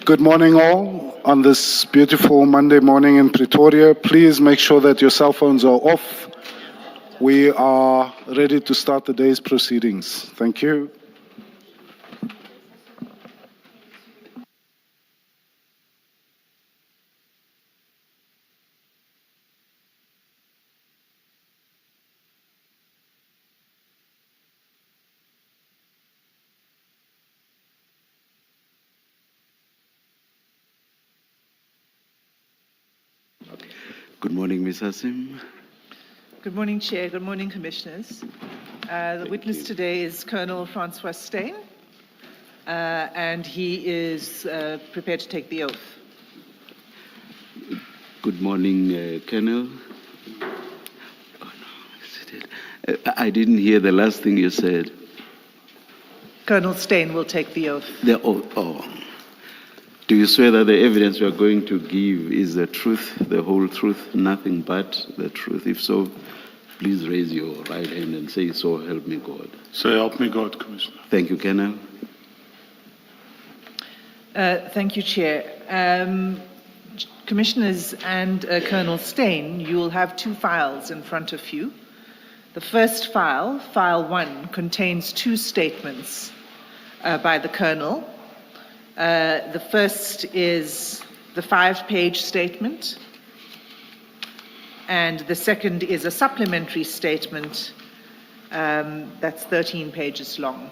Good morning, all. On this beautiful Monday morning in Pretoria, please make sure that your cell phones are off. We are ready to start the day's proceedings. Thank you. Good morning, Ms. Hassim. Good morning, Chair. Good morning, Commissioners. The witness today is Colonel Francois Steyn, and he is prepared to take the oath. Good morning, Colonel. Oh, no, I didn't hear the last thing you said. Colonel Steyn will take the oath. The oath. Oh. Do you swear that the evidence you are going to give is the truth, the whole truth, nothing but the truth? If so, please raise your right hand and say, "So help me God." So help me God, Commissioner. Thank you, Colonel. Thank you, Chair. Commissioners and Colonel Steyn, you will have two files in front of you. The first file, File 1, contains two statements by the Colonel. The first is the 5-page statement, and the second is a supplementary statement that's 13 pages long.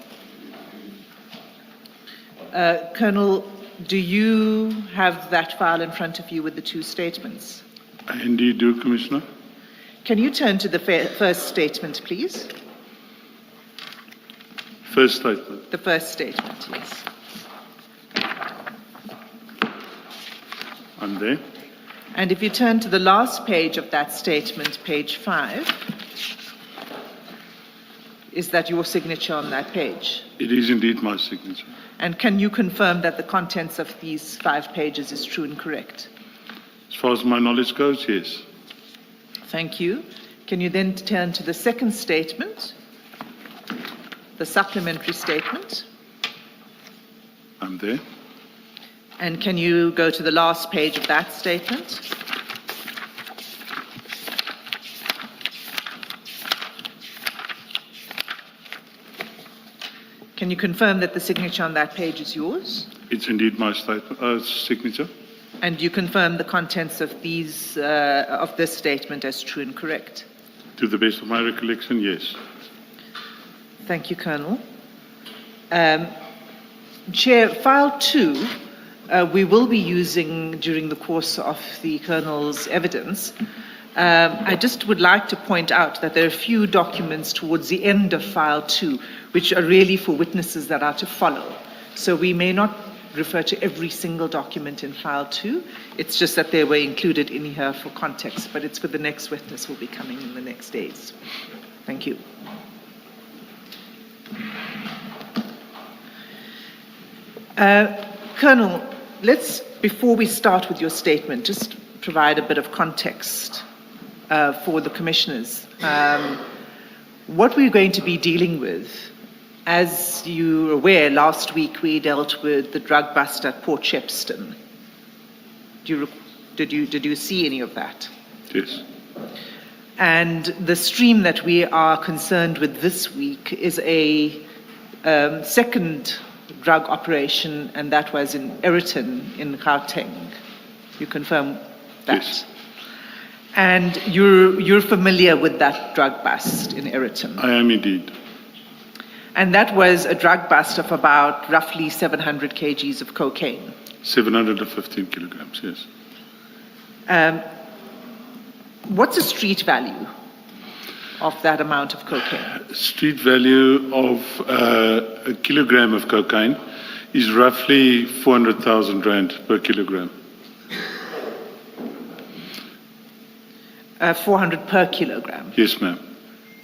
Colonel, do you have that file in front of you with the two statements? I indeed do, Commissioner. Can you turn to the first statement, please? First statement. The first statement, yes. I'm there. And if you turn to the last page of that statement, page 5, is that your signature on that page? It is indeed my signature. And can you confirm that the contents of these 5 pages is true and correct? As far as my knowledge goes, yes. Thank you. Can you then turn to the second statement, the supplementary statement? I'm there. And can you go to the last page of that statement? Can you confirm that the signature on that page is yours? It's indeed my signature. And you confirm the contents of this statement as true and correct? To the best of my recollection, yes. Thank you, Colonel. Chair, File 2, we will be using during the course of the Colonel's evidence. I just would like to point out that there are a few documents towards the end of File 2 which are really for witnesses that are to follow. So we may not refer to every single document in File 2. It's just that they were included in here for context, but it's for the next witness who will be coming in the next days. Thank you. Colonel, before we start with your statement, just provide a bit of context for the commissioners. What we're going to be dealing with, as you're aware, last week we dealt with the drug bust at Port Shepstone. Did you see any of that? Yes. And the stream that we are concerned with this week is a second drug operation, and that was in Eriton in Gauteng. You confirm that? Yes. And you're familiar with that drug bust in Eriton? I am indeed. And that was a drug bust of about roughly 700 kgs of cocaine. 715 kilograms, yes. What's the street value of that amount of cocaine? Street value of a kilogram of cocaine is roughly 400,000 rand per kilogram. 400 per kilogram? Yes, ma'am.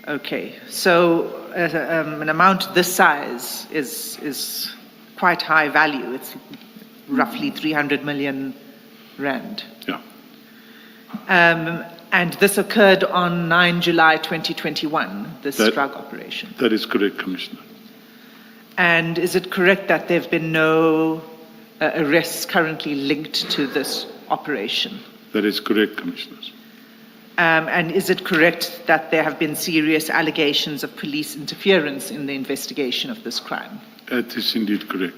Okay, so an amount this size is quite high value. It's roughly 300 million rand. Yeah. And this occurred on 9 July 2021, this drug operation? That is correct, Commissioner. And is it correct that there have been no arrests currently linked to this operation. That is correct, Commissioners. And is it correct that there have been serious allegations of police interference in the investigation of this crime? That is indeed correct.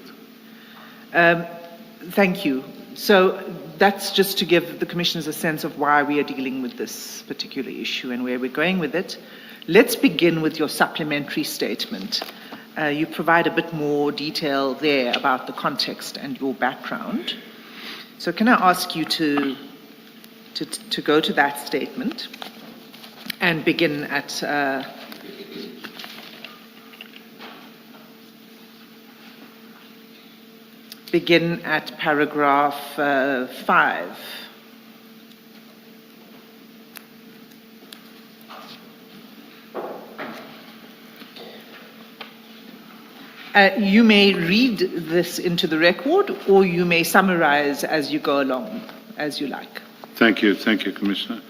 Thank you. So that's just to give the Commissioners a sense of why we are dealing with this particular issue and where we're going with it. Let's begin with your supplementary statement. You provide a bit more detail there about the context and your background. So can I ask you to go to that statement and begin at paragraph 5. You may read this into the record, or you may summarize as you go along, as you like. Thank you, Commissioner.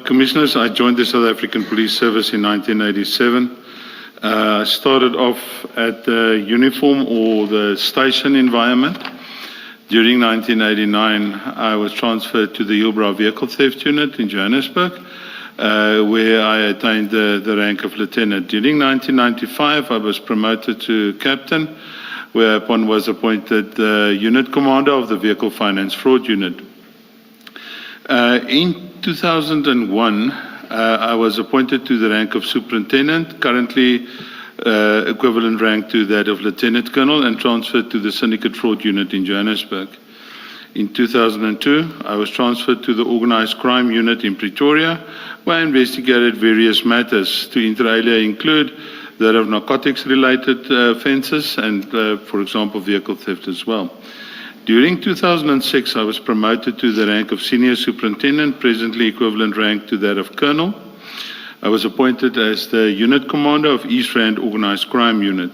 Commissioners, I joined the South African Police Service in 1987. I started off at the uniform or the station environment. During 1989, I was transferred to the Hillbrow Vehicle Theft Unit in Johannesburg, where I attained the rank of lieutenant. During 1995, I was promoted to captain, whereupon was appointed unit commander of the Vehicle Finance Fraud Unit. In 2001, I was appointed to the rank of superintendent, currently equivalent rank to that of lieutenant colonel, and transferred to the syndicate fraud unit in Johannesburg. In 2002, I was transferred to the organized crime unit in Pretoria, where I investigated various matters, to inter alia include that of narcotics-related offences and, for example, vehicle theft as well. During 2006, I was promoted to the rank of senior superintendent, presently equivalent rank to that of colonel. I was appointed as the unit commander of East Rand Organized Crime Unit.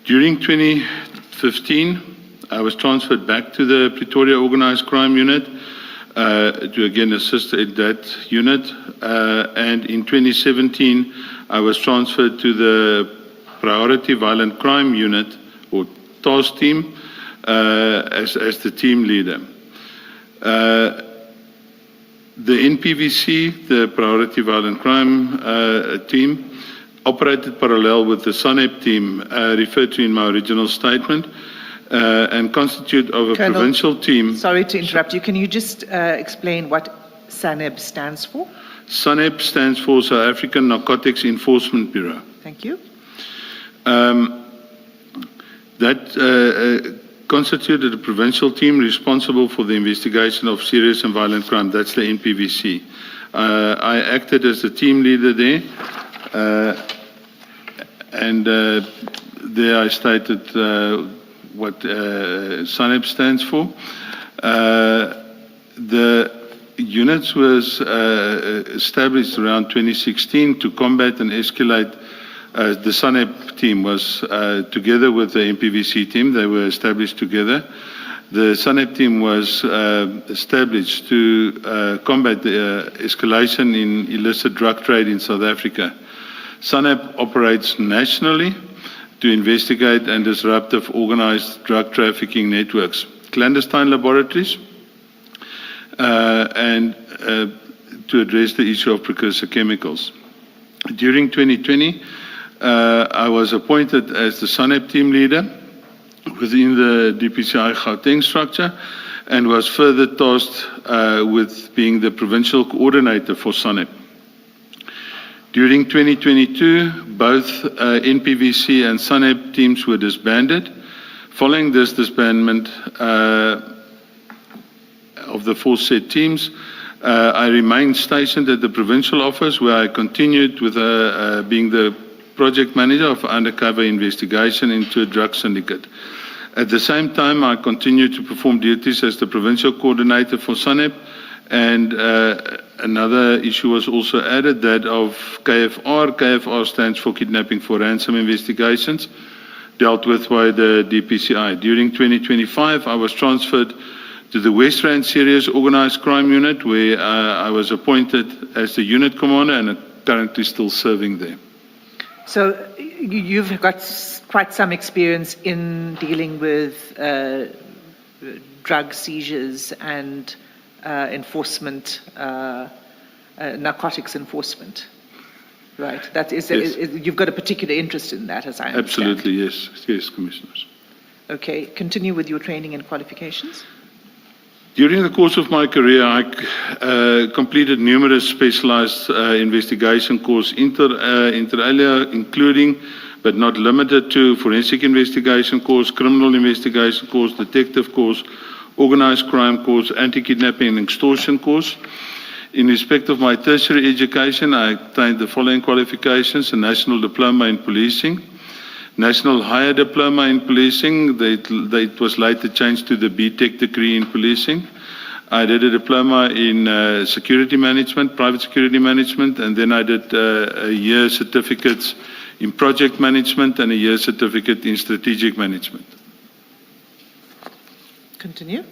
During 2015, I was transferred back to the Pretoria Organized Crime Unit to again assist in that unit. And in 2017, I was transferred to the Priority Violent Crime Unit, or task team, as the team leader. The NPVC, the Priority Violent Crime team, operated parallel with the SANEP team, referred to in my original statement, and constitute of a Colonel, provincial team. Sorry to interrupt you. Can you just explain what SANEB stands for? SANEP stands for South African Narcotics Enforcement Bureau. Thank you. That constituted a provincial team responsible for the investigation of serious and violent crime. That's the NPVC. I acted as the team leader there, and there I stated what SANEP stands for. The units was established around 2016 to combat and escalate. The SANEP team was together with the MPVC team. They were established together. The SANEP team was established to combat the escalation in illicit drug trade in South Africa. SANEP operates nationally to investigate and disrupt organized drug trafficking networks, clandestine laboratories, and to address the issue of precursor chemicals. During 2020, I was appointed as the SANEP team leader within the DPCI Gauteng structure, and was further tasked with being the provincial coordinator for SANEP. During 2022, both NPVC and SANEP teams were disbanded. Following this disbandment of the four said teams, I remained stationed at the provincial office, where I continued with being the project manager of undercover investigation into a drug syndicate. At the same time, I continued to perform duties as the provincial coordinator for SANEP, and another issue was also added, that of KFR. KFR stands for Kidnapping for Ransom Investigations, dealt with by the DPCI. During 2025, I was transferred to the West Rand Serious Organized Crime Unit, where I was appointed as the unit commander and currently still serving there. So you've got quite some experience in dealing with drug seizures and enforcement, narcotics enforcement, right? That is, Yes. you've got a particular interest in that, as I understand. Absolutely, yes. Yes, Commissioners. Okay, continue with your training and qualifications. During the course of my career, I completed numerous specialized investigation courses, inter alia, including but not limited to forensic investigation course, criminal investigation course, detective course, organized crime course, anti-kidnapping and extortion course. In respect of my tertiary education, I obtained the following qualifications: a National Diploma in Policing, National Higher Diploma in Policing, that was later changed to the BTEC degree in Policing. I did a diploma in security management, private security management, and then I did a year certificates in project management and a year certificate in strategic management. Continue.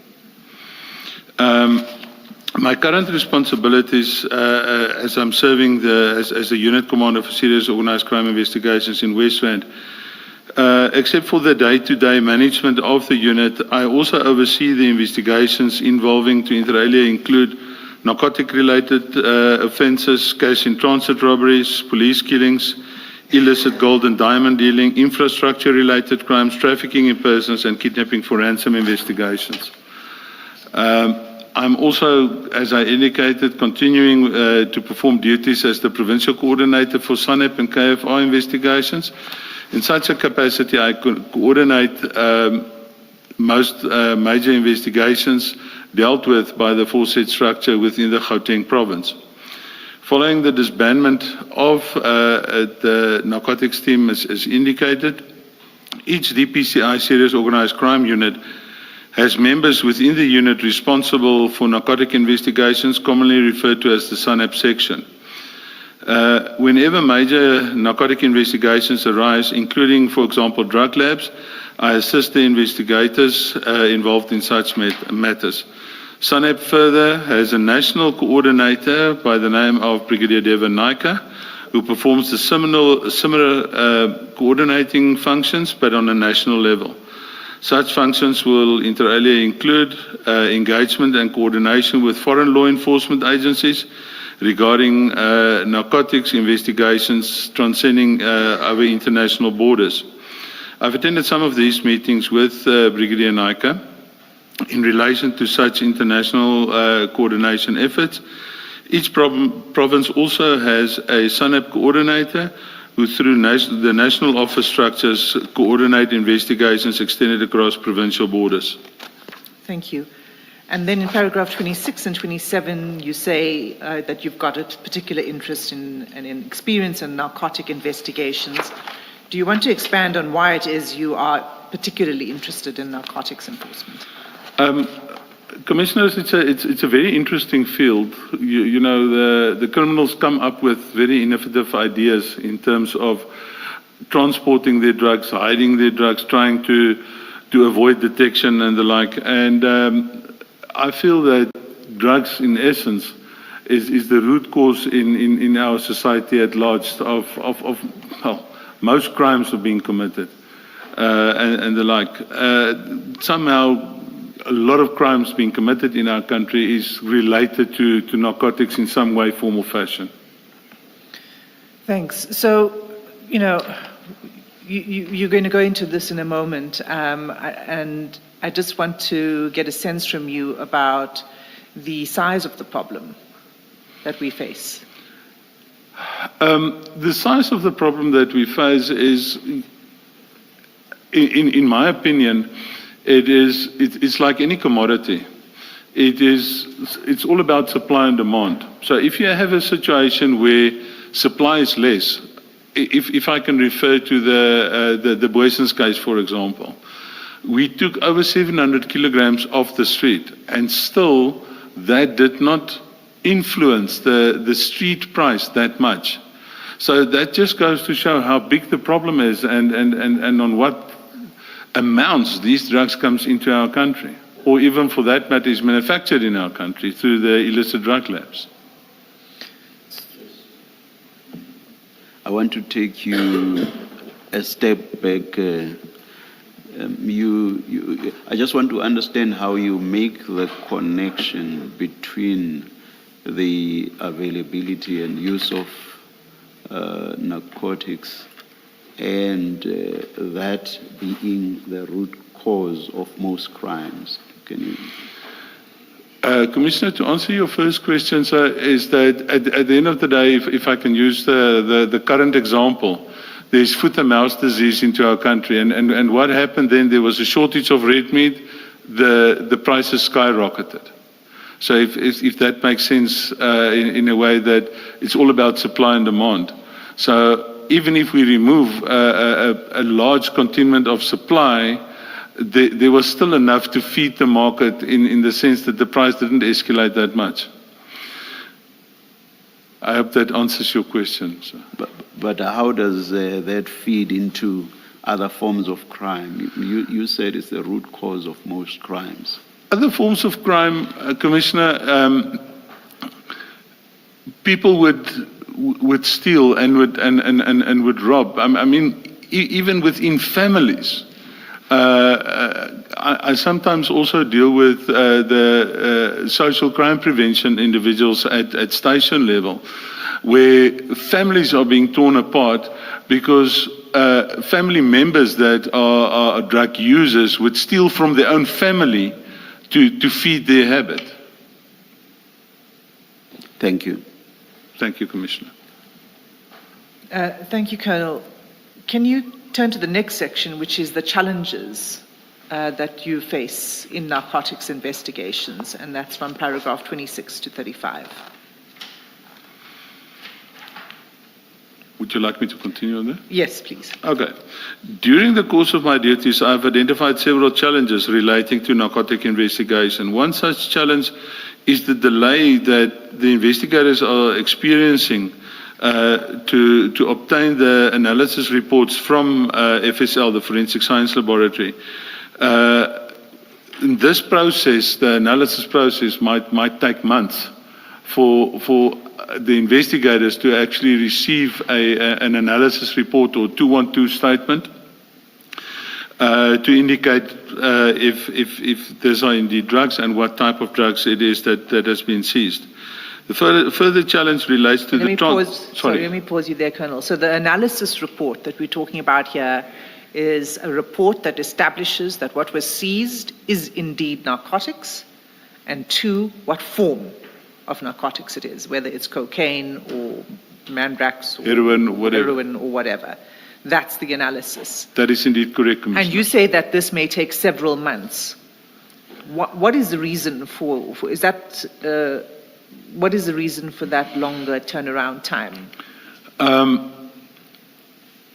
My current responsibilities as I'm serving as the Unit Commander for Serious Organized Crime Investigations in West Rand, except for the day-to-day management of the unit, I also oversee the investigations involving, to inter alia, include narcotic-related offences, cash-in-transit robberies, police killings, illicit gold and diamond dealing, infrastructure-related crimes, trafficking in persons, and kidnapping for ransom investigations. I'm also, as I indicated, continuing to perform duties as the Provincial Coordinator for SANEP and KFR investigations. In such a capacity, I coordinate most major investigations dealt with by the foresaid structure within the Gauteng province. Following the disbandment of the narcotics team, as indicated, each DPCI serious organized crime unit has members within the unit responsible for narcotic investigations, commonly referred to as the SANEP section. Whenever major narcotic investigations arise, including, for example, drug labs, I assist the investigators involved in such matters. SANEP further has a national coordinator by the name of Brigadier Deva Naika, who performs the similar coordinating functions, but on a national level. Such functions will inter alia include engagement and coordination with foreign law enforcement agencies regarding narcotics investigations transcending our international borders. I've attended some of these meetings with Brigadier Naika in relation to such international coordination efforts. Each province also has a SANEP coordinator who, through the national office structures, coordinate investigations extended across provincial borders. Thank you. And then in paragraph 26 and 27, you say that you've got a particular interest in experience in narcotic investigations. Do you want to expand on why it is you are particularly interested in narcotics enforcement? Commissioners, it's a very interesting field. You know, the criminals come up with very innovative ideas in terms of transporting their drugs, hiding their drugs, trying to avoid detection and the like. And I feel that drugs, in essence, is the root cause in our society at large of well, most crimes are being committed and the like. Somehow, a lot of crimes being committed in our country is related to narcotics in some way, form, or fashion. Thanks. So, you know, you're going to go into this in a moment, and I just want to get a sense from you about the size of the problem that we face. The size of the problem that we face is, in my opinion, it's like any commodity. It's all about supply and demand. So if you have a situation where supply is less, if I can refer to the Boyson's case, for example, we took over 700 kilograms off the street, and still that did not influence the street price that much. So that just goes to show how big the problem is and on what amounts these drugs comes into our country, or even for that matter is manufactured in our country through the illicit drug labs. I want to take you a step back. I just want to understand how you make the connection between the availability and use of narcotics and that being the root cause of most crimes. Can you? Commissioner, to answer your first question, sir, is that at the end of the day, if I can use the current example, there's foot and mouth disease into our country, and what happened then? There was a shortage of red meat. The prices skyrocketed. So if that makes sense in a way that it's all about supply and demand. So even if we remove a large contingent of supply, there was still enough to feed the market in the sense that the price didn't escalate that much. I hope that answers your question, sir. But how does that feed into other forms of crime? You said it's the root cause of most crimes. Other forms of crime, Commissioner, people would steal and would rob. I mean, even within families. I sometimes also deal with the social crime prevention individuals at station level, where families are being torn apart because family members that are drug users would steal from their own family to feed their habit. Thank you. Thank you, Commissioner. Thank you, Colonel. Can you turn to the next section, which is the challenges that you face in narcotics investigations, and that's from paragraph 26 to 35. Would you like me to continue on that? Yes, please. Okay. During the course of my duties, I've identified several challenges relating to narcotic investigation. One such challenge is the delay that the investigators are experiencing to obtain the analysis reports from FSL, the Forensic Science Laboratory. In this process, the analysis process might take months for the investigators to actually receive an analysis report or 212 statement to indicate if these are indeed drugs and what type of drugs it is that has been seized. The further challenge relates to let me pause you there, Colonel. So the analysis report that we're talking about here is a report that establishes that what was seized is indeed narcotics, and two, what form of narcotics it is, whether it's cocaine or mandrax or heroin or whatever. That's the analysis. That is indeed correct, Commissioner. And you say that this may take several months. What is the reason for is that? What is the reason for that longer turnaround time?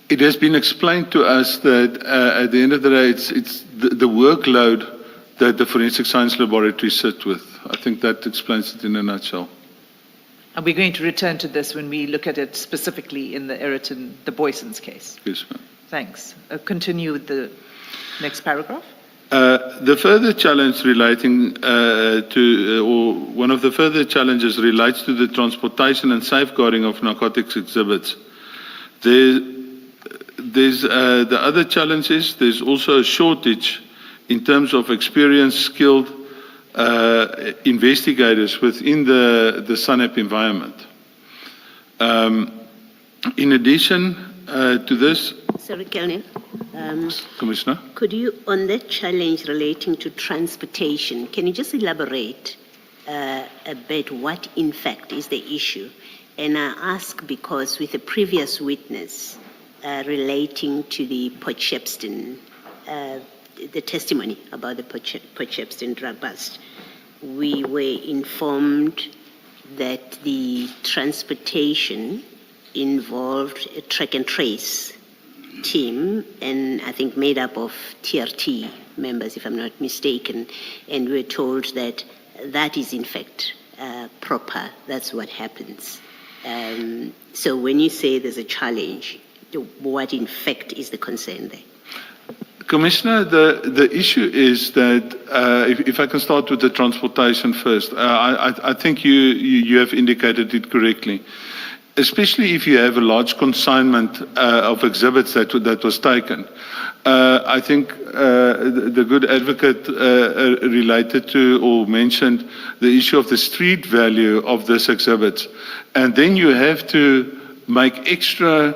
It has been explained to us that at the end of the day, it's the workload that the Forensic Science Laboratory sits with. I think that explains it in a nutshell. And we're going to return to this when we look at it specifically in the Ayrton, the Boyson's case. Yes, ma'am. Thanks. Continue with the next paragraph. The further challenge relating or one of the further challenges relates to the transportation and safeguarding of narcotics exhibits. There's the other challenge is there's also a shortage in terms of experienced, skilled investigators within the SANEP environment. In addition to this... Sorry, Colonel. Commissioner? Could you, on that challenge relating to transportation, can you just elaborate a bit what in fact is the issue? And I ask because with a previous witness relating to the Potchefstroom, the testimony about the Potchefstroom drug bust, we were informed that the transportation involved a track and trace team, and I think made up of TRT members, if I'm not mistaken, and we're told that that is in fact proper, that's what happens. So when you say there's a challenge, what in fact is the concern there? Commissioner, the issue is that, if I can start with the transportation first, I think you have indicated it correctly. especially if you have a large consignment of exhibits that was taken. I think the good advocate related to or mentioned the issue of the street value of this exhibit. And then you have to make extra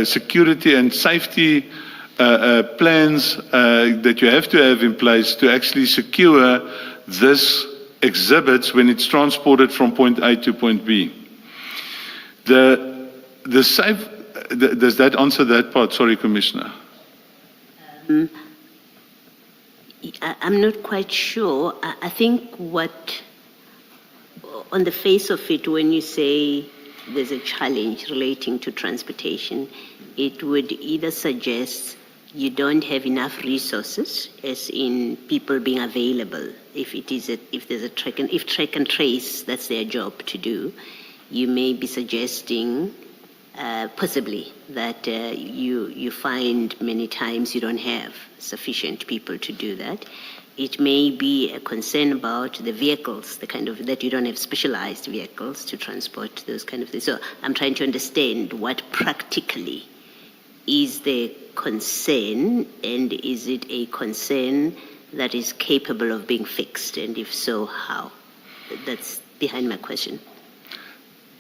security and safety plans that you have to have in place to actually secure this exhibits when it's transported from point A to point B. Does that answer that part? Sorry, Commissioner. I'm not quite sure. I think on the face of it, when you say there's a challenge relating to transportation, it would either suggest you don't have enough resources, as in people being available. If there's a track and trace, that's their job to do. You may be suggesting possibly that you find many times you don't have sufficient people to do that. It may be a concern about the vehicles, that you don't have specialized vehicles to transport those kind of things. So I'm trying to understand what practically is the concern, and is it a concern that is capable of being fixed, and if so, how? That's behind my question.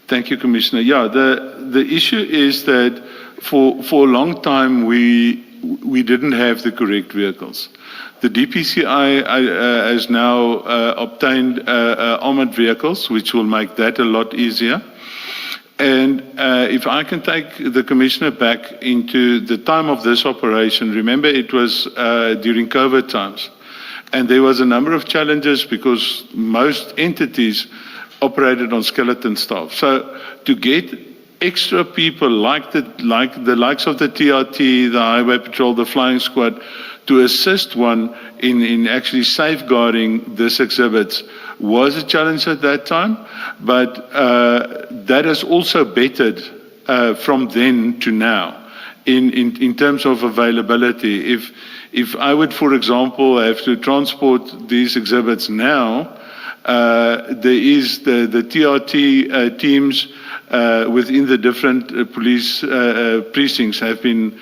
Thank you, Commissioner. Yeah, the issue is that for a long time we didn't have the correct vehicles. The DPCI has now obtained armored vehicles, which will make that a lot easier. And if I can take the Commissioner back into the time of this operation, remember it was during COVID times. And there was a number of challenges because most entities operated on skeleton staff. So to get extra people like the likes of the TRT, the Highway Patrol, the Flying Squad, to assist one in actually safeguarding this exhibits was a challenge at that time, but that has also bettered from then to now in terms of availability. If I would, for example, have to transport these exhibits now, there is the TRT teams within the different police precincts have been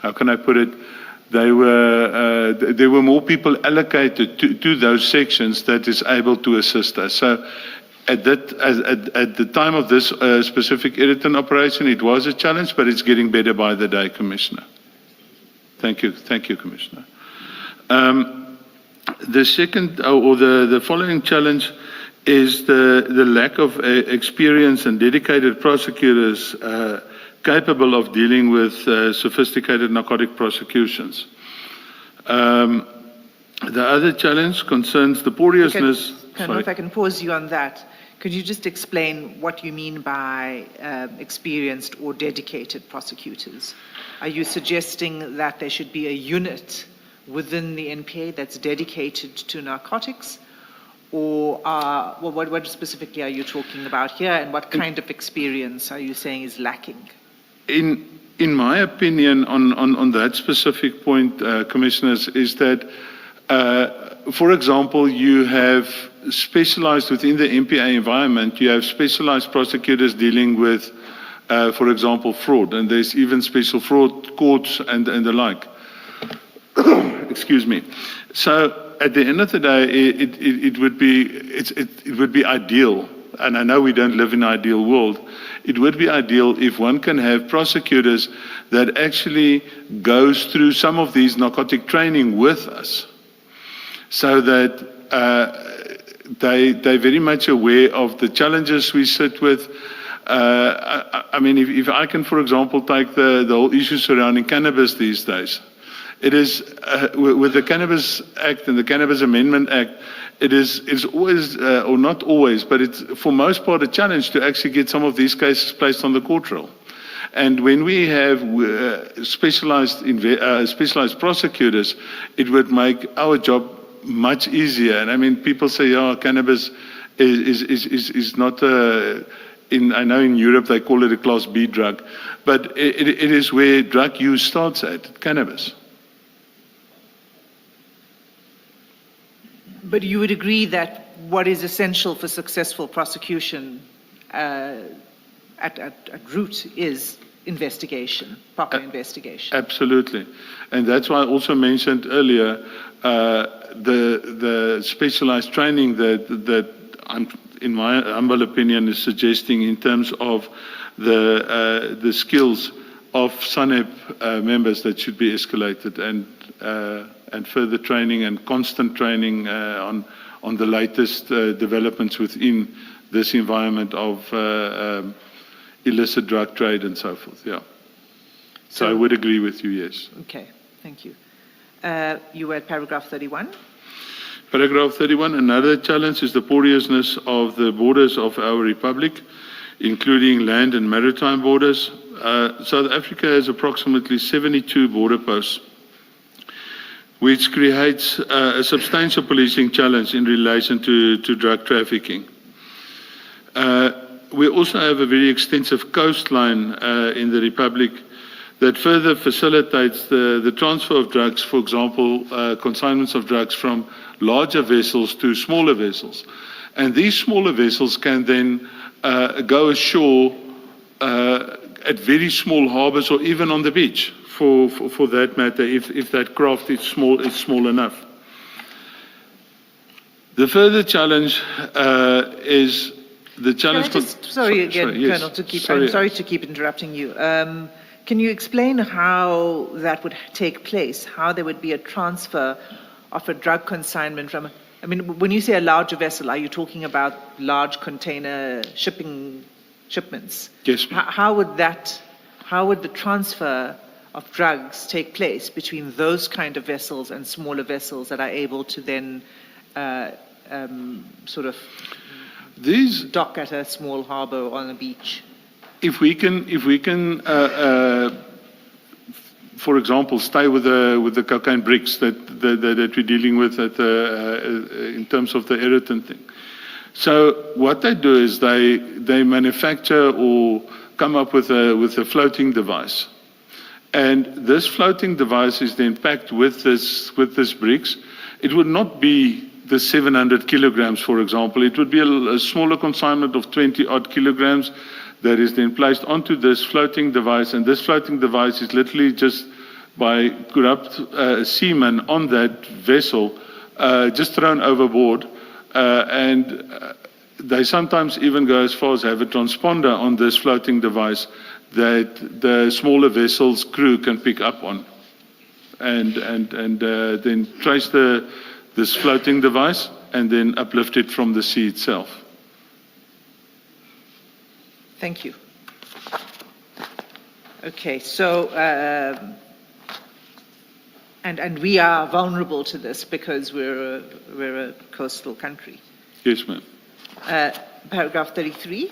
how can I put it? There were more people allocated to those sections that is able to assist us. So at the time of this specific Eriton operation, it was a challenge, but it's getting better by the day, Commissioner. Thank you, Commissioner. The second or the following challenge is the lack of experience and dedicated prosecutors capable of dealing with sophisticated narcotic prosecutions. The other challenge concerns the poriousness. If I can pause you on that, could you just explain what you mean by experienced or dedicated prosecutors? Are you suggesting that there should be a unit within the NPA that's dedicated to narcotics? Or what specifically are you talking about here, and what kind of experience are you saying is lacking? In my opinion, on that specific point, Commissioners, is that, for example, you have specialized within the NPA environment, you have specialized prosecutors dealing with, for example, fraud, and there's even special fraud courts and the like. Excuse me. So at the end of the day, it would be ideal, and I know we don't live in an ideal world. It would be ideal if one can have prosecutors that actually goes through some of these narcotic training with us, so that they're very much aware of the challenges we sit with. I mean, if I can, for example, take the whole issue surrounding cannabis these days. It is, with the Cannabis Act and the Cannabis Amendment Act, it's always, or not always, but it's for most part a challenge to actually get some of these cases placed on the court roll. And when we have specialized prosecutors, it would make our job much easier. And I mean, people say, oh, cannabis is not I know in Europe they call it a Class B drug, but it is where drug use starts at, cannabis. But you would agree that what is essential for successful prosecution at root is investigation, proper investigation. Absolutely. And that's why I also mentioned earlier the specialized training that I'm, in my humble opinion, is suggesting in terms of the skills of SANEP members that should be escalated, and further training and constant training on the latest developments within this environment of illicit drug trade and so forth. Yeah. So I would agree with you, yes. Okay, thank you. You were at paragraph 31. Paragraph 31, another challenge is the porousness of the borders of our republic, including land and maritime borders. South Africa has approximately 72 border posts, which creates a substantial policing challenge in relation to drug trafficking. We also have a very extensive coastline in the Republic that further facilitates the transfer of drugs, for example, consignments of drugs from larger vessels to smaller vessels. And these smaller vessels can then go ashore at very small harbors or even on the beach, for that matter, if that craft is small enough. The further challenge is the challenge. Can I just, sorry again, yes. Colonel, I'm sorry to keep interrupting you. Can you explain how that would take place? How there would be a transfer of a drug consignment from? I mean, when you say a larger vessel, are you talking about large container shipments? Yes. How would the transfer of drugs take place between those kind of vessels and smaller vessels that are able to then sort of dock at a small harbor or on a beach? If we can, for example, stay with the cocaine bricks that we're dealing with in terms of the irritant thing. So what they do is they manufacture or come up with a floating device, and this floating device is then packed with this bricks. It would not be the 700 kilograms, for example. It would be a smaller consignment of 20 odd kilograms that is then placed onto this floating device, and this floating device is literally just by corrupt seamen on that vessel just thrown overboard, and they sometimes even go as far as have a transponder on this floating device that the smaller vessel's crew can pick up on, and then trace this floating device and then uplift it from the sea itself. Thank you. Okay, so, and we are vulnerable to this because we're a coastal country. Yes, ma'am. Paragraph 33.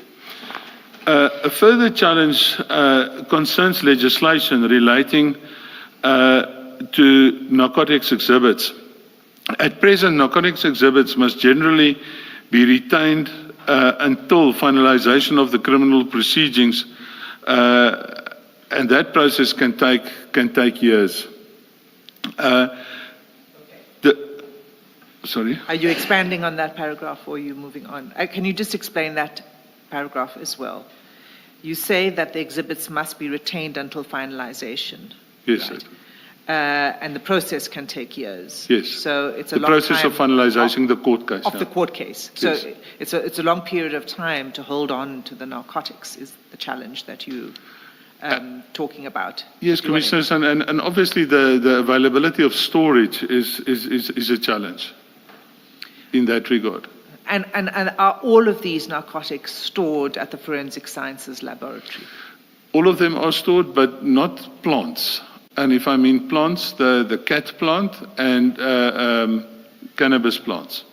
A further challenge concerns legislation relating to narcotics exhibits. At present, narcotics exhibits must generally be retained until finalization of the criminal proceedings, and that process can take years. Sorry? Are you expanding on that paragraph or are you moving on? Can you just explain that paragraph as well? You say that the exhibits must be retained until finalization. Yes, right? And the process can take years. Yes. So it's a the long process time of finalizing the court case. Of the court case. Yes. So it's a long period of time to hold on to the narcotics is the challenge that you talking about. Yes, Commissioners, and obviously the availability of storage is a challenge in that regard. And are all of these narcotics stored at the Forensic Sciences Laboratory? All of them are stored, but not plants. And if I mean plants, the cat plant and cannabis plants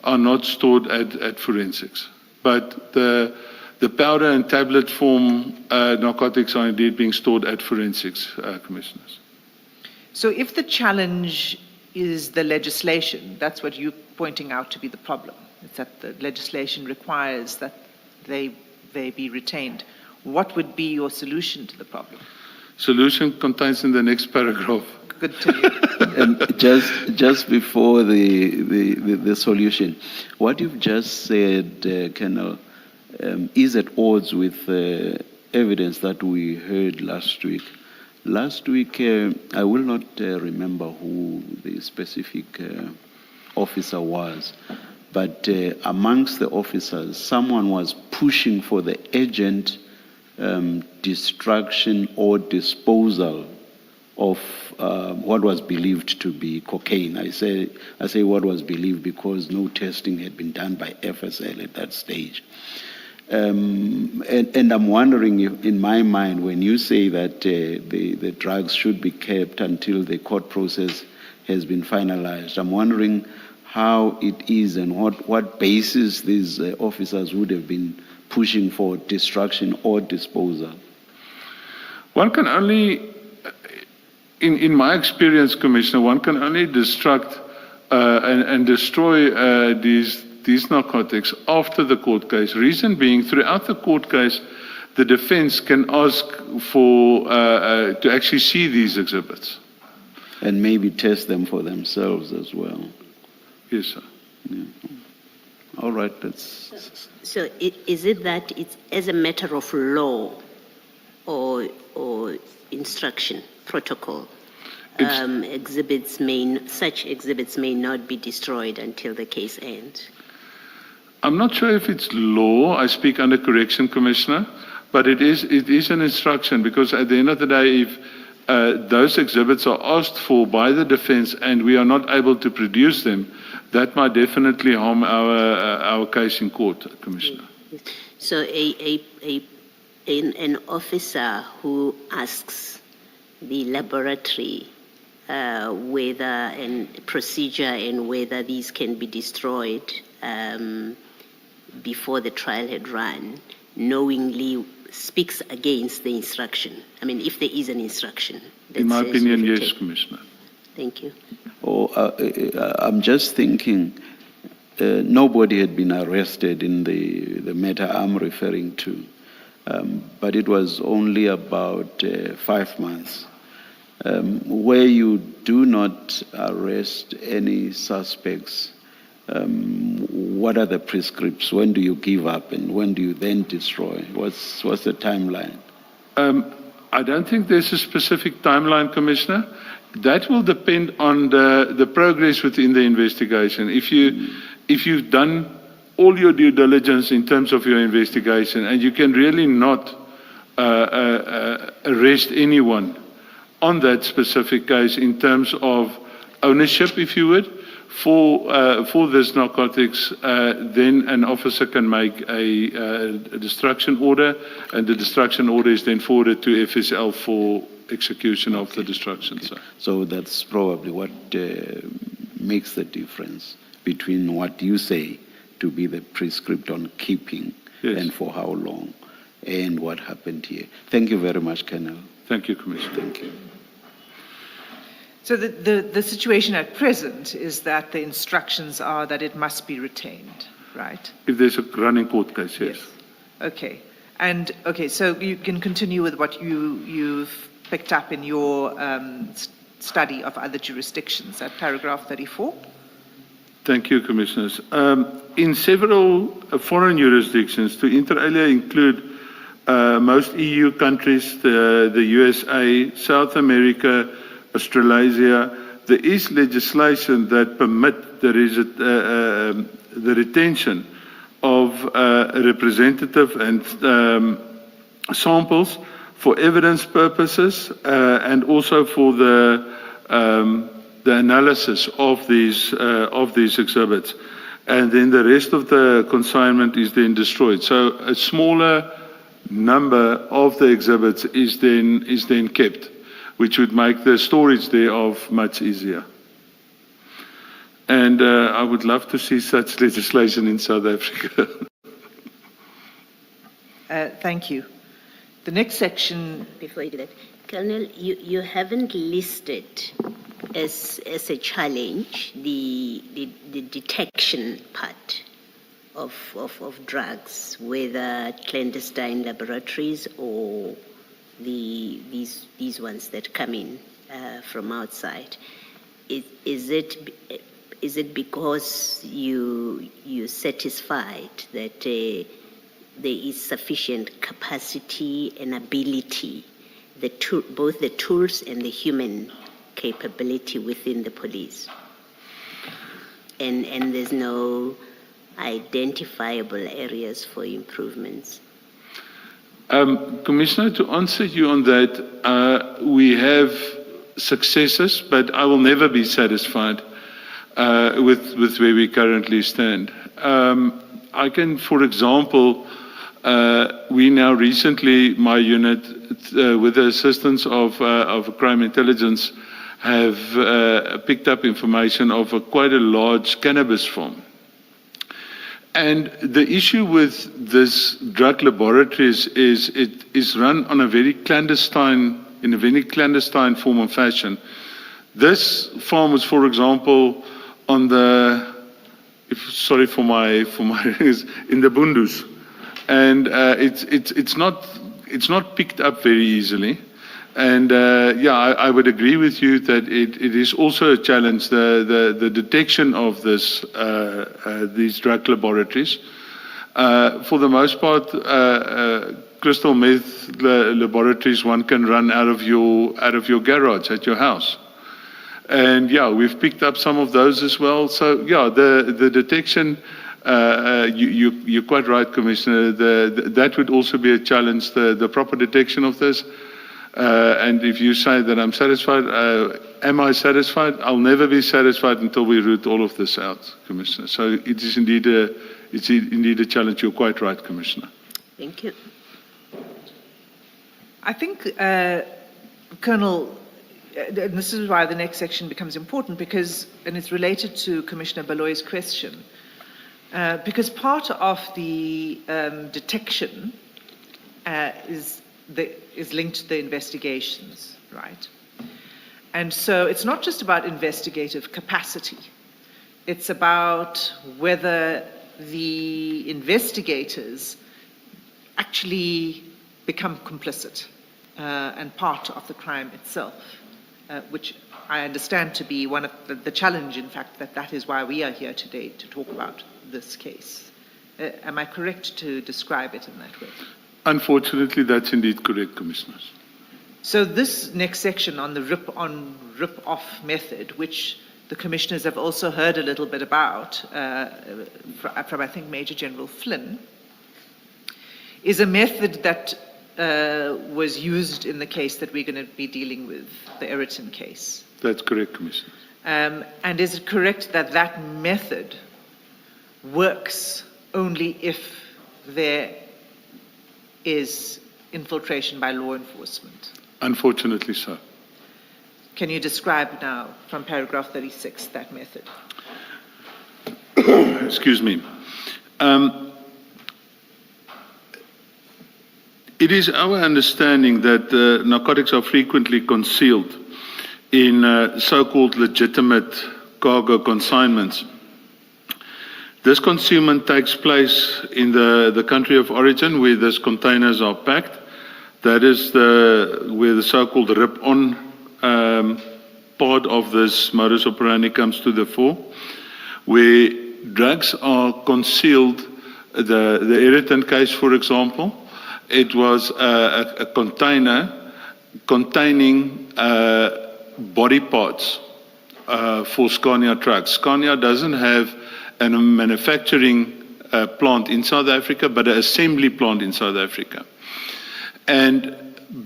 are not stored at forensics. But the powder and tablet form narcotics are indeed being stored at forensics, Commissioners. So if the challenge is the legislation, that's what you're pointing out to be the problem. It's that the legislation requires that they be retained. What would be your solution to the problem? Solution contains in the next paragraph. Good to you. And just before the solution, what you've just said, Colonel, is at odds with evidence that we heard last week. Last week, I will not remember who the specific officer was, but amongst the officers, someone was pushing for the urgent destruction or disposal of what was believed to be cocaine. I say what was believed because no testing had been done by FSL at that stage. And I'm wondering if, in my mind, when you say that the drugs should be kept until the court process has been finalized, I'm wondering how it is and what basis these officers would have been pushing for destruction or disposal. One can only, in my experience, Commissioner, one can only destruct and destroy these narcotics after the court case. Reason being, throughout the court case, the defense can ask for to actually see these exhibits. And maybe test them for themselves as well. Yes, sir. Yeah. All right, that's... So is it that it's as a matter of law or instruction, protocol, such exhibits may not be destroyed until the case ends? I'm not sure if it's law. I speak under correction, Commissioner, but it is an instruction, because at the end of the day, if those exhibits are asked for by the defense and we are not able to produce them, that might definitely harm our case in court, Commissioner. So an officer who asks the laboratory whether and procedure and whether these can be destroyed before the trial had run, knowingly speaks against the instruction. I mean, if there is an instruction. In my opinion, yes, Commissioner. Thank you. I'm just thinking, nobody had been arrested in the matter I'm referring to, but it was only about 5 months. Where you do not arrest any suspects, what are the prescripts? When do you give up and when do you then destroy? What's the timeline? I don't think there's a specific timeline, Commissioner. That will depend on the progress within the investigation. If you've done all your due diligence in terms of your investigation and you can really not arrest anyone on that specific case in terms of ownership, if you would, for this narcotics, then an officer can make a destruction order, and the destruction order is then forwarded to FSL for execution of the destruction. So that's probably what makes the difference between what you say to be the prescript on keeping, yes, and for how long, and what happened here. Thank you very much, Colonel. Thank you, Commissioner. Thank you. So the situation at present is that the instructions are that it must be retained, right? If there's a running court case, yes. Okay. And, okay, so you can continue with what you've picked up in your study of other jurisdictions at paragraph 34. Thank you, Commissioners. In several foreign jurisdictions, to inter alia include most EU countries, the USA, South America, Australasia, there is legislation that permit the retention of representative and samples for evidence purposes and also for the analysis of these exhibits, and then the rest of the consignment is then destroyed. So a smaller number of the exhibits is then kept, which would make the storage thereof much easier. And I would love to see such legislation in South Africa. Thank you. The next section... Before you do that, Colonel, you haven't listed as a challenge the detection part of drugs, whether clandestine laboratories or these ones that come in from outside. Is it because you're satisfied that there is sufficient capacity and ability, both the tools and the human capability within the police, and there's no identifiable areas for improvements? Commissioner, to answer you on that, we have successes, but I will never be satisfied with where we currently stand. I can, for example, we now recently, my unit, with the assistance of crime intelligence, have picked up information of quite a large cannabis farm. And the issue with this drug laboratories is it is run on in a very clandestine form and fashion. This farm is, for example, on the, sorry for my in the Bundus, and it's not picked up very easily. And yeah, I would agree with you that it is also a challenge, the detection of these drug laboratories. For the most part, crystal meth laboratories one can run out of your garage at your house. And yeah, we've picked up some of those as well. So yeah, the detection, you're quite right, Commissioner. That would also be a challenge, the proper detection of this. And if you say that I'm satisfied, am I satisfied? I'll never be satisfied until we root all of this out, Commissioner. So it is indeed a challenge. You're quite right, Commissioner. Thank you. I think, Colonel, and this is why the next section becomes important, because, and it's related to Commissioner Baloy's question, because part of the detection is linked to the investigations, right? And so it's not just about investigative capacity. It's about whether the investigators actually become complicit and part of the crime itself, which I understand to be one of the challenge, in fact, that is why we are here today to talk about this case. Am I correct to describe it in that way? Unfortunately, that's indeed correct, Commissioners. So this next section on the rip-off method, which the Commissioners have also heard a little bit about from, I think, Major General Flynn, is a method that was used in the case that we're going to be dealing with, the Eriton case. That's correct, Commissioner. And is it correct that that method works only if there is infiltration by law enforcement? Unfortunately so. Can you describe now, from paragraph 36, that method? Excuse me. It is our understanding that narcotics are frequently concealed in so-called legitimate cargo consignments. This concealment takes place in the country of origin where these containers are packed. That is where the so-called rip-on part of this modus operandi comes to the fore, where drugs are concealed. The Eriton case, for example, it was a container containing body parts for Scania trucks. Scania doesn't have a manufacturing plant in South Africa, but an assembly plant in South Africa. And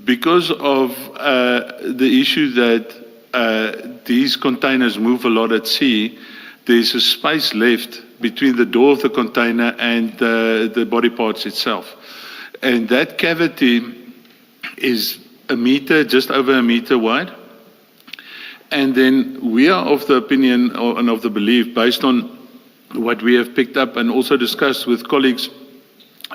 because of the issue that these containers move a lot at sea, there's a space left between the door of the container and the body parts itself. And that cavity is just over a meter wide. And then we are of the opinion and of the belief, based on what we have picked up and also discussed with colleagues,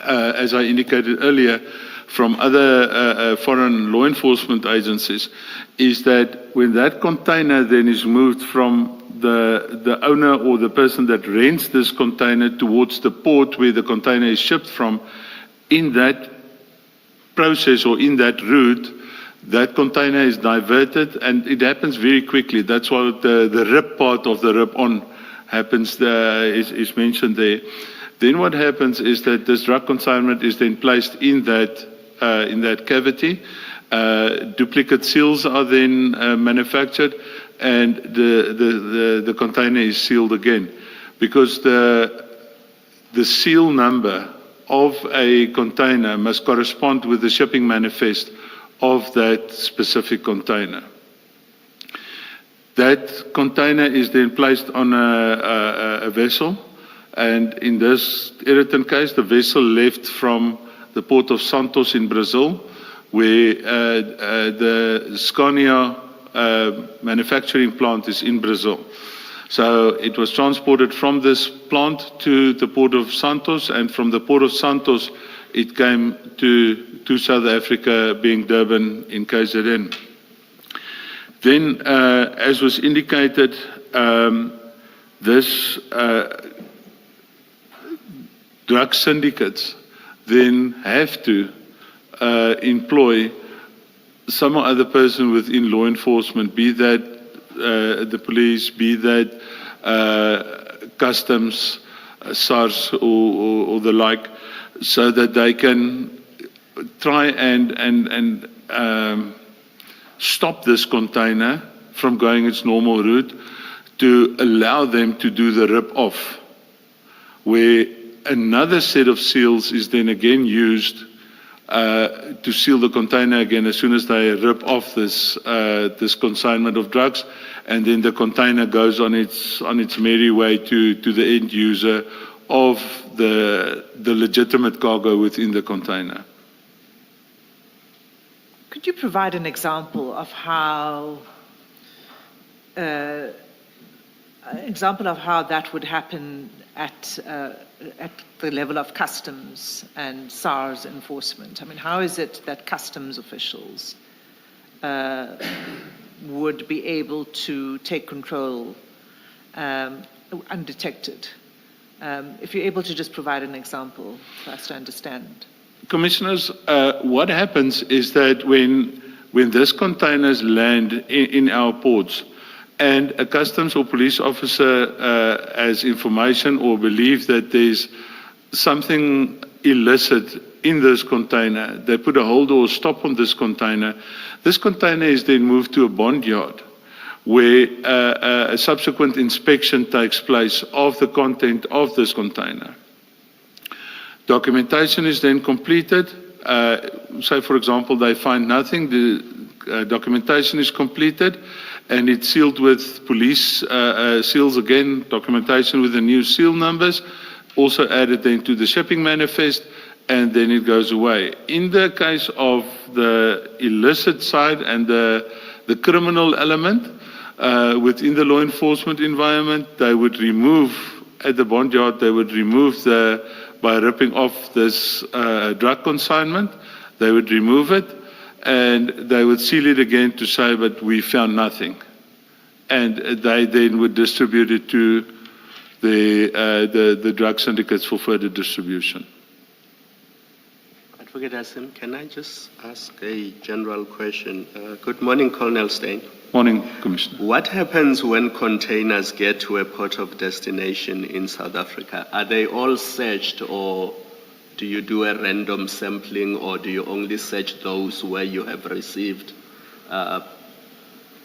as I indicated earlier, from other foreign law enforcement agencies, is that when that container then is moved from the owner or the person that rents this container towards the port where the container is shipped from, in that process or in that route, that container is diverted, and it happens very quickly. That's why the RIP part of the RIP on happens is mentioned there. Then what happens is that this drug consignment is then placed in that cavity. Duplicate seals are then manufactured, and the container is sealed again, because the seal number of a container must correspond with the shipping manifest of that specific container. That container is then placed on a vessel, and in this irritant case, the vessel left from the port of Santos in Brazil, where the Scania manufacturing plant is in Brazil. So it was transported from this plant to the port of Santos, and from the port of Santos, it came to South Africa, being Durban in KZN. Then, as was indicated, this drug syndicates then have to employ some other person within law enforcement, be that the police, be that customs, SARS, or the like, so that they can try and stop this container from going its normal route, to allow them to do the rip-off, where another set of seals is then again used to seal the container again as soon as they rip off this consignment of drugs, and then the container goes on its merry way to the end user of the legitimate cargo within the container. Could you provide an example of how that would happen at the level of customs and SARS enforcement? I mean, how is it that customs officials would be able to take control undetected? If you're able to just provide an example for us to understand. Commissioners, what happens is that when these containers land in our ports, and a customs or police officer has information or believes that there's something illicit in this container, they put a hold or stop on this container. This container is then moved to a bond yard, where a subsequent inspection takes place of the content of this container. Documentation is then completed. Say, for example, they find nothing, the documentation is completed, and it's sealed with police seals again, documentation with the new seal numbers, also added then to the shipping manifest, and then it goes away. In the case of the illicit side and the criminal element within the law enforcement environment, they would remove, at the bond yard, they would remove by ripping off this drug consignment, they would remove it, and they would seal it again to say, but we found nothing. And they then would distribute it to the drug syndicates for further distribution. Advocate Hassan, can I just ask a general question? Good morning, Colonel Stein. Morning, Commissioner. What happens when containers get to a port of destination in South Africa? Are they all searched, or do you do a random sampling, or do you only search those where you have received,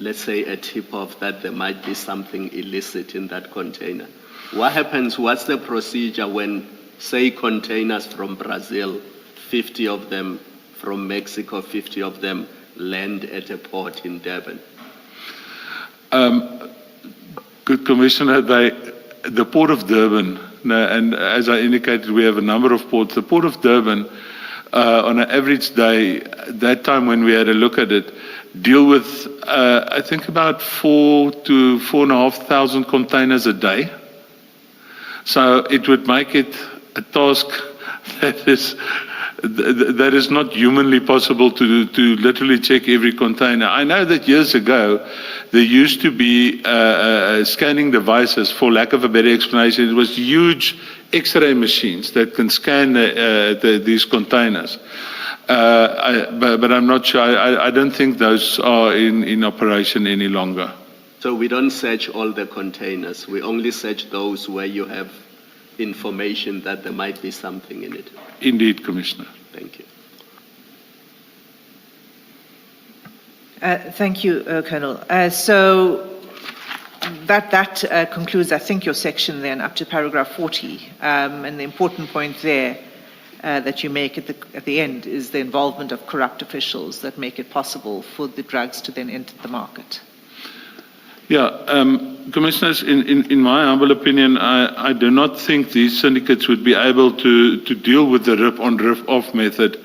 let's say, a tip-off that there might be something illicit in that container? What happens, what's the procedure when, say, containers from Brazil, 50 of them, from Mexico, 50 of them, land at a port in Durban? Good Commissioner, the Port of Durban, and as I indicated, we have a number of ports. The Port of Durban, on an average day, that time when we had a look at it, deal with, I think, about 4,000 to 4,500 containers a day. So it would make it a task that is not humanly possible to literally check every container. I know that years ago, there used to be scanning devices, for lack of a better explanation. It was huge X-ray machines that can scan these containers. But I'm not sure. I don't think those are in operation any longer. So we don't search all the containers. We only search those where you have information that there might be something in it. Indeed, Commissioner. Thank you. Thank you, Colonel. So that concludes, I think, your section then up to paragraph 40. And the important point there that you make at the end is the involvement of corrupt officials that make it possible for the drugs to then enter the market. Yeah, Commissioners, in my humble opinion, I do not think these syndicates would be able to deal with the rip-on, rip-off method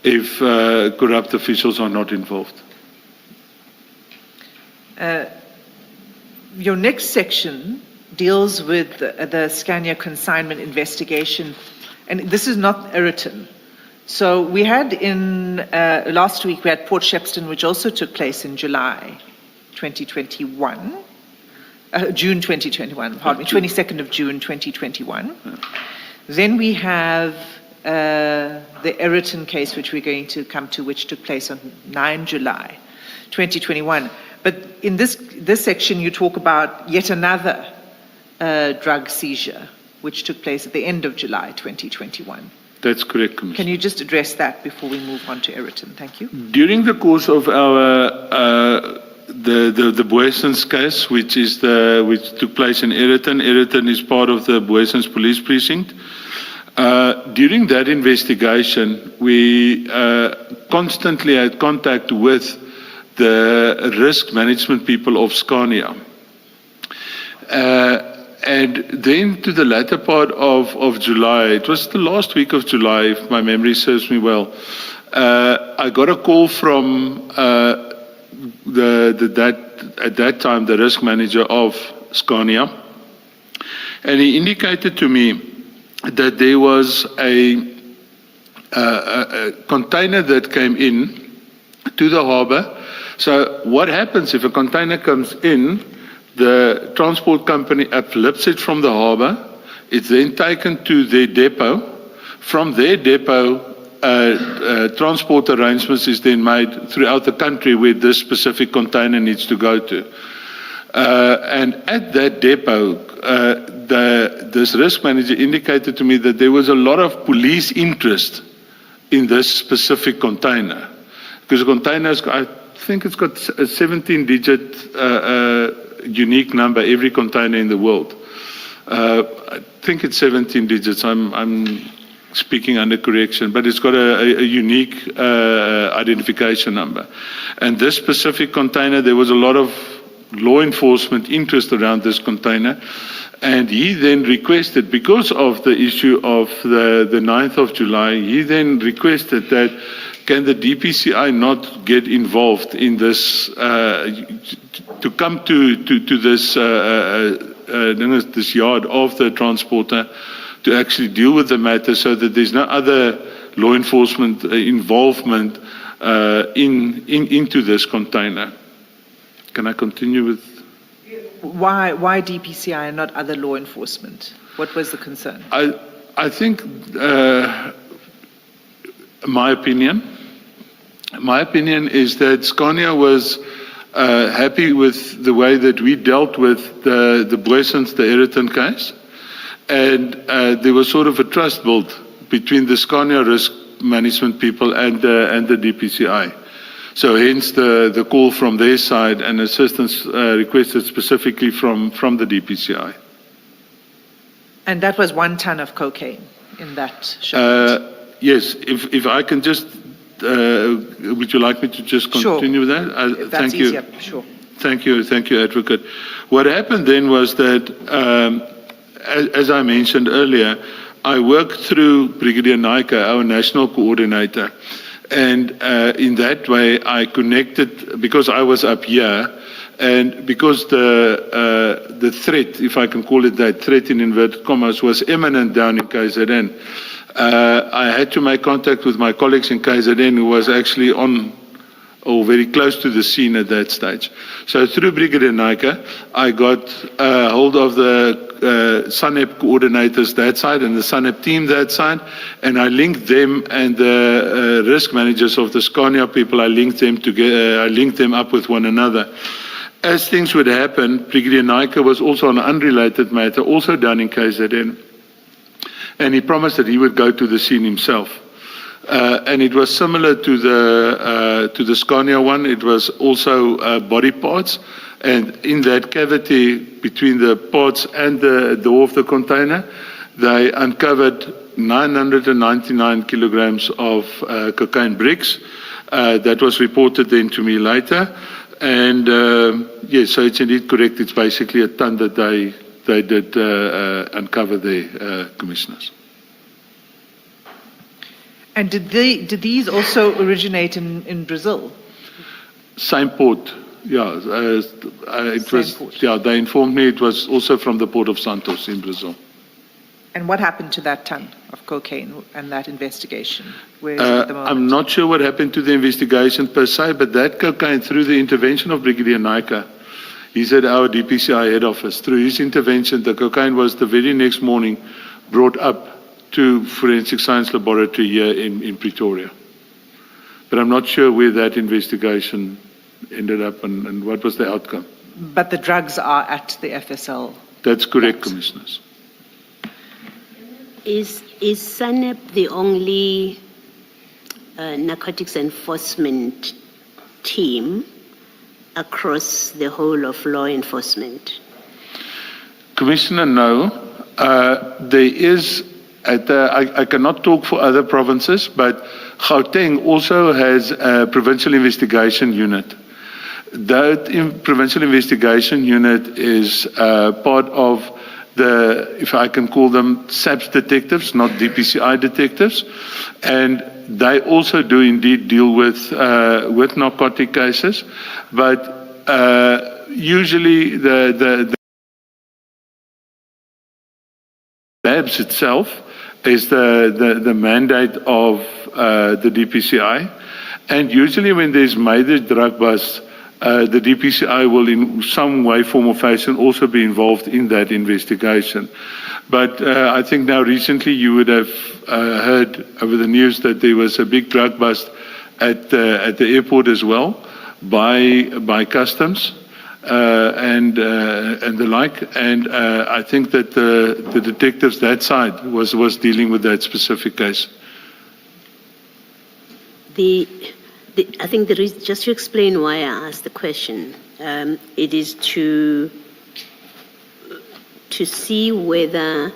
if corrupt officials are not involved. Your next section deals with the Scania consignment investigation, and this is not Eriton. So we had last week, we had Port Shepstone, which also took place in July 2021, June 2021, pardon me, 22nd of June 2021. Then we have the Eriton case, which we're going to come to, which took place on 9 July 2021. But in this section, you talk about yet another drug seizure, which took place at the end of July 2021. That's correct, Commissioner. Can you just address that before we move on to Eriton? Thank you. During the course of our the Boessens case, which took place in Eriton. Eriton is part of the Boessens Police Precinct. During that investigation, we constantly had contact with the risk management people of Scania. And then to the latter part of July, it was the last week of July, if my memory serves me well, I got a call from at that time the risk manager of Scania, and he indicated to me that there was a container that came in to the harbour. So what happens if a container comes in? The transport company uplifts it from the harbour. It's then taken to their depot. From their depot, transport arrangements is then made throughout the country where this specific container needs to go to. And at that depot, this risk manager indicated to me that there was a lot of police interest in this specific container. Because the container, I think it's got a 17-digit unique number, every container in the world. I think it's 17 digits. I'm speaking under correction, but it's got a unique identification number. And this specific container, there was a lot of law enforcement interest around this container. And he then requested, because of the issue of the 9th of July, he then requested that can the DPCI not get involved in this, to come to this this yard of the transporter to actually deal with the matter so that there's no other law enforcement involvement into this container. Can I continue with? Why DPCI and not other law enforcement? What was the concern? I think my opinion is that Scania was happy with the way that we dealt with the Boessens, the Eriton case, and there was sort of a trust built between the Scania risk management people and the DPCI. So hence the call from their side and assistance requested specifically from the DPCI. And that was 1 ton of cocaine in that shipment? Yes, if I can just, would you like me to just continue with that? If that's thank you. easier, sure. Thank you, Advocate. What happened then was that, as I mentioned earlier, I worked through Brigadier Naika, our national coordinator, and in that way I connected, because I was up here, and because the threat, if I can call it that, threat in inverted commas, was imminent down in KZN, I had to make contact with my colleagues in KZN who was actually on or very close to the scene at that stage. So through Brigadier Naika, I got hold of the SANEP coordinators that side and the SANEP team that side, and I linked them and the risk managers of the Scania people. I linked them together. I linked them up with one another. As things would happen, Brigadier Naika was also on an unrelated matter, also down in KZN, and he promised that he would go to the scene himself. And it was similar to the Scania one. It was also body parts, and in that cavity between the parts and the door of the container, they uncovered 999 kilograms of cocaine bricks. That was reported then to me later. And yes, so it's indeed correct. It's basically a ton that they did uncover there, commissioners. And did these also originate in Brazil? Same port, yeah. It Same was port. Yeah. They informed me it was also from the port of Santos in Brazil. And what happened to that ton of cocaine and that investigation? Where is it at the moment? I'm not sure what happened to the investigation per se, but that cocaine, through the intervention of Brigadier Naika, he's at our DPCI head office. Through his intervention, the cocaine was the very next morning brought up to Forensic Science Laboratory here in Pretoria. But I'm not sure where that investigation ended up and what was the outcome. But the drugs are at the FSL. That's correct, commissioners. Is SANEP the only narcotics enforcement team across the whole of law enforcement? Commissioner, no. There is, I cannot talk for other provinces, but Gauteng also has a provincial investigation unit. That provincial investigation unit is part of if I can call them SAPS detectives, not DPCI detectives, and they also do indeed deal with narcotic cases, but usually the labs itself is the mandate of the DPCI, and usually when there's major drug busts, the DPCI will in some way, form or fashion also be involved in that investigation. But I think now recently you would have heard over the news that there was a big drug bust at the airport as well by customs and the like. And I think that the detectives that side was dealing with that specific case. I think there is, just to explain why I asked the question, it is to see whether,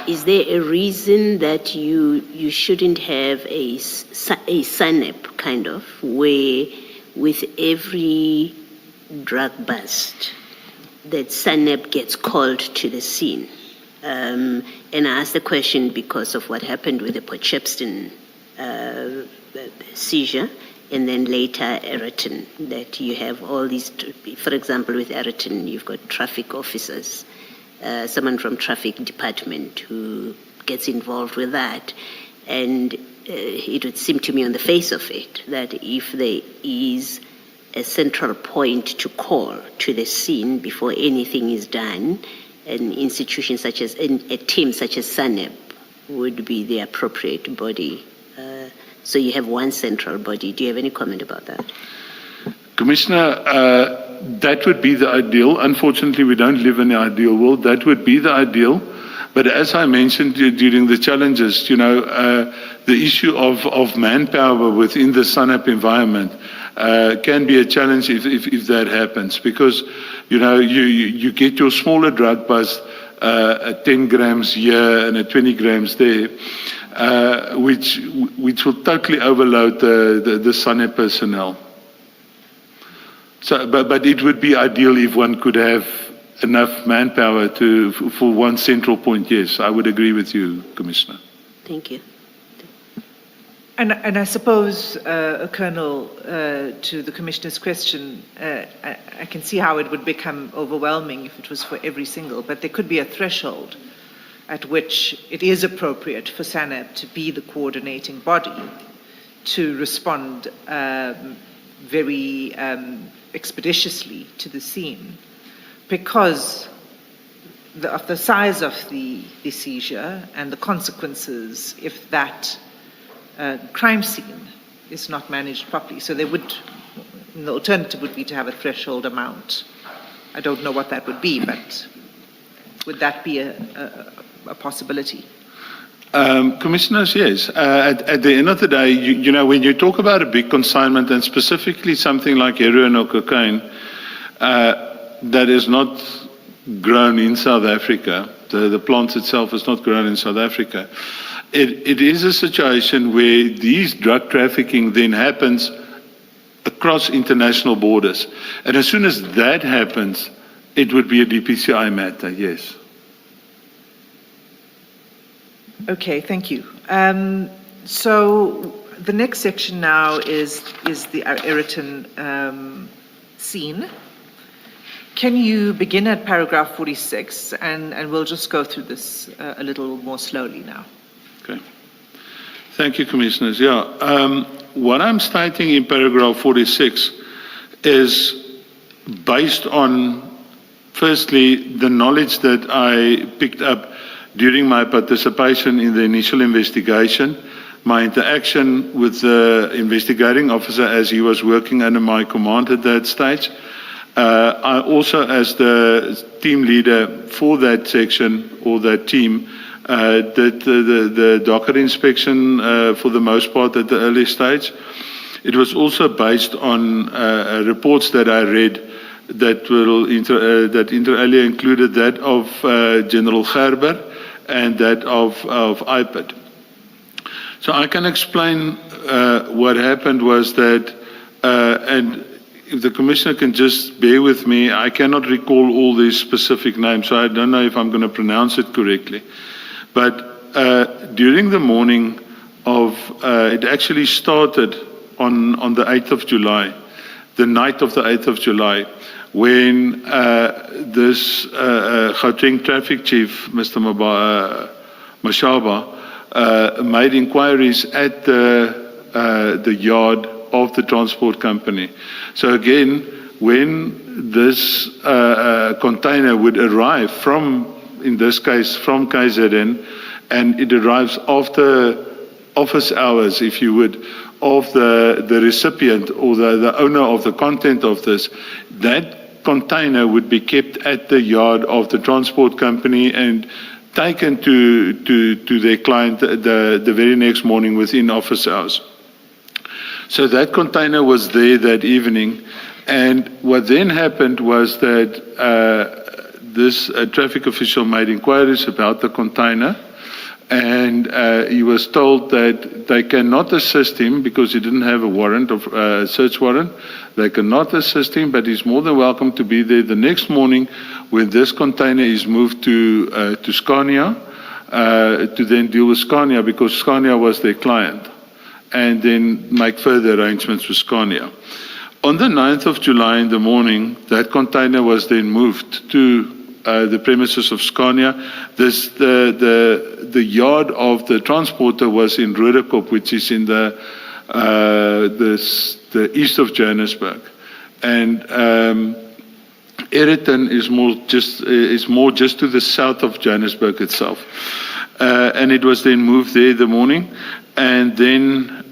is there a reason that you shouldn't have a SANEP kind of, where with every drug bust that SANEP gets called to the scene? And I asked the question because of what happened with the Port Shepstone seizure, and then later Ayrton, that you have all these, for example, with Ayrton, you've got traffic officers, someone from traffic department who gets involved with that. And it would seem to me on the face of it that if there is a central point to call to the scene before anything is done, an institution such as, a team such as SANEP would be the appropriate body. So you have one central body. Do you have any comment about that? Commissioner, that would be the ideal. Unfortunately, we don't live in the ideal world. That would be the ideal. But as I mentioned during the challenges, the issue of manpower within the SANEP environment can be a challenge if that happens, because you get your smaller drug bust at 10 grams here and at 20 grams there, which will totally overload the SANEP personnel. So, but it would be ideal if one could have enough manpower for one central point. Yes, I would agree with you, Commissioner. Thank you. And I suppose, Colonel, to the Commissioner's question, I can see how it would become overwhelming if it was for every single, but there could be a threshold at which it is appropriate for SANEP to be the coordinating body to respond very expeditiously to the scene, because of the size of the seizure and the consequences if that crime scene is not managed properly. So the alternative would be to have a threshold amount. I don't know what that would be, but would that be a possibility? Commissioners, yes. At the end of the day, you know, when you talk about a big consignment and specifically something like heroin or cocaine that is not grown in South Africa, the plant itself is not grown in South Africa, it is a situation where these drug trafficking then happens across international borders. And as soon as that happens, it would be a DPCI matter, yes. Okay, thank you. So the next section now is the Ayrton scene. Can you begin at paragraph 46, and we'll just go through this a little more slowly now. Okay. Thank you, Commissioners. Yeah, what I'm stating in paragraph 46 is based on, firstly, the knowledge that I picked up during my participation in the initial investigation, my interaction with the investigating officer as he was working under my command at that stage. I also, as the team leader for that section or that team, did the docket inspection for the most part at the early stage. It was also based on reports that I read that inter alia included that of General Gerber and that of IPID. So I can explain what happened was that, and if the Commissioner can just bear with me, I cannot recall all these specific names, so I don't know if I'm going to pronounce it correctly. But during the morning of, it actually started on the 8th of July, the night of the 8th of July, when this Gauteng traffic chief, Mr. Mashaba, made inquiries at the yard of the transport company. So again, when this container would arrive from, in this case, from KZN, and it arrives after office hours, if you would, of the recipient or the owner of the content of this, that container would be kept at the yard of the transport company and taken to their client the very next morning within office hours. So that container was there that evening, and what then happened was that this traffic official made inquiries about the container, and he was told that they cannot assist him because he didn't have a warrant of search warrant. They cannot assist him, but he's more than welcome to be there the next morning when this container is moved to Scania to then deal with Scania, because Scania was their client, and then make further arrangements with Scania. On the 9th of July in the morning, that container was then moved to the premises of Scania. The yard of the transporter was in Rudekop, which is in the east of Johannesburg, and Ayrton is more just to the south of Johannesburg itself, and it was then moved there in the morning, and then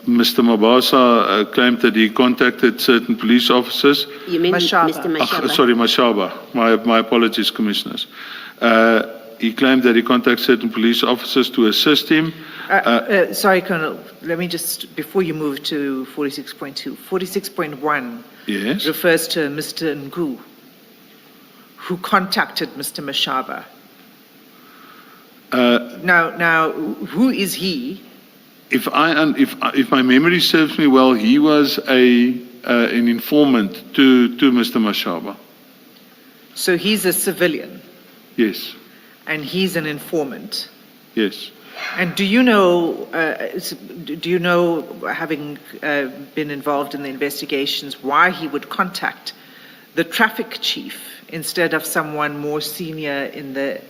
Mr. Mabasa claimed that he contacted certain police officers. You mean Mashaba. Mr. Mashaba? Sorry, Mashaba. My apologies, Commissioners. He claimed that he contacted certain police officers to assist him. Sorry, Colonel, let me just, before you move to 46.2, 46.1 Yes. refers to Mr. Ngu, who contacted Mr. Mashaba. Now, who is he? If my memory serves me well, he was an informant to Mr. Mashaba. So he's a civilian, Yes. and he's an informant. Yes. And do you know, having been involved in the investigations, why he would contact the traffic chief instead of someone more senior in the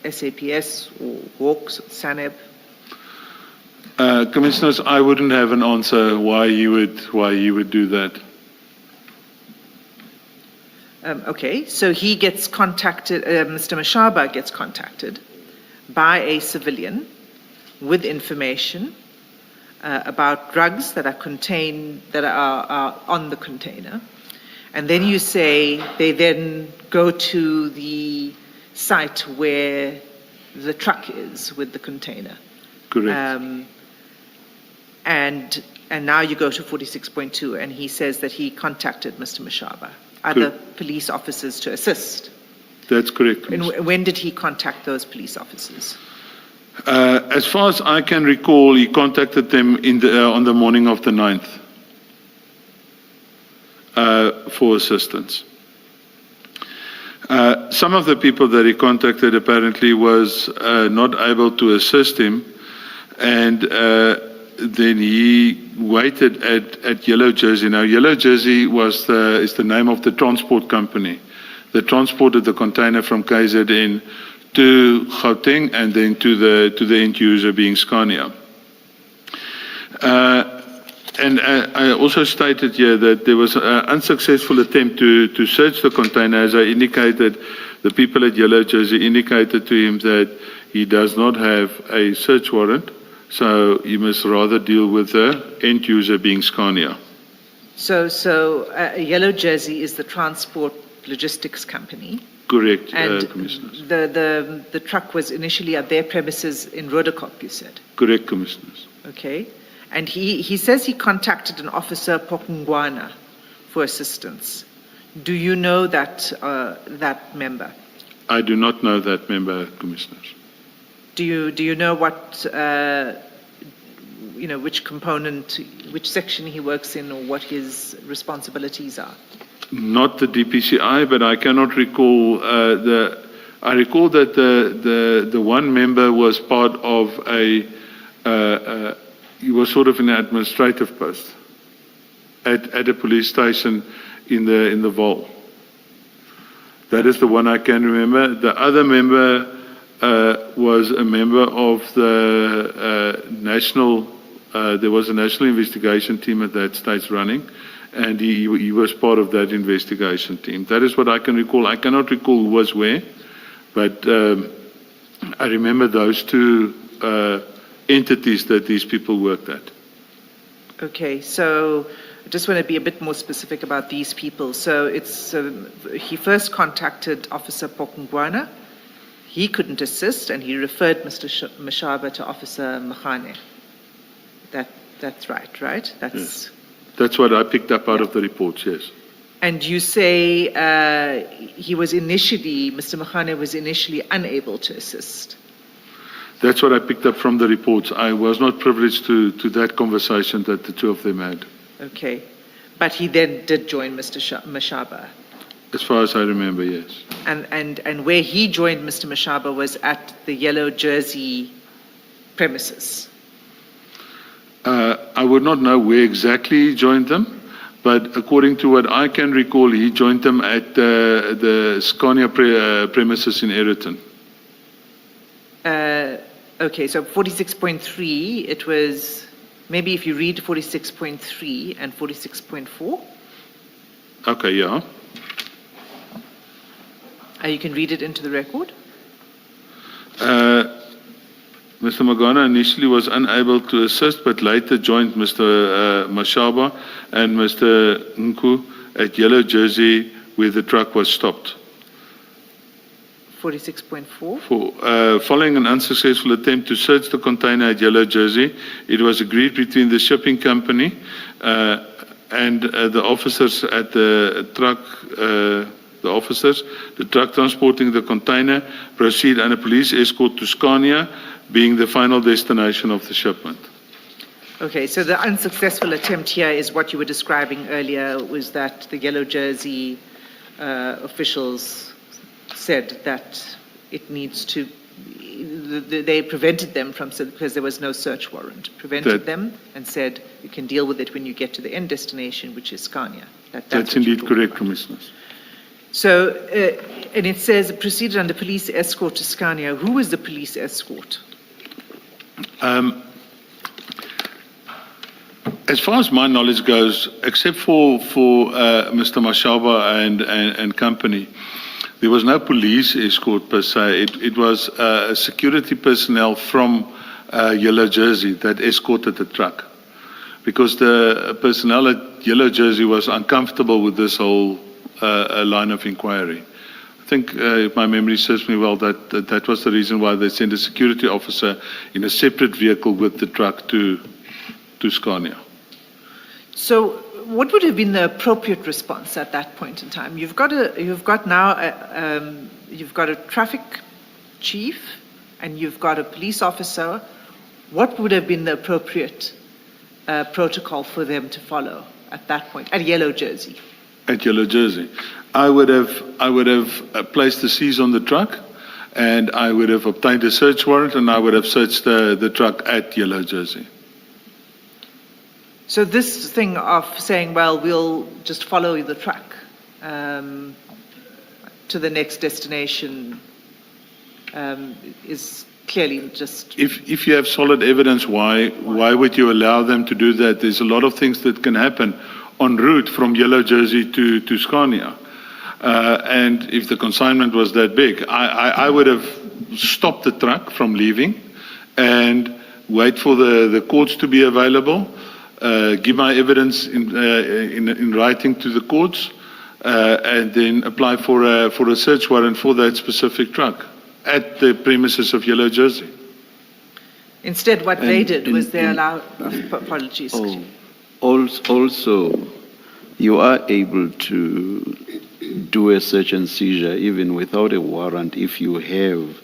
SAPS or Hawks, SANEB? Commissioners, I wouldn't have an answer why you would do that. Okay, so he gets contacted, Mr. Mashaba gets contacted by a civilian with information about drugs that are on the container. And then you say they then go to the site where the truck is with the container. Correct. And now you go to 46.2, and he says that he contacted Mr. Mashaba, other police officers to assist. That's correct, And Commissioner. when did he contact those police officers? As far as I can recall, he contacted them on the morning of the 9th for assistance. Some of the people that he contacted apparently was not able to assist him, and then he waited at Yellow Jersey. Now, Yellow Jersey is the name of the transport company that transported the container from KZN to Gauteng and then to the end user being Scania. And I also stated here that there was an unsuccessful attempt to search the container. As I indicated, the people at Yellow Jersey indicated to him that he does not have a search warrant, so he must rather deal with the end user being Scania. So Yellow Jersey is the transport logistics company. Correct, And Commissioners. the truck was initially at their premises in Rodekop, you said? Correct, Commissioners. Okay. And he says he contacted an officer, Pokungwana, for assistance. Do you know that member? I do not know that member, Commissioners. Do you know what which component, which section he works in, or what his responsibilities are? Not the DPCI, but I cannot recall I recall that the one member was part of he was sort of an administrative post at a police station in the Vaal. That is the one I can remember. The other member was a member of the national. There was a national investigation team at that stage running, and he was part of that investigation team. That is what I can recall. I cannot recall who was where, but I remember those two entities that these people worked at. Okay, so I just want to be a bit more specific about these people. So it's he first contacted Officer Pokungwana. He couldn't assist, and he referred Mr. Mashaba to Officer Mkhane. That's right? Yes. That's what I picked up out of the reports, yes. And you say Mr. Mkhane was initially unable to assist. That's what I picked up from the reports. I was not privileged to that conversation that the two of them had. Okay. But he then did join Mr. Mashaba. As far as I remember, yes. And where he joined Mr. Mashaba was at the Yellow Jersey premises. I would not know where exactly he joined them, but according to what I can recall, he joined them at the Scania premises in Ayrton. Okay, so 46.3, it was, maybe if you read 46.3 and 46.4. Okay, yeah. You can read it into the record. Mr. Magana initially was unable to assist, but later joined Mr. Mashaba and Mr. Nku at Yellow Jersey, where the truck was stopped. 46.4. Following an unsuccessful attempt to search the container at Yellow Jersey, it was agreed between the shipping company and the officers at the truck. The truck transporting the container proceed under police escort to Scania, being the final destination of the shipment. Okay, so the unsuccessful attempt here is what you were describing earlier, was that the Yellow Jersey officials said that it needs to, they prevented them from, because there was no search warrant, prevented them and said, you can deal with it when you get to the end destination, which is Scania. That's indeed correct, Commissioners. So, and it says proceeded under police escort to Scania. Who was the police escort? As far as my knowledge goes, except for Mr. Mashaba and company, there was no police escort per se. It was security personnel from Yellow Jersey that escorted the truck, because the personnel at Yellow Jersey was uncomfortable with this whole line of inquiry. I think, if my memory serves me well, that was the reason why they sent a security officer in a separate vehicle with the truck to Scania. So, what would have been the appropriate response at that point in time? You've got now a traffic chief, and you've got a police officer. What would have been the appropriate protocol for them to follow at that point at Yellow Jersey? At Yellow Jersey, I would have placed the seize on the truck, and I would have obtained a search warrant, and I would have searched the truck at Yellow Jersey. So this thing of saying, well, we'll just follow the truck to the next destination is clearly just... If you have solid evidence, why would you allow them to do that? There's a lot of things that can happen en route from Yellow Jersey to Scania. And if the consignment was that big, I would have stopped the truck from leaving and wait for the courts to be available, give my evidence in writing to the courts, and then apply for a search warrant for that specific truck at the premises of Yellow Jersey. Instead, what they did was they allowed... Apologies. Also, you are able to do a search and seizure even without a warrant if you have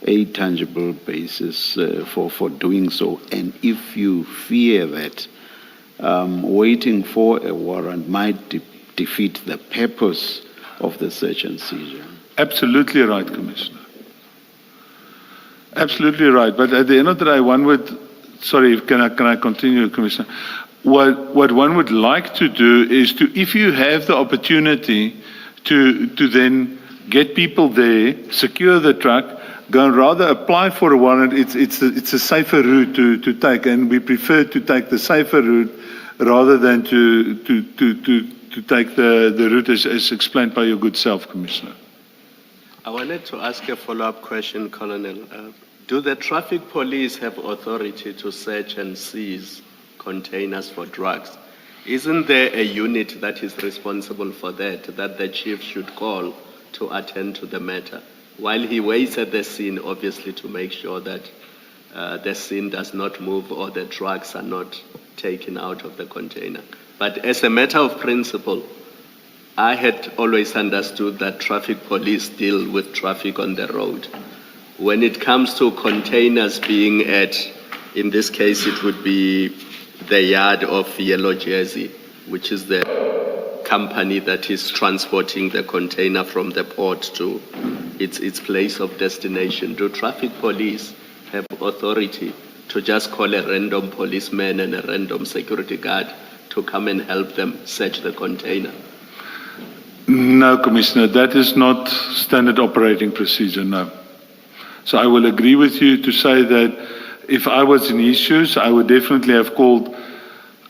a tangible basis for doing so, and if you fear that waiting for a warrant might defeat the purpose of the search and seizure. Absolutely right, Commissioner. Absolutely right. But at the end of the day, one would... Sorry, can I continue, Commissioner? What one would like to do is to, if you have the opportunity to then get people there, secure the truck, go and rather apply for a warrant. It's a safer route to take, and we prefer to take the safer route rather than to take the route as explained by your good self, Commissioner. I wanted to ask a follow-up question, Colonel. Do the traffic police have authority to search and seize containers for drugs? Isn't there a unit that is responsible for that the chief should call to attend to the matter, while he waits at the scene, obviously, to make sure that the scene does not move or the drugs are not taken out of the container? But as a matter of principle, I had always understood that traffic police deal with traffic on the road. When it comes to containers being at, in this case, it would be the yard of Yellow Jersey, which is the company that is transporting the container from the port to its place of destination. Do traffic police have authority to just call a random policeman and a random security guard to come and help them search the container? No, Commissioner, that is not standard operating procedure, no. So I will agree with you to say that if I was in his shoes, I would definitely have called,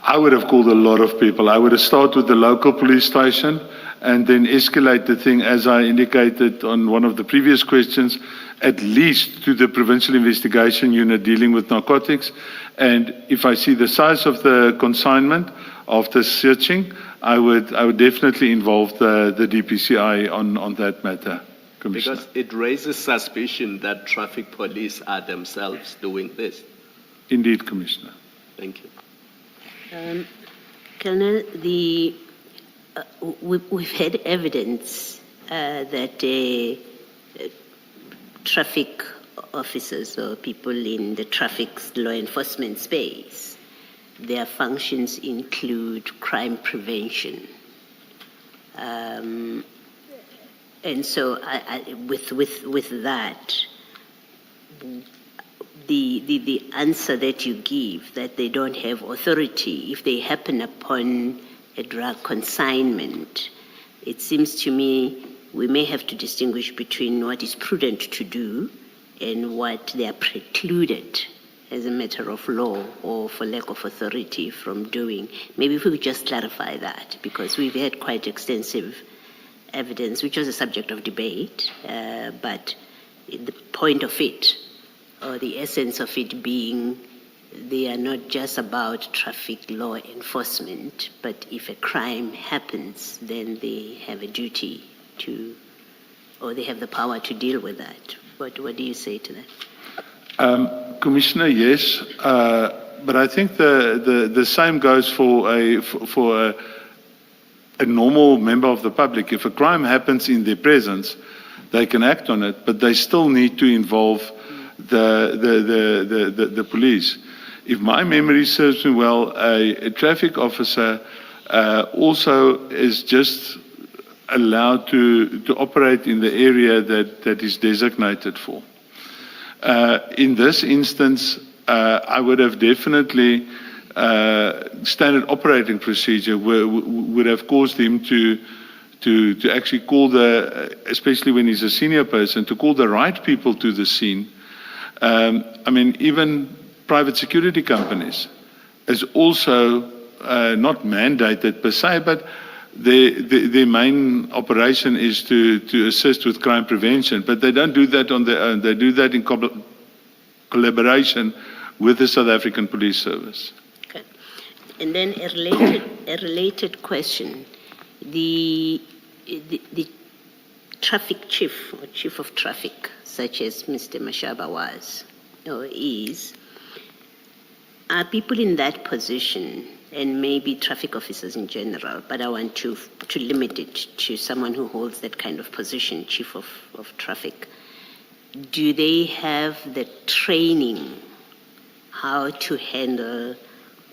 a lot of people. I would have started with the local police station and then escalate the thing, as I indicated on one of the previous questions, at least to the Provincial Investigation Unit dealing with narcotics. And if I see the size of the consignment after searching, I would definitely involve the DPCI on that matter, Commissioner. Because it raises suspicion that traffic police are themselves doing this. Indeed, Commissioner. Thank you. Colonel, we've had evidence that traffic officers or people in the traffic law enforcement space, their functions include crime prevention. And so with that, the answer that you give, that they don't have authority if they happen upon a drug consignment, it seems to me we may have to distinguish between what is prudent to do and what they are precluded as a matter of law or for lack of authority from doing. Maybe if we could just clarify that, because we've had quite extensive evidence, which was a subject of debate, but the point of it, or the essence of it being, they are not just about traffic law enforcement, but if a crime happens, then they have a duty to, or they have the power to deal with that. What do you say to that? Commissioner, yes, but I think the same goes for a normal member of the public. If a crime happens in their presence, they can act on it, but they still need to involve the police. If my memory serves me well, a traffic officer also is just allowed to operate in the area that is designated for. In this instance, I would have definitely standard operating procedure would have caused him to actually call especially when he's a senior person, to call the right people to the scene. I mean, even private security companies is also not mandated per se, but their main operation is to assist with crime prevention, but they don't do that on their own. They do that in collaboration with the South African Police Service. Okay. And then a related question. The traffic chief or chief of traffic, such as Mr. Mashaba was or is, are people in that position, and maybe traffic officers in general, but I want to limit it to someone who holds that kind of position, chief of traffic. Do they have the training how to handle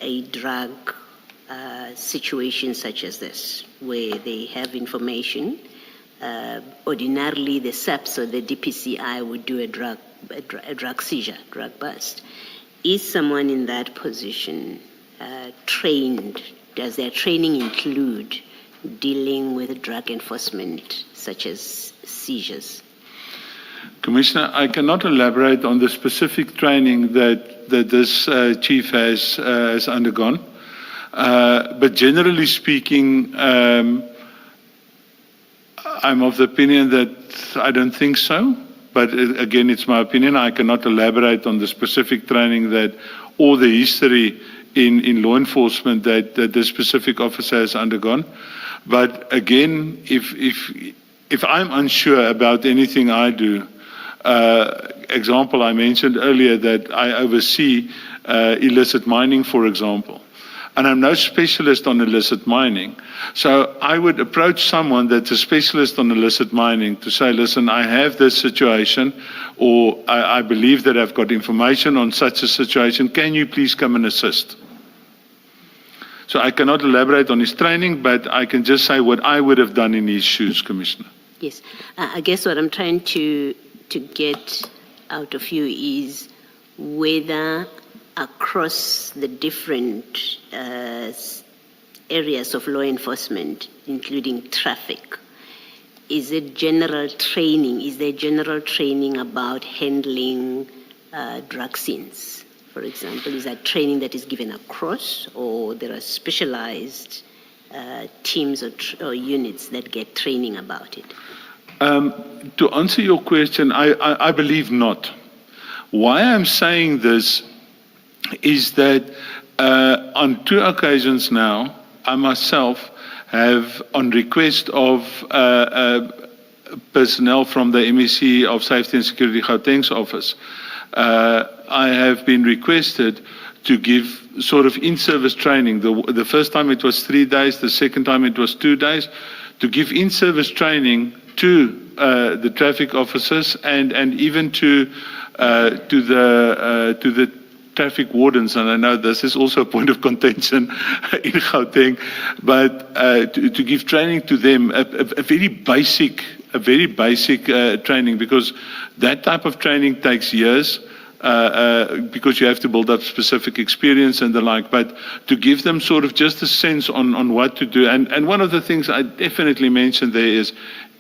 a drug situation such as this, where they have information? Ordinarily, the SAPS or the DPCI would do a drug seizure, drug bust. Is someone in that position trained? Does their training include dealing with drug enforcement, such as seizures? Commissioner, I cannot elaborate on the specific training that this chief has undergone, but generally speaking, I'm of the opinion that I don't think so. But again, it's my opinion. I cannot elaborate on the specific training or the history in law enforcement that the specific officer has undergone. But again, if I'm unsure about anything I do, example, I mentioned earlier that I oversee illicit mining, for example. And I'm no specialist on illicit mining. So I would approach someone that's a specialist on illicit mining to say, listen, I have this situation, or I believe that I've got information on such a situation. Can you please come and assist? So I cannot elaborate on his training, but I can just say what I would have done in his shoes, Commissioner. Yes. I guess what I'm trying to get out of you is whether across the different areas of law enforcement, including traffic, is there general training about handling drug scenes, for example? Is that training that is given across, or there are specialized teams or units that get training about it? To answer your question, I believe not. Why I'm saying this is that on 2 occasions now, I myself have, on request of personnel from the MEC of Safety and Security Gauteng's office, I have been requested to give sort of in-service training. The first time it was 3 days, the second time it was 2 days, to give in-service training to the traffic officers and even to the traffic wardens. And I know this is also a point of contention in Gauteng, but to give training to them, a very basic training, because that type of training takes years. Because you have to build up specific experience and the like, but to give them sort of just a sense on what to do. And one of the things I definitely mentioned there is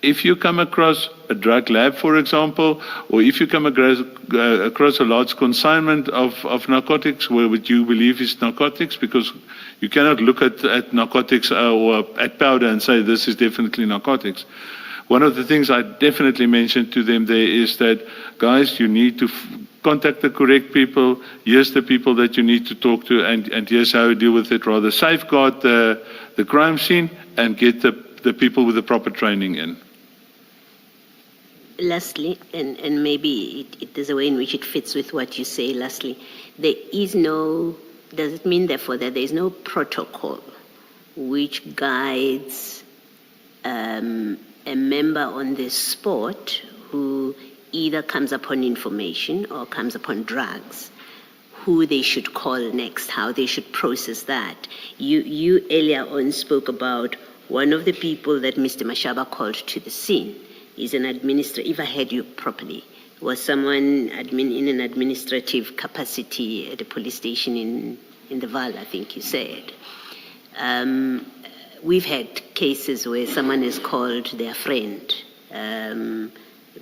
if you come across a drug lab, for example, or if you come across a large consignment of narcotics, what you believe is narcotics, because you cannot look at narcotics or at powder and say this is definitely narcotics. One of the things I definitely mentioned to them there is that, guys, you need to contact the correct people. Here's the people that you need to talk to, and here's how you deal with it. Rather safeguard the crime scene and get the people with the proper training in. Lastly, and maybe there's a way in which it fits with what you say, lastly, there is no, does it mean therefore that there is no protocol which guides a member on the spot who either comes upon information or comes upon drugs, who they should call next, how they should process that? You earlier on spoke about one of the people that Mr. Mashaba called to the scene is an administrator, if I heard you properly, was someone in an administrative capacity at a police station in the Val, I think you said. We've had cases where someone has called their friend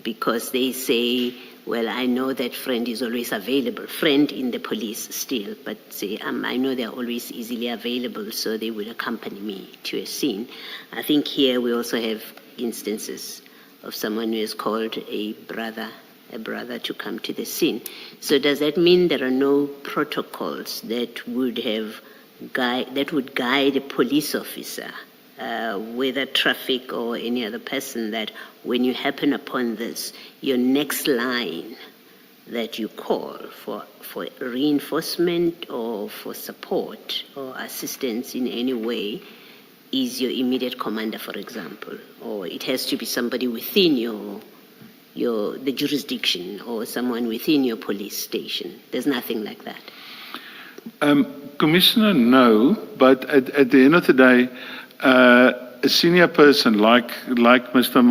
because they say, well, I know that friend is always available, friend in the police still, but say, I know they're always easily available, so they would accompany me to a scene. I think here we also have instances of someone who has called a brother to come to the scene. So does that mean there are no protocols that would guide a police officer, whether traffic or any other person, that when you happen upon this, your next line that you call for reinforcement or for support or assistance in any way is your immediate commander, for example, or it has to be somebody within the jurisdiction or someone within your police station? There's nothing like that. Commissioner, no, but at the end of the day, a senior person like Mr.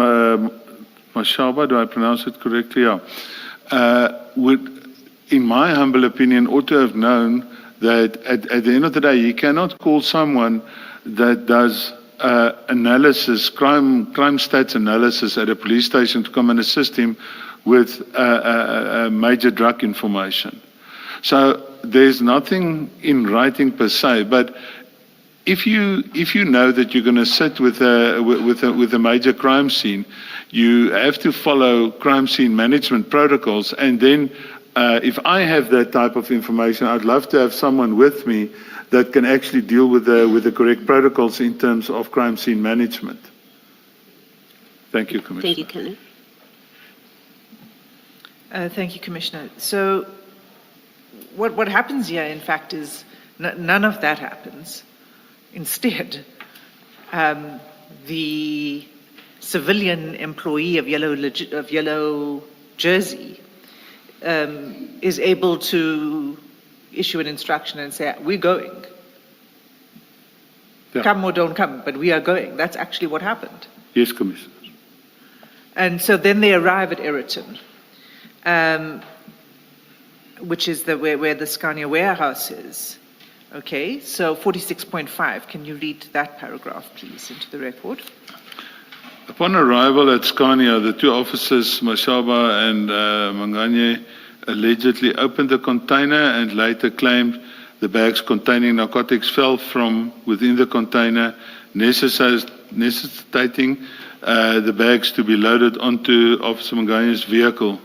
Mashaba, do I pronounce it correctly? Yeah, would, in my humble opinion, ought to have known that at the end of the day, you cannot call someone that does analysis, crime stats analysis at a police station to come and assist him with major drug information. So there's nothing in writing per se, but if you know that you're going to sit with a major crime scene, you have to follow crime scene management protocols. And then, if I have that type of information, I'd love to have someone with me that can actually deal with the correct protocols in terms of crime scene management. Thank you, Commissioner. Thank you, Colonel. Thank you, Commissioner. So what happens here, in fact, is none of that happens. Instead, the civilian employee of yellow jersey is able to issue an instruction and say, we're going. Yeah. Come or don't come, but we are going. That's actually what happened. Yes, Commissioner. And so then they arrive at Eriton, which is where the Scania warehouse is. Okay, so 46.5, can you read that paragraph, please, into the record? Upon arrival at Scania, the two officers, Mashaba and Manganye, allegedly opened the container and later claimed the bags containing narcotics fell from within the container, necessitating the bags to be loaded onto Officer Manganye's vehicle.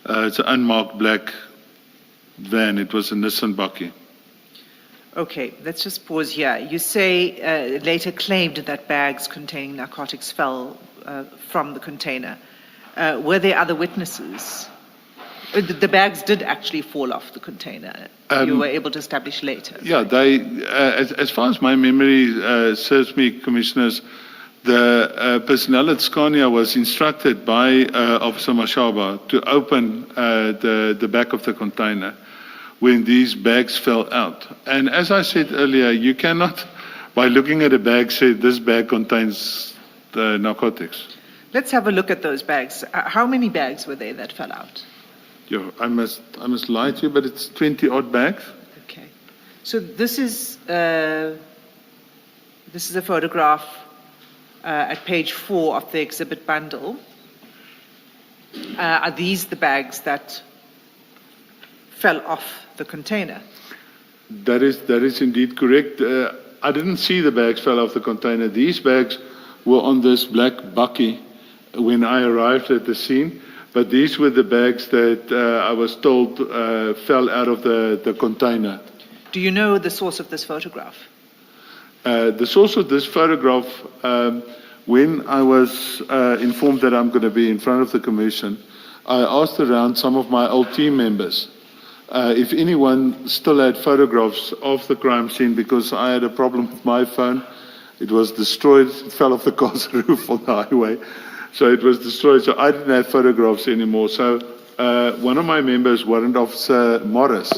It's an unmarked black van. It was a Nissan Bakkie. Okay, let's just pause here. You say later claimed that bags containing narcotics fell from the container. Were there other witnesses? The bags did actually fall off the container. You were able to establish later. Yeah, they, as far as my memory serves me, Commissioners, the personnel at Scania was instructed by Officer Mashaba to open the back of the container when these bags fell out. And as I said earlier, you cannot, by looking at a bag, say this bag contains the narcotics. Let's have a look at those bags. How many bags were there that fell out? Yeah, I must lie to you, but it's 20 odd bags. Okay, so this is a photograph at page 4 of the exhibit bundle, are these the bags that fell off the container? That is indeed correct. I didn't see the bags fell off the container. These bags were on this black bakkie when I arrived at the scene, but these were the bags that I was told fell out of the container. Do you know the source of this photograph? The source of this photograph, when I was informed that I'm going to be in front of the commission, I asked around some of my old team members if anyone still had photographs of the crime scene, because I had a problem with my phone. It was destroyed, it fell off the car's roof on the highway, so it was destroyed, so I didn't have photographs anymore. So one of my members, Warrant Officer Morris,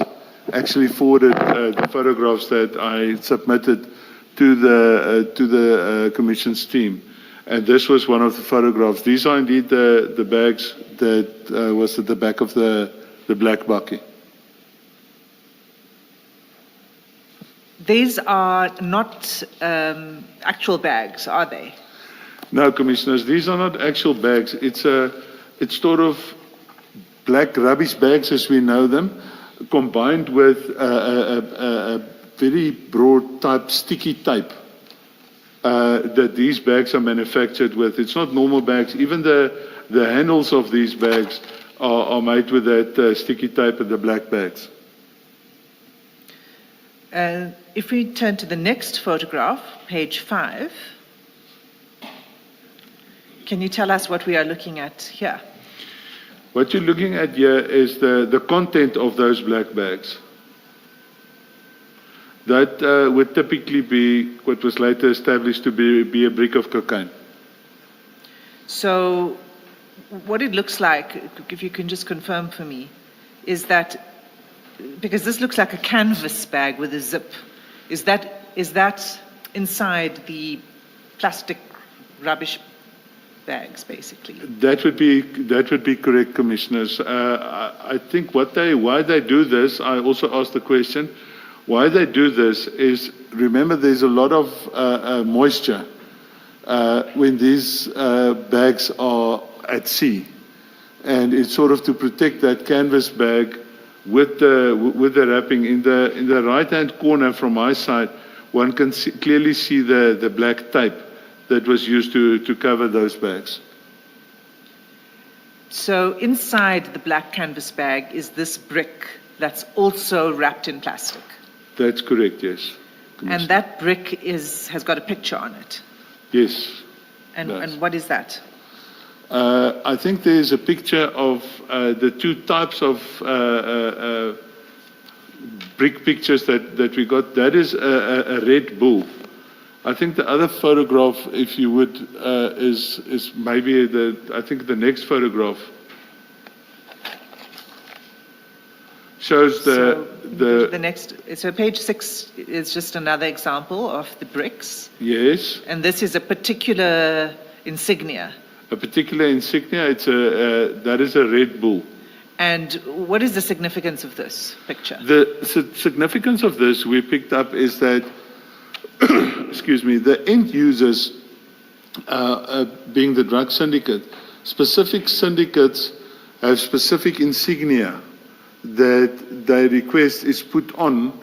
actually forwarded the photographs that I submitted to the commission's team. And this was one of the photographs. These are indeed the bags that was at the back of the black bakkie. These are not actual bags, are they? No, Commissioners, these are not actual bags. It's sort of black rubbish bags as we know them, combined with a very broad type sticky tape that these bags are manufactured with. It's not normal bags. Even the handles of these bags are made with that sticky tape and the black bags. If we turn to the next photograph, page 5, can you tell us what we are looking at here? What you're looking at here is the content of those black bags. That would typically be what was later established to be a brick of cocaine. So what it looks like, if you can just confirm for me, is that, because this looks like a canvas bag with a zip, is that inside the plastic rubbish bags, basically? That would be correct, Commissioners. I think why they do this, I also asked the question, why they do this is, remember there's a lot of moisture when these bags are at sea. And it's sort of to protect that canvas bag with the wrapping. In the right-hand corner from my side, one can clearly see the black tape that was used to cover those bags. So inside the black canvas bag is this brick that's also wrapped in plastic. That's correct, yes. And that brick has got a picture on it. Yes. And what is that? I think there's a picture of the two types of brick pictures that we got. That is a Red Bull. I think the other photograph, if you would, is maybe I think the next photograph shows the next. So page 6 is just another example of the bricks. Yes. And this is a particular insignia. A particular insignia. That is a Red Bull. And what is the significance of this picture? The significance of this we picked up is that, excuse me, the end users, being the drug syndicate, specific syndicates have specific insignia that they request is put on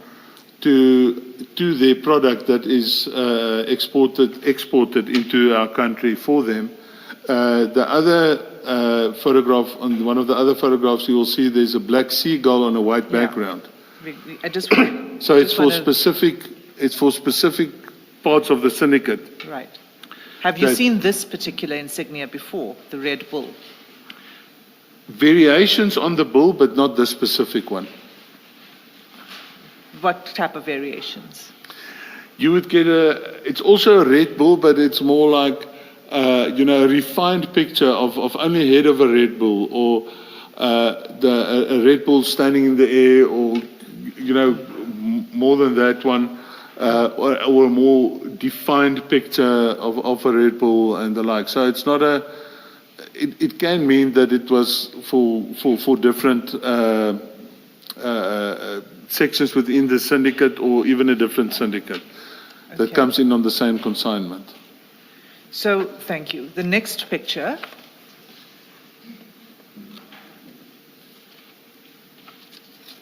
to their product that is exported into our country for them. The other photograph, on one of the other photographs, you will see there's a black seagull on a white background. I just want, so it's for specific parts of the syndicate. Right. Have you seen this particular insignia before, the Red Bull? Variations on the bull, but not the specific one. What type of variations? You would get it's also a Red Bull, but it's more like, a refined picture of only head of a Red Bull, or a Red Bull standing in the air, or, more than that one, or a more defined picture of a Red Bull and the like. So it's not it can mean that it was for different sections within the syndicate, or even a different syndicate that comes in on the same consignment. So, thank you. The next picture.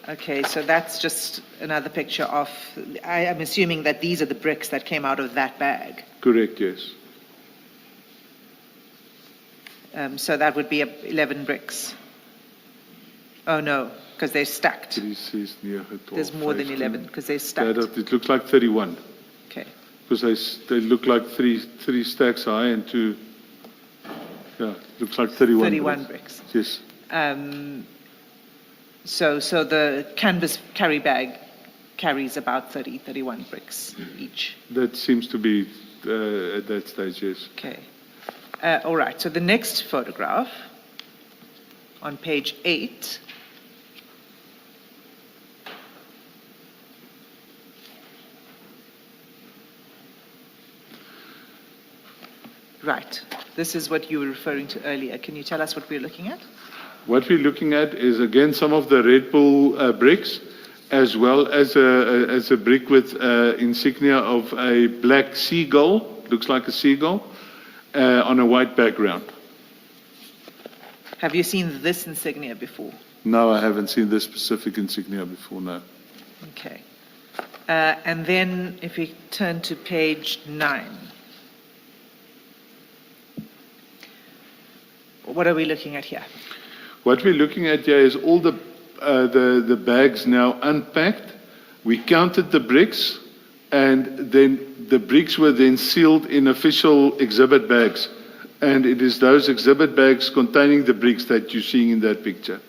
Okay, so that's just another picture of, I am assuming that these are the bricks that came out of that bag. Correct, yes. So that would be 11 bricks. Oh no, because they're stacked. There's more than 11 because they're stacked. It looks like 31. Okay. Because they look like three stacks high and two, yeah, looks like 31. 31 bricks. Yes. So the canvas carry bag carries about 31 bricks each. That seems to be at that stage, yes. Okay. All right, so the next photograph on page 8. Right, this is what you were referring to earlier. Can you tell us what we're looking at? What we're looking at is, again, some of the Red Bull bricks, as well as a brick with insignia of a black seagull, looks like a seagull, on a white background. Have you seen this insignia before? No, I haven't seen this specific insignia before, no. Okay. And then if we turn to page 9. What are we looking at here? What we're looking at here is all the bags now unpacked. We counted the bricks, and then the bricks were then sealed in official exhibit bags. And it is those exhibit bags containing the bricks that you're seeing in that picture.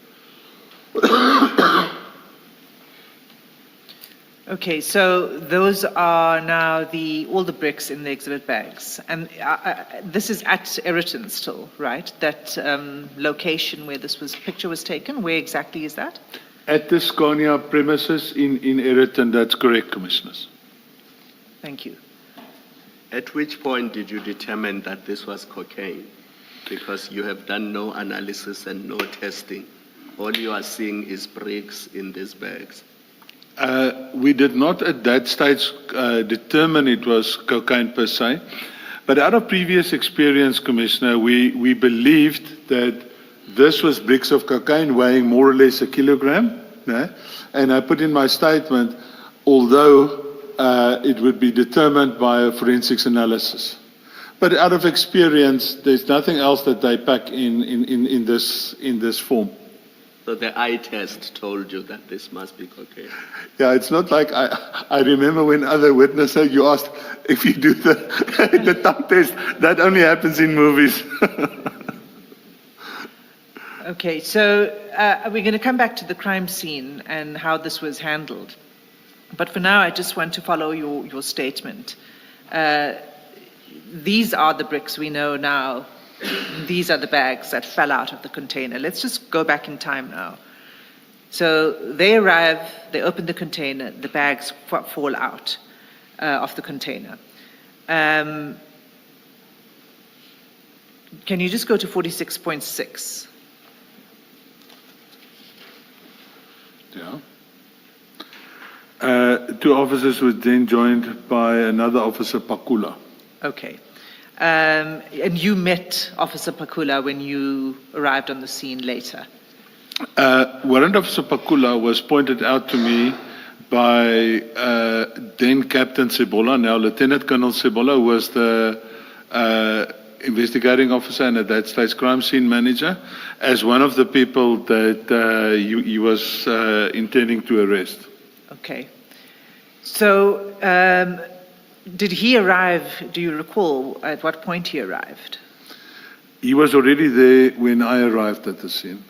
Okay, so those are now all the bricks in the exhibit bags. And this is at Eriton still, right? That location where this picture was taken, where exactly is that? At the Scania premises in Eriton, that's correct, Commissioners. Thank you. At which point did you determine that this was cocaine? Because you have done no analysis and no testing. All you are seeing is bricks in these bags. We did not at that stage determine it was cocaine per se, but out of previous experience, Commissioner, we believed that this was bricks of cocaine weighing more or less a kilogram, and I put in my statement, although it would be determined by a forensics analysis. But out of experience, there's nothing else that they pack in this form. So the eye test told you that this must be cocaine. Yeah, it's not like I remember when other witnesses, you asked if you do the tongue test, that only happens in movies. Okay, so we're going to come back to the crime scene and how this was handled. But for now, I just want to follow your statement. These are the bricks we know now. These are the bags that fell out of the container. Let's just go back in time now. So they arrive, they open the container, the bags fall out of the container. Can you just go to 46.6? Yeah. Two officers were then joined by another officer, Pakula. Okay. And you met Officer Pakula when you arrived on the scene later? Warrant Officer Pakula was pointed out to me by then Captain Sebola, now Lieutenant Colonel Sebola, who was the investigating officer and at that stage crime scene manager, as one of the people that he was intending to arrest. Okay. So, did he arrive, do you recall at what point he arrived? He was already there when I arrived at the scene.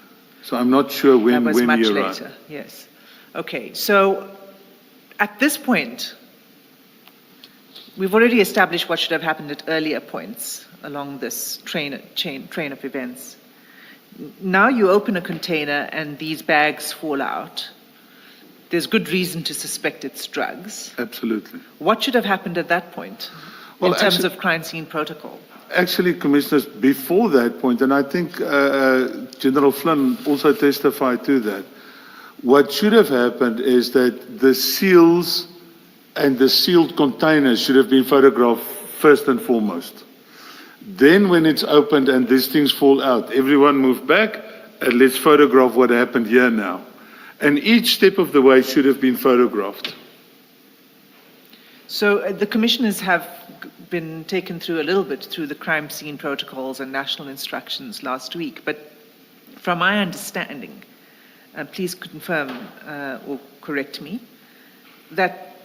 So I'm not sure when he arrived. That was much later, yes. Okay, so at this point, we've already established what should have happened at earlier points along this train of events. Now you open a container and these bags fall out. There's good reason to suspect it's drugs. Absolutely. What should have happened at that point in terms of crime scene protocol? Actually, Commissioners, before that point, and I think General Flynn also testified to that, what should have happened is that the seals and the sealed containers should have been photographed first and foremost. Then when it's opened and these things fall out, everyone move back and let's photograph what happened here now. And each step of the way should have been photographed. So the commissioners have been taken through a little bit through the crime scene protocols and national instructions last week, but from my understanding, and please confirm or correct me, that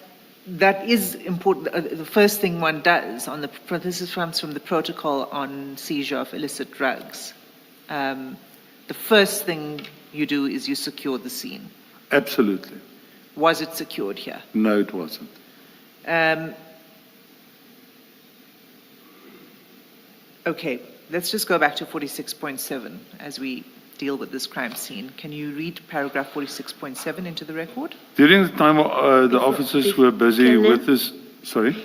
is important. The first thing one does this comes from the protocol on seizure of illicit drugs. The first thing you do is you secure the scene. Absolutely. Was it secured here? No, it wasn't. Okay, let's just go back to 46.7 as we deal with this crime scene. Can you read paragraph 46.7 into the record? During the time the officers were busy Colonel? with this, sorry?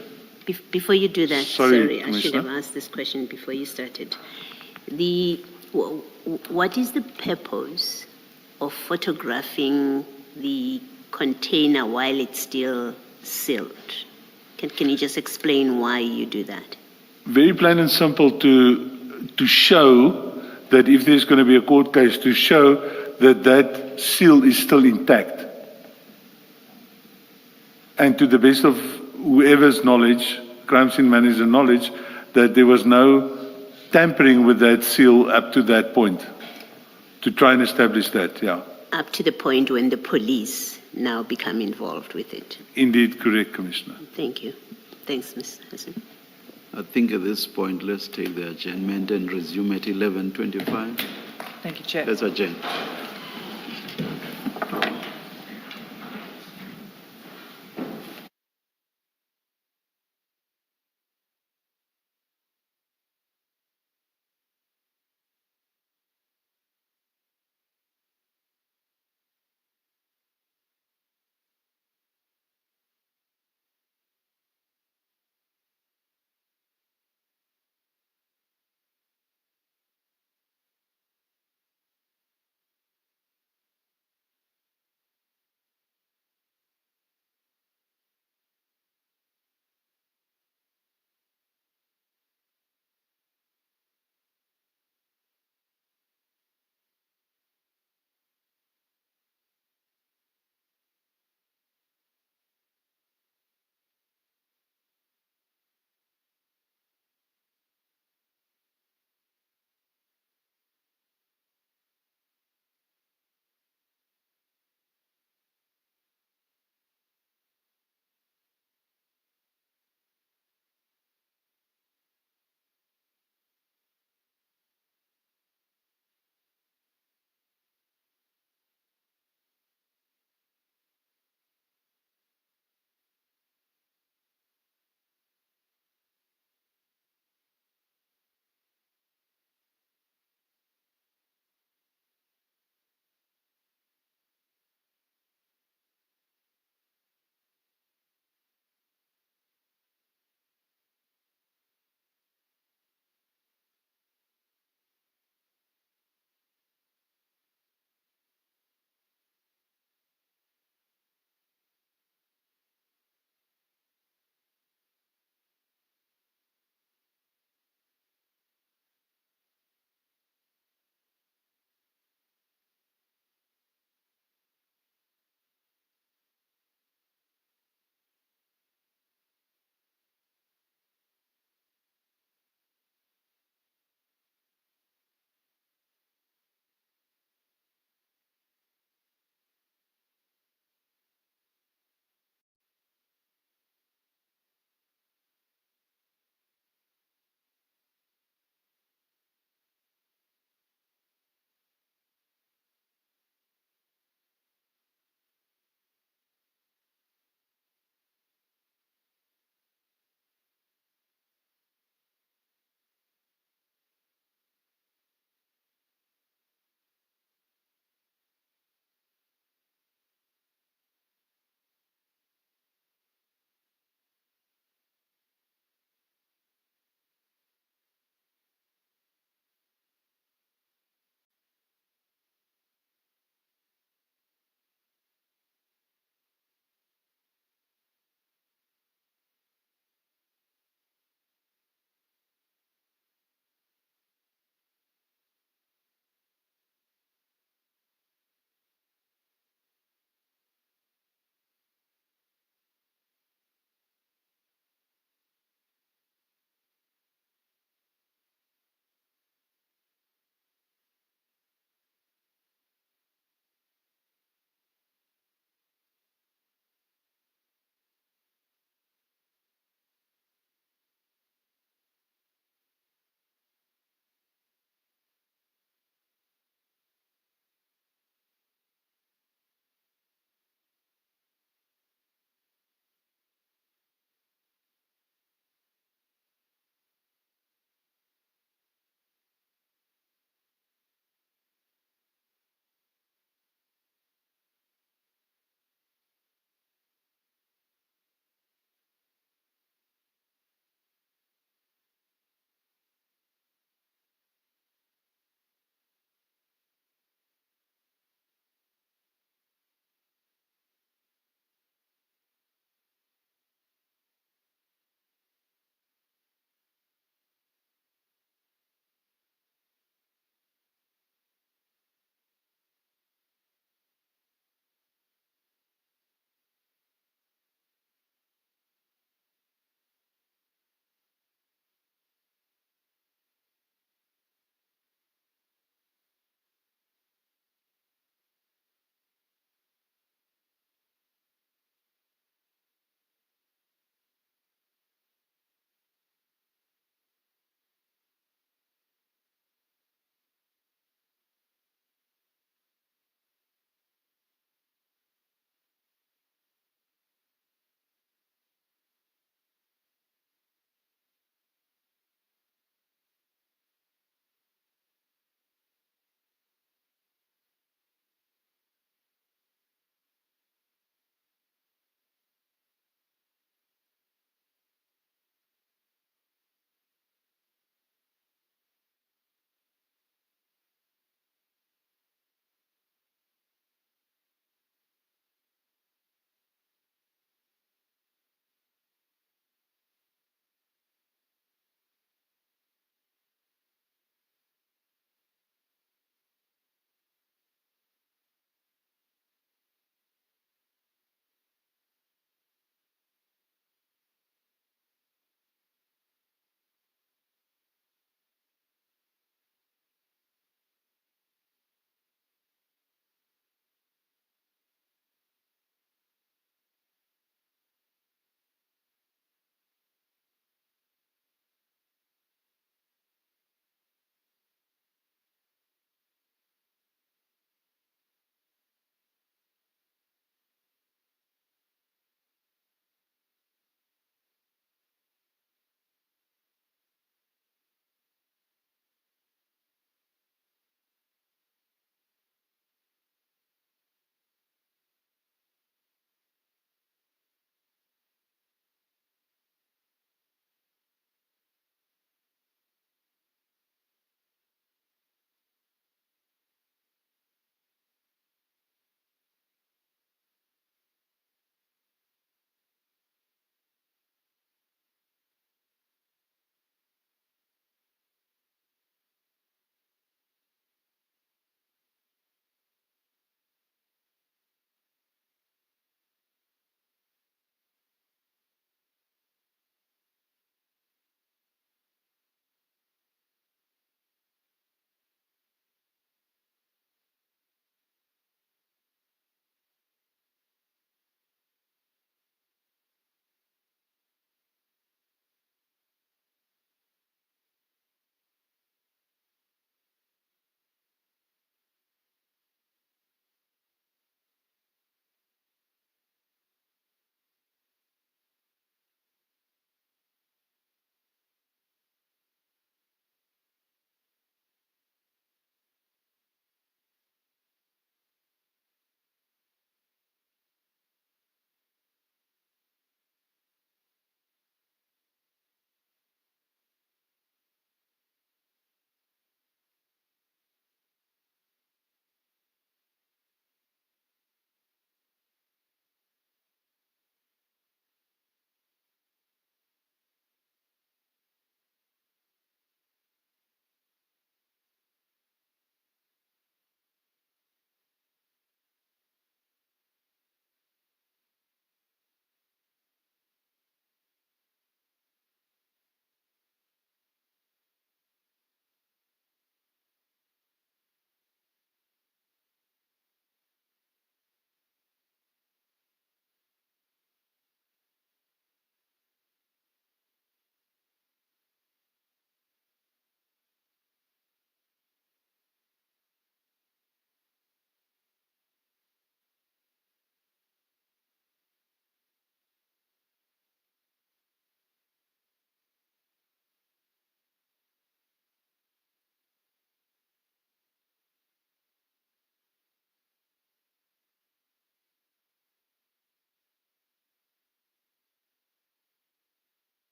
Before you do that, Sorry, I should have Commissioner. asked this question before you started. What is the purpose of photographing the container while it's still sealed? Can you just explain why you do that? Very plain and simple to show that if there's going to be a court case, to show that that seal is still intact. And to the best of whoever's knowledge, crime scene manager knowledge, that there was no tampering with that seal up to that point, to try and establish that, yeah. Up to the point when the police now become involved with it. Indeed, correct, Commissioner. Thank you. Thanks, Ms. Hassan. I think at this point, let's take the adjournment and resume at 11:25. Thank you, Chair. Let's adjourn.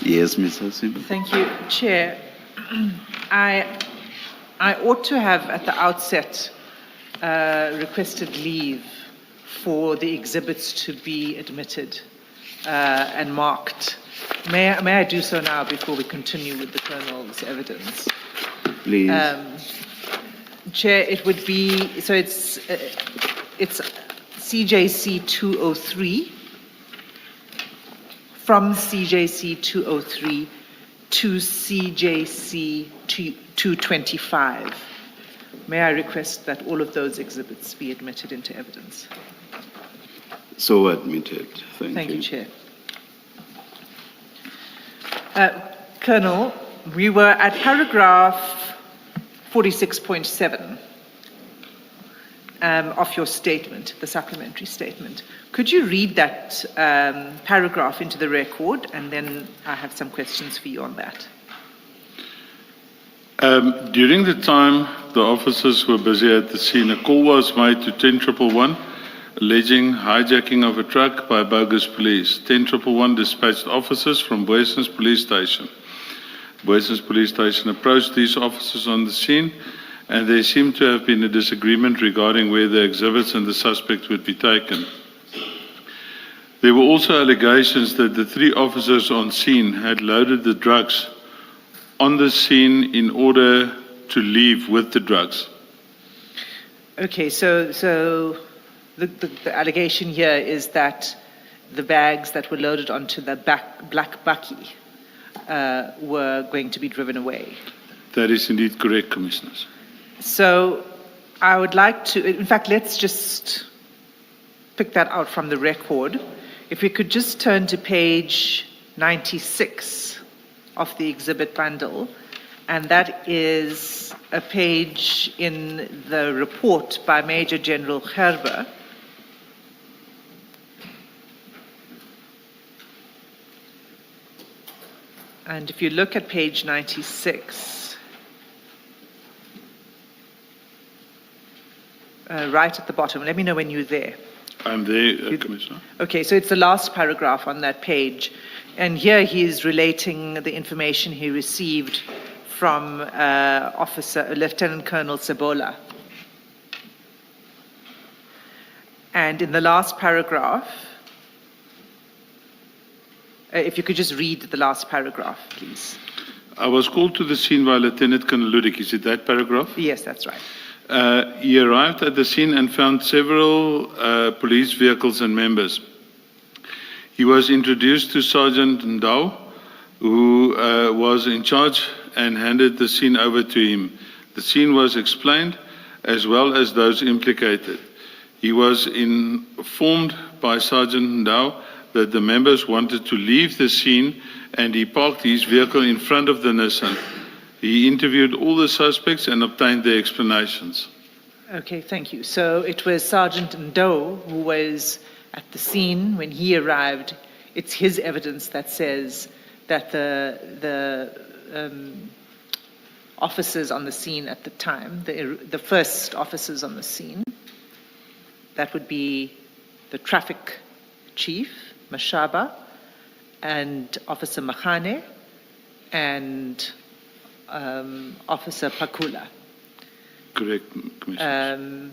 Yes, Ms. Hassim. Thank you, Chair. I ought to have at the outset requested leave for the exhibits to be admitted and marked. May I do so now before we continue with the Colonel's evidence? Please. Chair, it would be, so it's CJC 203, from CJC 203 to CJC 225. May I request that all of those exhibits be admitted into evidence? So admitted. Thank you, Chair. Colonel, we were at paragraph 46.7 of your statement, the supplementary statement. Could you read that paragraph into the record, and then I have some questions for you on that. During the time the officers were busy at the scene, a call was made to 10111 alleging hijacking of a truck by bogus police. 10111 dispatched officers from Boysens Police Station. Boysens Police Station approached these officers on the scene, and there seemed to have been a disagreement regarding where the exhibits and the suspect would be taken. There were also allegations that the 3 officers on scene had loaded the drugs on the scene in order to leave with the drugs. Okay, so the allegation here is that the bags that were loaded onto the black bakkie were going to be driven away. That is indeed correct, Commissioners. So I would like to, in fact, let's just pick that out from the record. If we could just turn to page 96 of the exhibit bundle, and that is a page in the report by Major General Gerber. And if you look at page 96, right at the bottom, let me know when you're there. I'm there, Commissioner. Okay, so it's the last paragraph on that page. And here he is relating the information he received from Lieutenant Colonel Sebola. And in the last paragraph, if you could just read the last paragraph, please. I was called to the scene by Lieutenant Colonel Ludik. Is it that paragraph? Yes, that's right. He arrived at the scene and found several police vehicles and members. He was introduced to Sergeant Ndau, who was in charge, and handed the scene over to him. The scene was explained, as well as those implicated. He was informed by Sergeant Ndau that the members wanted to leave the scene, and he parked his vehicle in front of the Nissan. He interviewed all the suspects and obtained their explanations. Okay, thank you. So it was Sergeant Ndau who was at the scene when he arrived. It's his evidence that says that the officers on the scene at the time, the first officers on the scene, that would be the traffic chief, Mashaba, and Officer Mahane, and Officer Pakula. Correct, Commissioner.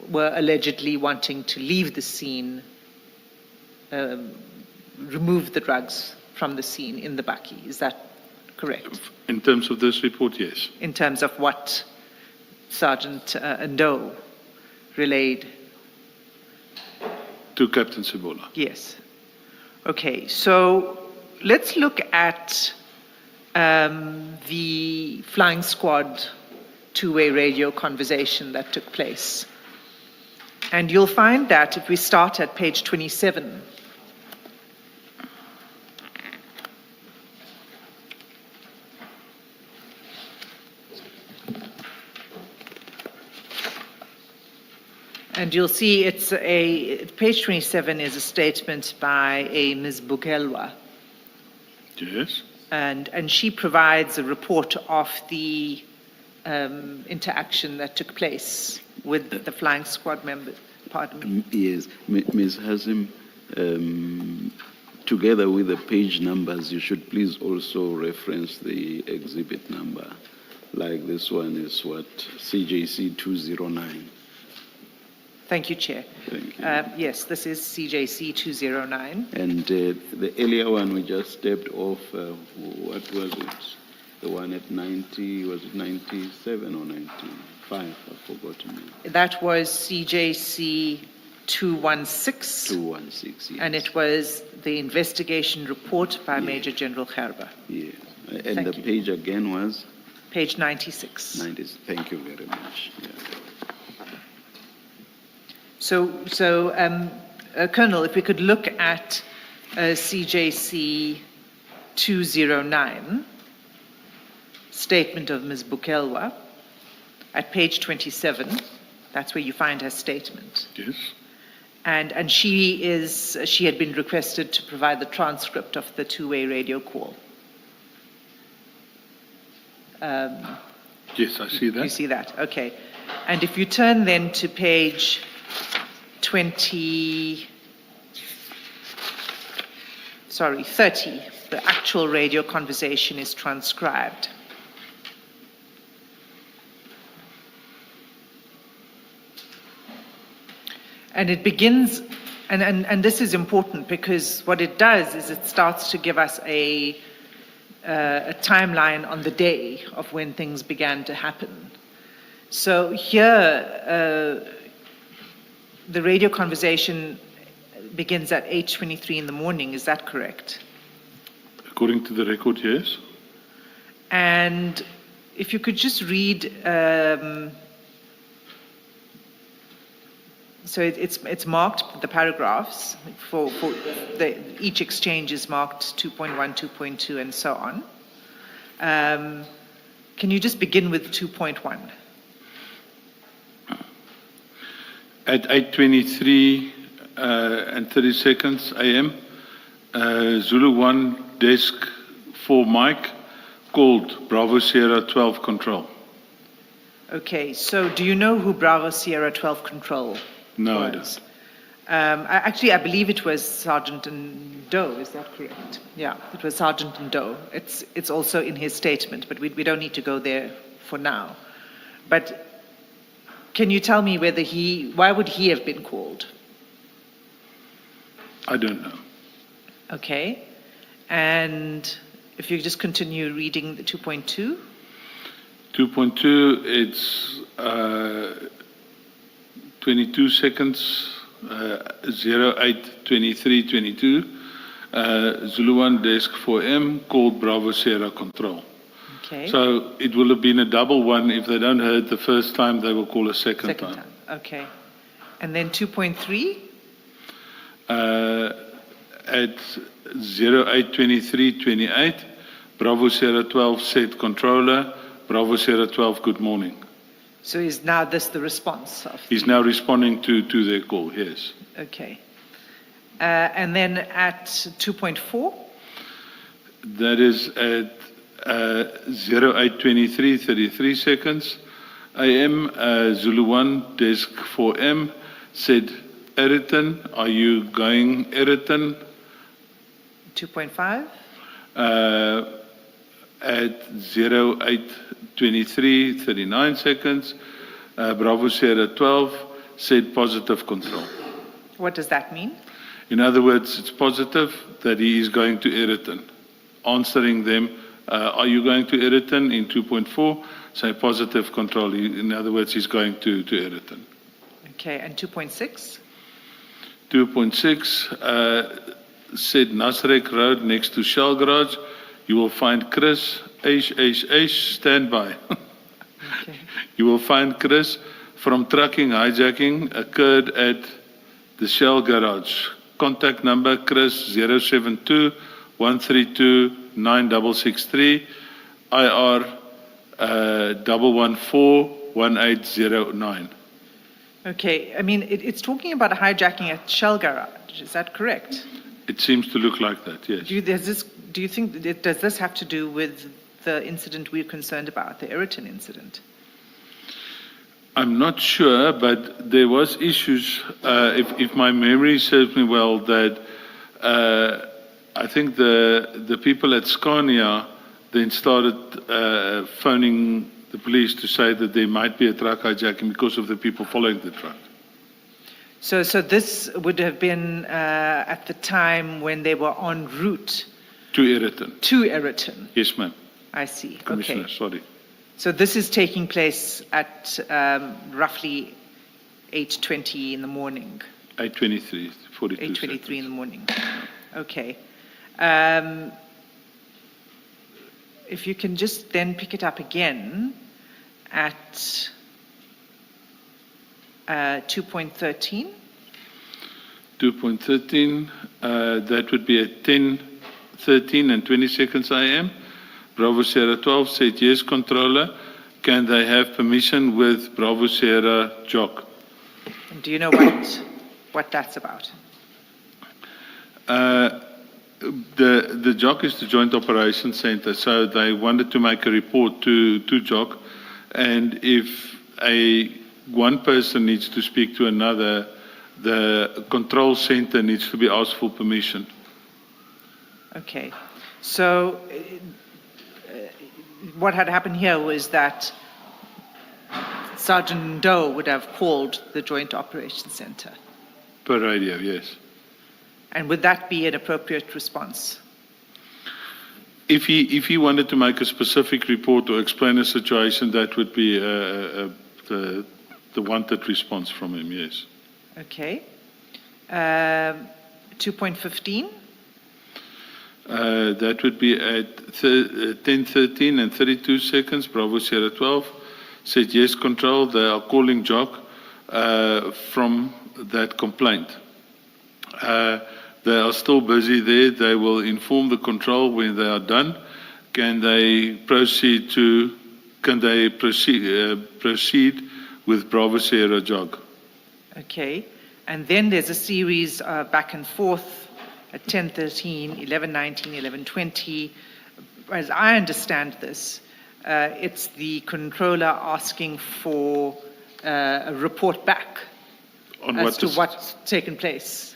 Were allegedly wanting to leave the scene, remove the drugs from the scene in the bakkie. Is that correct? In terms of this report, yes. In terms of what Sergeant Ndau relayed? To Captain Sebola. Yes. Okay, so let's look at the flying squad two-way radio conversation that took place. And you'll find that if we start at page 27, and you'll see page 27 is a statement by a Ms. Bukelwa. Yes. And she provides a report of the interaction that took place with the flying squad members. Pardon me. Yes, Ms. Hassim, together with the page numbers, you should please also reference the exhibit number. Like this one is what, CJC 209. Thank you, Chair. Thank you. Yes, this is CJC 209. And the earlier one we just stepped off, what was it? The one at 90, was it 97 or 95? I've forgotten. That was CJC 216. 216, yes. And it was the investigation report by Major General Gerber, Yes. And Thank the you. page again was? page 96. 90. Thank you very much. Yeah. Colonel, if we could look at CJC 209, statement of Ms. Bukelwa, at page 27, that's where you find her statement. Yes. And she had been requested to provide the transcript of the two-way radio call. Yes, I see that. You see that, okay. And if you turn then to page 30, the actual radio conversation is transcribed. And it begins, and this is important because what it does is it starts to give us a timeline on the day of when things began to happen. So here, the radio conversation begins at 8:23 in the morning, is that correct? According to the record, yes. And if you could just read, so it's marked, the paragraphs, for each exchange is marked 2.1, 2.2, and so on. Can you just begin with 2.1? At 8:23 and 30 seconds AM, Zulu 1 desk 4 Mike called Bravo Sierra 12 control. Okay, so do you know who Bravo Sierra 12 control No, I was? don't. Actually, I believe it was Sergeant Doe, is that correct? Yeah, it was Sergeant Doe. It's also in his statement, but we don't need to go there for now. But can you tell me why would he have been called? I don't know. Okay, and if you just continue reading the 2.2. 2.2, it's 22 seconds, 08:23:22. Zulu 1 desk 4M called Bravo Sierra control. Okay. So it will have been a double one. If they don't heard the first time, they will call a second time. Okay. And then 2.3? At 08:23:28, Bravo Sierra 12 said controller, Bravo Sierra 12, good morning. So is now this the response of? He's now responding to their call, yes. Okay. And then at 2.4? That is at 08:23:33 seconds. AM, Zulu 1, desk 4M, said, Eriton, are you going Eriton? 2.5? At 08:23:39 seconds, Bravo Sierra 12 said positive control. What does that mean? In other words, it's positive that he is going to Eriton. Answering them, are you going to Eriton in 2.4? Say positive control. In other words, he's going to Eriton. Okay, and 2.6? 2.6 said Nasrek Road next to Shell Garage. You will find Chris, stand by. Okay. You will find Chris from trucking hijacking occurred at the Shell Garage. Contact number Chris 072 132 9663 IR 114 1809. Okay, I mean, it's talking about a hijacking at Shell Garage, is that correct? It seems to look like that, yes. Do you think, does this have to do with the incident we're concerned about, the Eriton incident? I'm not sure, but there was issues, if my memory serves me well, that I think the people at Scania then started phoning the police to say that there might be a truck hijacking because of the people following the truck. So this would have been at the time when they were en route To Ayrton. to Ayrton. Yes, ma'am. I see. Commissioner, Okay. sorry. So this is taking place at roughly 8:20 in the morning. 8:23, 42 8:23 in the seconds. morning. Okay. If you can just then pick it up again at 2.13. 2.13, that would be at 10:13 and 20 seconds AM. Bravo Sierra 12 said, yes, controller. Can they have permission with Bravo Sierra Jock? And do you know what that's about? The Jock is the Joint Operations Center, so they wanted to make a report to Jock, and if one person needs to speak to another, the control center needs to be asked for permission. Okay. So what had happened here was that Sergeant Doe would have called the Joint Operations Center. Per radio, yes. And would that be an appropriate response? If he wanted to make a specific report or explain a situation, that would be the wanted response from him, yes. Okay. 2.15. That would be at 10:13 and 32 seconds. Bravo Sierra 12 said, yes, control. They are calling Jock from that complaint. They are still busy there. They will inform the control when they are done. Can they proceed with Bravo Sierra Jock? Okay. And then there's a series back and forth at 10:13, 11:19, 11:20. As I understand this, it's the controller asking for a report back On as what to is- what's taken place.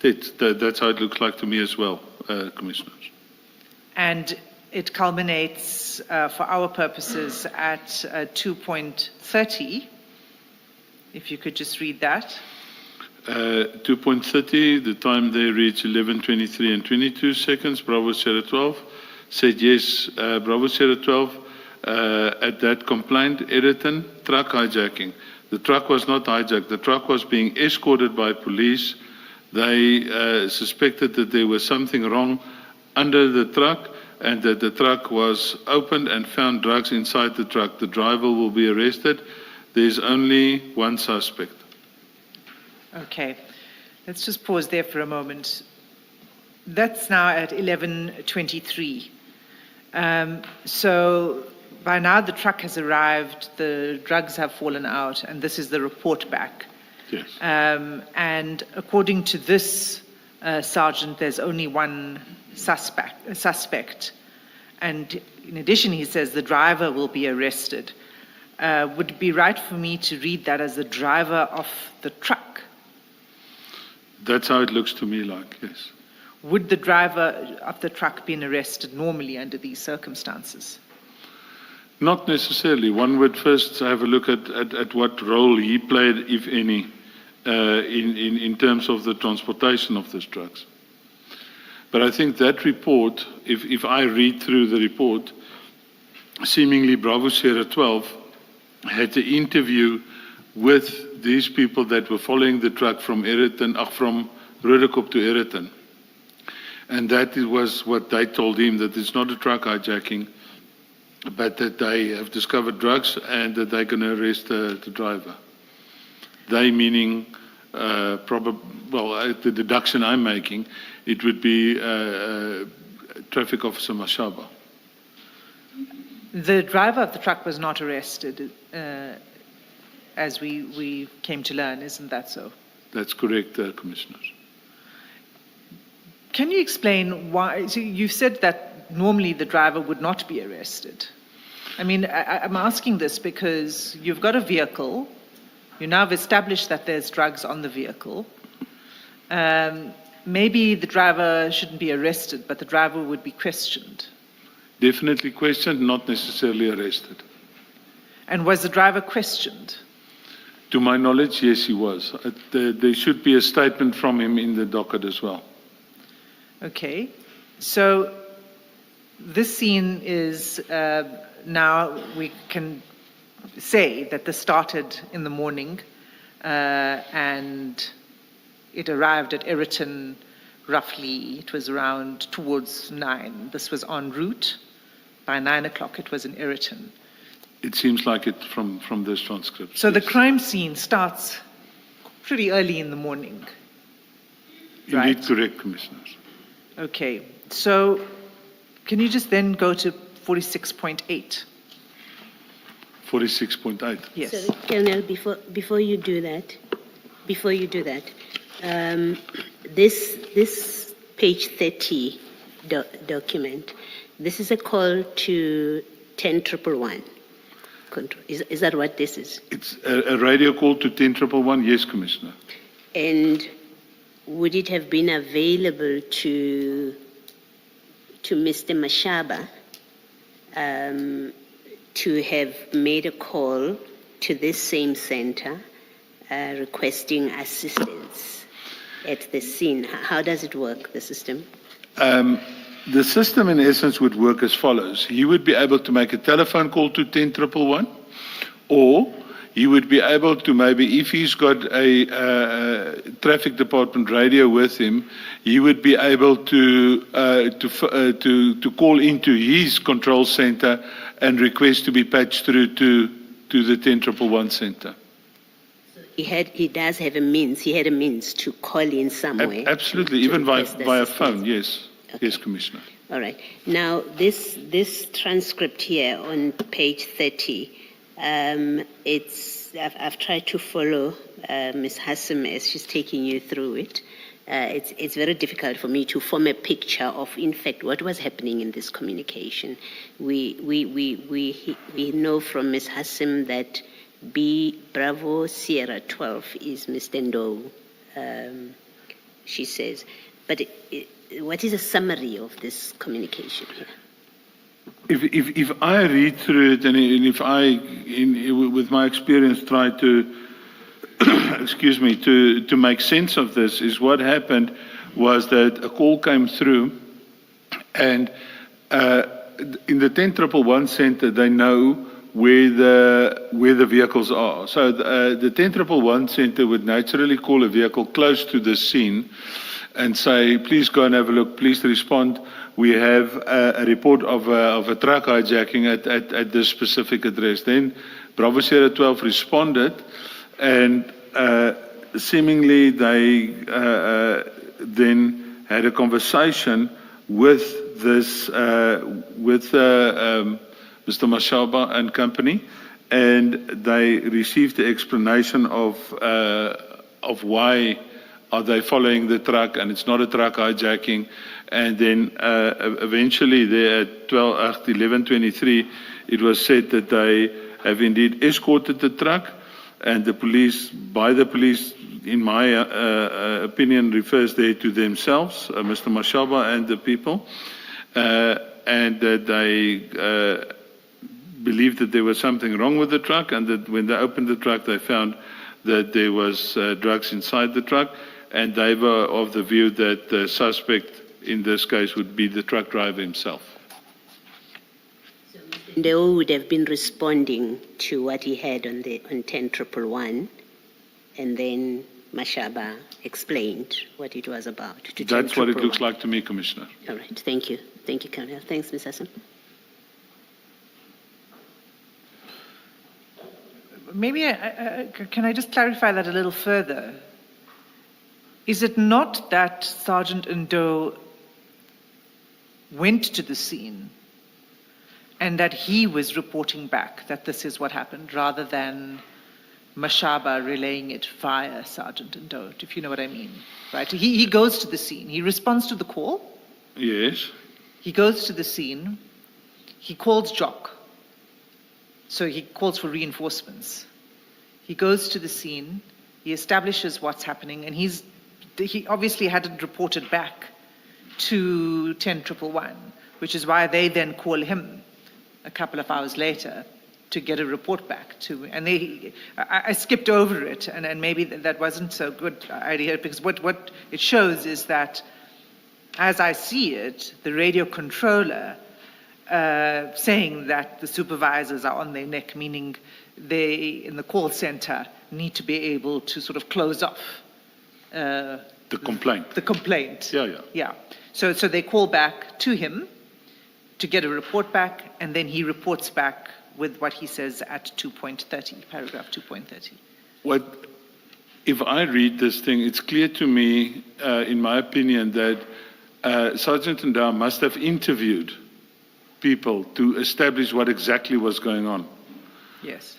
That's how it looks like to me as well, Commissioners. And it culminates, for our purposes, at 2.30. If you could just read that. 2.30, the time they reach 11:23 and 22 seconds. Bravo Sierra 12 said, yes, Bravo Sierra 12, at that complaint, Ayrton, truck hijacking. The truck was not hijacked. The truck was being escorted by police. They suspected that there was something wrong under the truck and that the truck was opened and found drugs inside the truck. The driver will be arrested. There's only one suspect. Okay. Let's just pause there for a moment. That's now at 11:23. So by now the truck has arrived, the drugs have fallen out, and this is the report back. Yes. And according to this sergeant, there's only one suspect. And in addition, he says the driver will be arrested. Would it be right for me to read that as the driver of the truck? That's how it looks to me like, yes. Would the driver of the truck been arrested normally under these circumstances? Not necessarily. One would first have a look at what role he played, if any, in terms of the transportation of these drugs. But I think that report, if I read through the report, seemingly Bravo Sierra 12 had an interview with these people that were following the truck from from Rudekop to Ayrton. And that was what they told him, that it's not a truck hijacking, but that they have discovered drugs and that they're going to arrest the driver. They meaning, the deduction I'm making, it would be Traffic Officer Mashaba. The driver of the truck was not arrested, as we came to learn, isn't that so? That's correct, Commissioners. Can you explain why? So you've said that normally the driver would not be arrested. I mean, I'm asking this because you've got a vehicle, you now have established that there's drugs on the vehicle, maybe the driver shouldn't be arrested, but the driver would be questioned. Definitely questioned, not necessarily arrested. And was the driver questioned? To my knowledge, yes, he was. There should be a statement from him in the docket as well. Okay. So this scene is, now we can say that this started in the morning and it arrived at Eriton roughly, it was around towards 9. This was en route. By 9 o'clock, it was in Eriton. It seems like it from this transcript. So the yes. crime scene starts pretty early in the morning. Indeed, right. correct, Commissioners. Okay. So can you just then go to 46.8? 46.8. Yes. Sorry, Colonel, before you do that, this page 30 document, this is a call to 10111. Is that what this is? It's a radio call to 10111, yes, Commissioner. And would it have been available to Mr. Mashaba to have made a call to this same center requesting assistance at the scene? How does it work, the system? The system, in essence, would work as follows. He would be able to make a telephone call to 10111, or he would be able to, maybe if he's got a traffic department radio with him, he would be able to call into his control center and request to be patched through to the 10111 center. He does have a means. He had a means to call in somewhere. Absolutely, to even via request phone. assistance. Yes. Okay. Yes, Commissioner. All right. Now, this transcript here on page 30, I've tried to follow Ms. Hassim as she's taking you through it. It's very difficult for me to form a picture of, in fact, what was happening in this communication. We know from Ms. Hassim that B Bravo Sierra 12 is Mr. Ndou, she says. But what is a summary of this communication here? If I read through it and if I, with my experience, try to, excuse me, to make sense of this, is what happened was that a call came through, and in the 10111 center, they know where the vehicles are. So the 10111 center would naturally call a vehicle close to the scene and say, please go and have a look, please respond. We have a report of a truck hijacking at this specific address. Then Bravo Sierra 12 responded, and seemingly they then had a conversation with this, Mr. Mashaba and company, and they received the explanation of why are they following the truck, and it's not a truck hijacking. And then eventually there at 11:23, it was said that they have indeed escorted the truck, and the police, in my opinion, refers there to themselves, Mr. Mashaba and the people, and that they believed that there was something wrong with the truck, and that when they opened the truck, they found that there was drugs inside the truck, and they were of the view that the suspect in this case would be the truck driver himself. So Mr. Ndeu would have been responding to what he had on 10111, and then Mashaba explained what it was about. That's what it looks like to me, Commissioner. All right, thank you. Thank you, Colonel. Thanks, Ms. Hassan. Maybe can I just clarify that a little further? Is it not that Sergeant Ndou went to the scene and that he was reporting back that this is what happened, rather than Mashaba relaying it via Sergeant Ndou, if you know what I mean? Right? He goes to the scene. He responds to the call. Yes. He goes to the scene. He calls Jock. So he calls for reinforcements. He goes to the scene. He establishes what's happening, and he's he obviously hadn't reported back to 10111, which is why they then call him a couple of hours later to get a report back to, and I skipped over it, and maybe that wasn't so good idea, because what it shows is that, as I see it, the radio controller saying that the supervisors are on their neck, meaning they, in the call center, need to be able to sort of close off The complaint. the complaint. Yeah. Yeah. So they call back to him to get a report back, and then he reports back with what he says at 2.30, paragraph 2.30. If I read this thing, it's clear to me, in my opinion, that Sergeant Ndau must have interviewed people to establish what exactly was going on. Yes.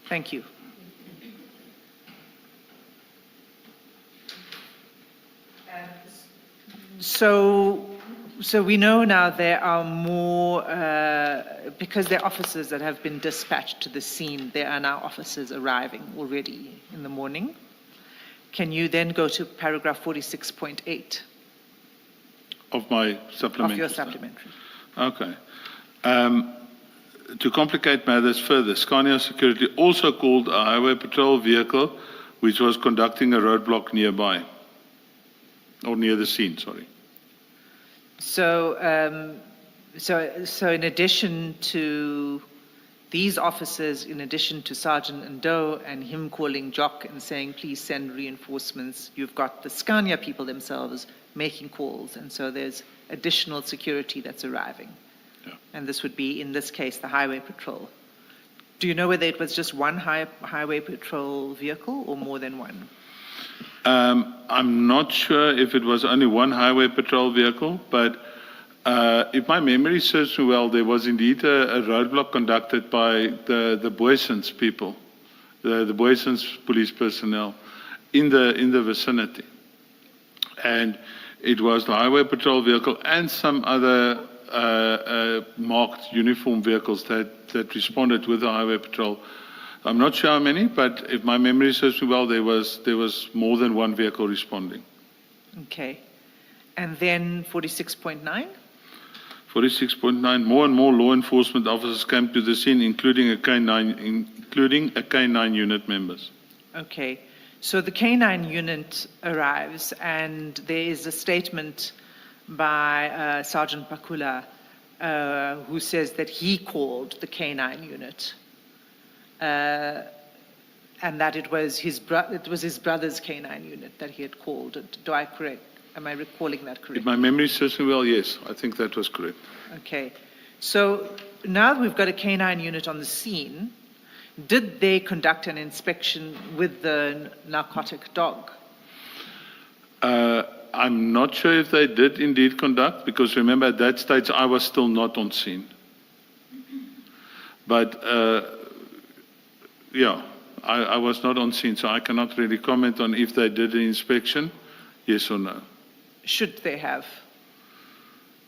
Thank you. So we know now there are more, because there are officers that have been dispatched to the scene, there are now officers arriving already in the morning. Can you then go to paragraph 46.8 Of my supplementary. of your supplementary? Okay. To complicate matters further, Scania Security also called a highway patrol vehicle which was conducting a roadblock nearby, or near the scene, sorry. So in addition to these officers, in addition to Sergeant Ndau and him calling Jock and saying, please send reinforcements, you've got the Scania people themselves making calls, and so there's additional security that's arriving. Yeah. And this would be, in this case, the highway patrol. Do you know whether it was just one highway patrol vehicle or more than one? I'm not sure if it was only one highway patrol vehicle, but if my memory serves me well, there was indeed a roadblock conducted by the Boysons people, the Boysons police personnel in the vicinity. And it was the highway patrol vehicle and some other marked uniform vehicles that responded with the highway patrol. I'm not sure how many, but if my memory serves me well, there was more than one vehicle responding. Okay. And then 46.9? 46.9, more and more law enforcement officers came to the scene, including a K9 unit members. Okay. So the K9 unit arrives, and there is a statement by Sergeant Pakula who says that he called the K9 unit. And that it was his brother's K9 unit that he had called. Am I recalling that correctly? If my memory serves me well, yes, I think that was correct. Okay. So now that we've got a K9 unit on the scene, did they conduct an inspection with the narcotic dog? I'm not sure if they did indeed conduct, because remember at that stage I was still not on scene. But yeah, I was not on scene, so I cannot really comment on if they did an inspection, yes or no. Should they have?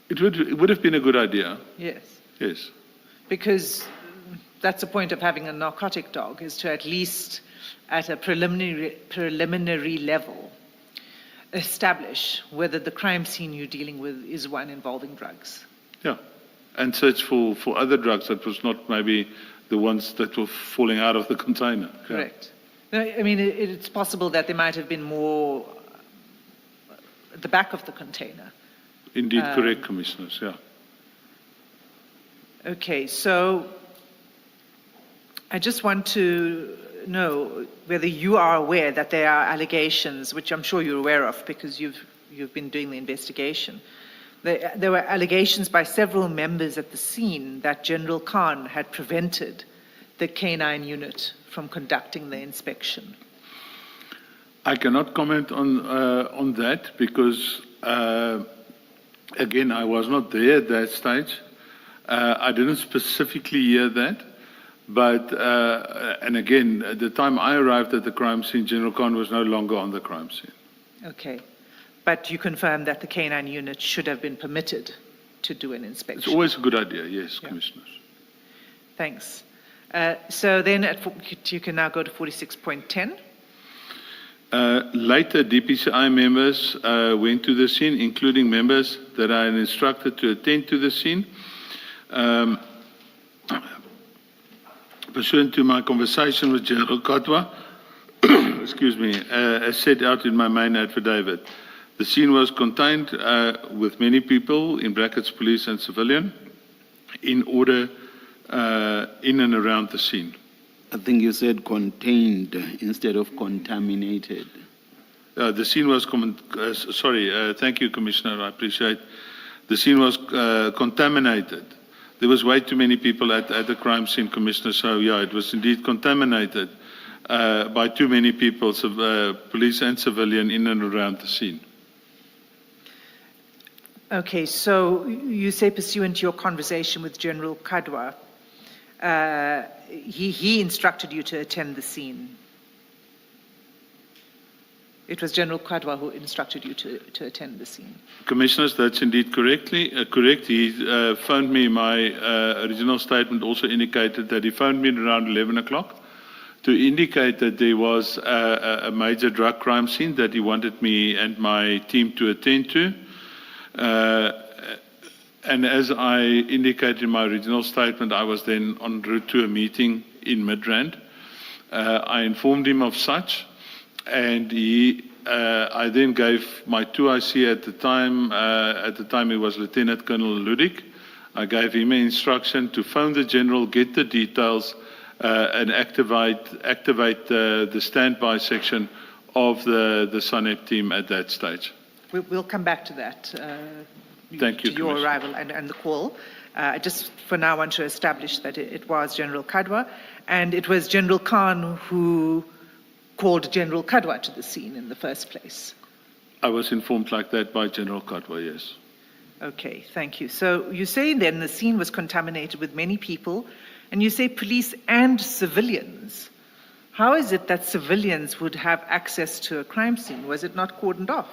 It would have been a good idea. Yes. Yes. Because that's the point of having a narcotic dog, is to at least at a preliminary level establish whether the crime scene you're dealing with is one involving drugs. Yeah. And search for other drugs that was not maybe the ones that were falling out of the container. Correct. Yeah. I mean, it's possible that there might have been more at the back of the container. Indeed, correct, Commissioners, yeah. Okay, so I just want to know whether you are aware that there are allegations, which I'm sure you're aware of because you've been doing the investigation. There were allegations by several members at the scene that General Khan had prevented the K9 unit from conducting the inspection. I cannot comment on that because, again, I was not there at that stage. I didn't specifically hear that. But, and again, at the time I arrived at the crime scene, General Khan was no longer on the crime scene. Okay. But you confirm that the K9 unit should have been permitted to do an inspection? It's always a good idea, yes, Yeah. Commissioners. Thanks. So then you can now go to 46.10. Later, DPCI members went to the scene, including members that I had instructed to attend to the scene. Pursuant to my conversation with General Katwa, excuse me, as set out in my main affidavit, the scene was contained with many people, in brackets police and civilian, in order in and around the scene. I think you said contained instead of contaminated. The scene was, thank you, Commissioner, I appreciate. The scene was contaminated. There was way too many people at the crime scene, Commissioner, so yeah, it was indeed contaminated by too many people, police and civilian, in and around the scene. Okay, so you say pursuant to your conversation with General Kadwa, he instructed you to attend the scene. It was General Kadwa who instructed you to attend the scene. Commissioners, that's indeed correct. He phoned me. My original statement also indicated that he phoned me around 11 o'clock to indicate that there was a major drug crime scene that he wanted me and my team to attend to. And as I indicated in my original statement, I was then en route to a meeting in Midrand. I informed him of such, and I then gave my 2IC at the time. At the time, he was Lieutenant Colonel Ludik. I gave him an instruction to phone the general, get the details, and activate the standby section of the SANEP team at that stage. We'll come back to that. Thank you, to your Commissioner. arrival and the call. I just for now want to establish that it was General Kadwa, and it was General Khan who called General Kadwa to the scene in the first place. I was informed like that by General Katwa, yes. Okay, thank you. So you say then the scene was contaminated with many people, and you say police and civilians. How is it that civilians would have access to a crime scene? Was it not cordoned off?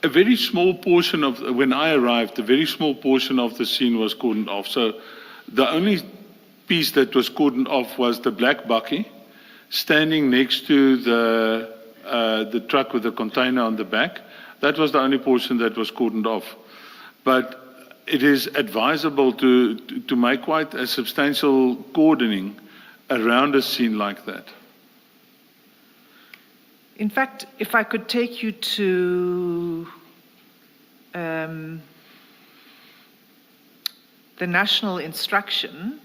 A very small portion of, when I arrived, a very small portion of the scene was cordoned off. So the only piece that was cordoned off was the black bakkie standing next to the truck with the container on the back. That was the only portion that was cordoned off. But it is advisable to make quite a substantial cordoning around a scene like that. In fact, if I could take you to the national instruction,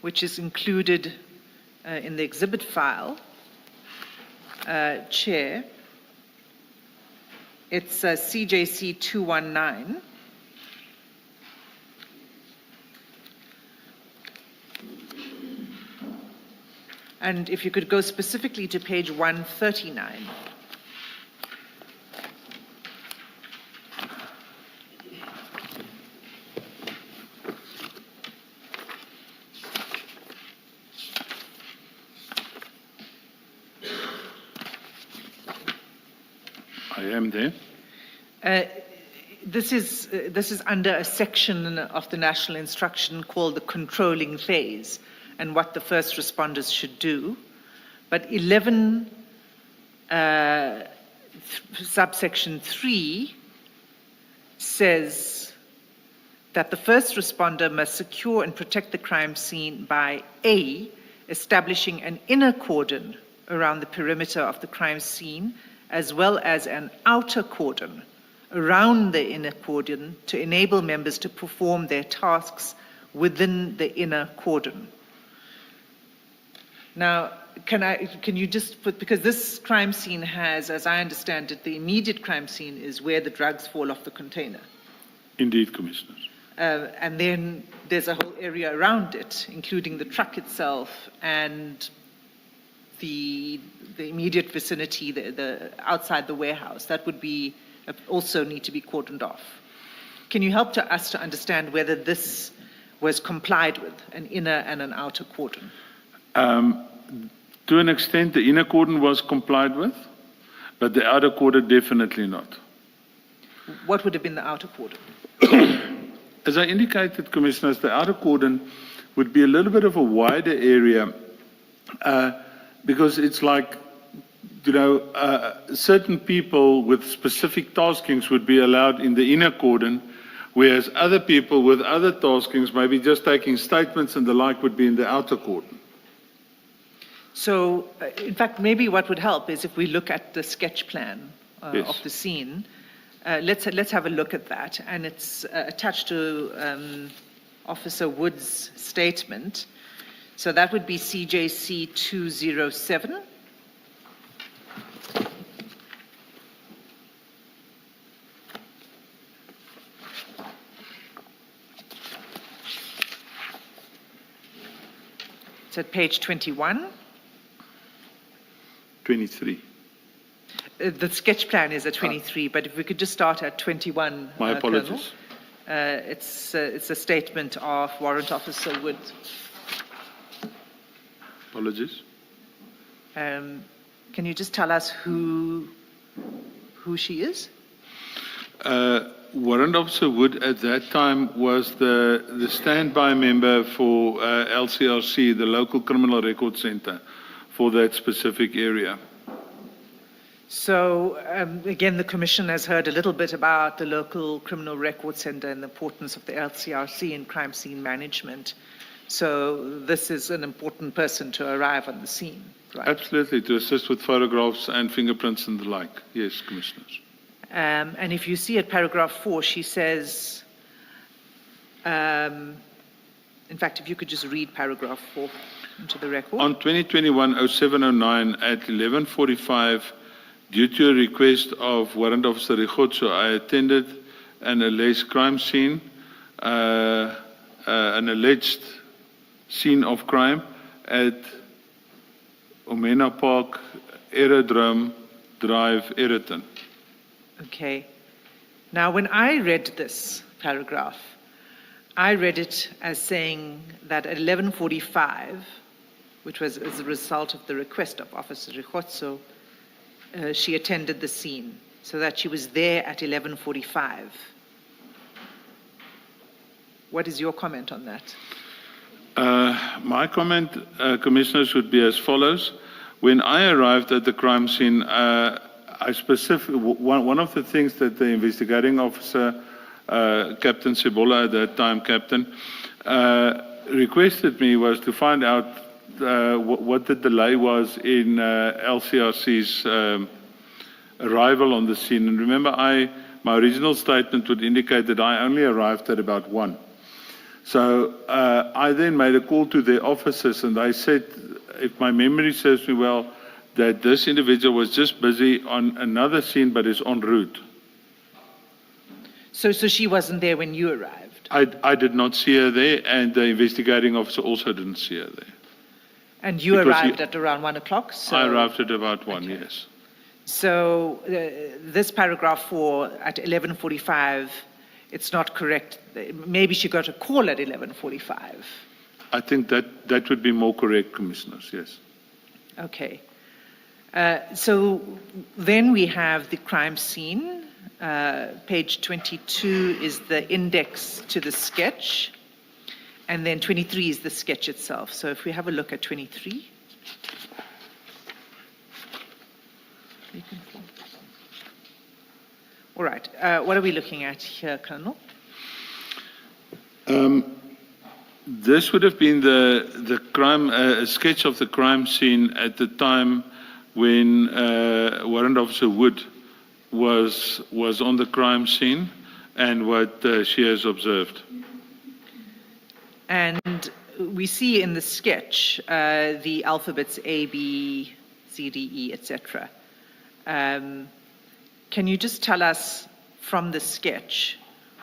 which is included in the exhibit file, Chair, it's CJC 219. And if you could go specifically to page 139. I am there. This is under a section of the national instruction called the controlling phase, and what the first responders should do. But 11 subsection 3 says that the first responder must secure and protect the crime scene by A, establishing an inner cordon around the perimeter of the crime scene, as well as an outer cordon around the inner cordon to enable members to perform their tasks within the inner cordon. Now, can you just put, because this crime scene has, as I understand it, the immediate crime scene is where the drugs fall off the container. Indeed, Commissioners. And then there's a whole area around it, including the truck itself and the immediate vicinity, the outside the warehouse. That would be also need to be cordoned off. Can you help us to understand whether this was complied with, an inner and an outer cordon? To an extent, the inner cordon was complied with, but the outer cordon definitely not. What would have been the outer cordon? As I indicated, Commissioners, the outer cordon would be a little bit of a wider area because it's like certain people with specific taskings would be allowed in the inner cordon, whereas other people with other taskings, maybe just taking statements and the like, would be in the outer cordon. So, in fact, maybe what would help is if we look at the sketch plan Yes. of the scene. Let's have a look at that, and it's attached to Officer Wood's statement. So that would be CJC 207. It's at page 21. 23. The sketch plan is at 23, but if we could just start at 21. My Colonel. apologies. It's a statement of Warrant Officer Wood. Apologies. Can you just tell us who she is? Warrant Officer Wood at that time was the standby member for LCRC, the Local Criminal Record Center, for that specific area. So, again, the Commission has heard a little bit about the Local Criminal Record Center and the importance of the LCRC in crime scene management. So this is an important person to arrive on the scene, right? Absolutely, to assist with photographs and fingerprints and the like. Yes, Commissioners. And if you see at paragraph 4, she says, in fact, if you could just read paragraph 4 into the record. On 2021-0709 at 11:45, due to a request of Warrant Officer Rikhotso, I attended an alleged crime scene, an alleged scene of crime at Omena Park, Aerodrome Drive, Aeroton. Okay. Now, when I read this paragraph, I read it as saying that at 11:45, which was as a result of the request of Officer Rikhotso, she attended the scene, so that she was there at 11:45. What is your comment on that? My comment, Commissioners, would be as follows. When I arrived at the crime scene, one of the things that the investigating officer, Captain Sebola at that time, Captain, requested me was to find out what the delay was in LCRC's arrival on the scene. And remember, my original statement would indicate that I only arrived at about 1. So I then made a call to the officers, and I said, if my memory serves me well, that this individual was just busy on another scene but is en route. So she wasn't there when you arrived? I did not see her there, and the investigating officer also didn't see her there. And you Because arrived at around 1 o'clock? So, I arrived at about 1, Okay. yes. So this paragraph 4 at 11:45, it's not correct. Maybe she got a call at 11:45. I think that would be more correct, Commissioners, yes. Okay. So then we have the crime scene. Page 22 is the index to the sketch, and then 23 is the sketch itself. So if we have a look at 23. All right. What are we looking at here, Colonel? This would have been the crime sketch of the crime scene at the time when Warrant Officer Wood was on the crime scene and what she has observed. And we see in the sketch the alphabets A, B, C, D, E, etc. Can you just tell us from the sketch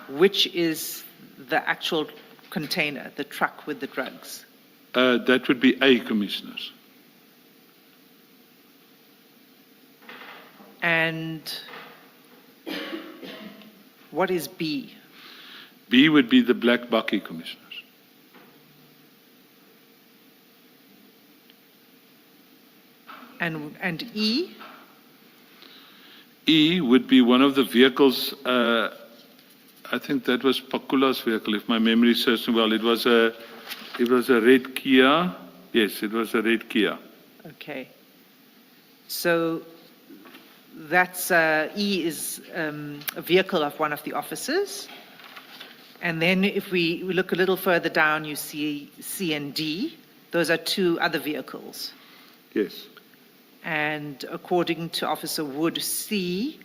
which is the actual container, the truck with the drugs? That would be A, Commissioners. And what is B? B would be the black bucky, Commissioners. And E? E would be one of the vehicles, I think that was Pakula's vehicle, if my memory serves me well. It was a red Kia. Yes, it was a red Kia. Okay. So that's E is a vehicle of one of the officers. And then if we look a little further down, you see C and D. Those are two other vehicles. Yes. And according to Officer Wood, C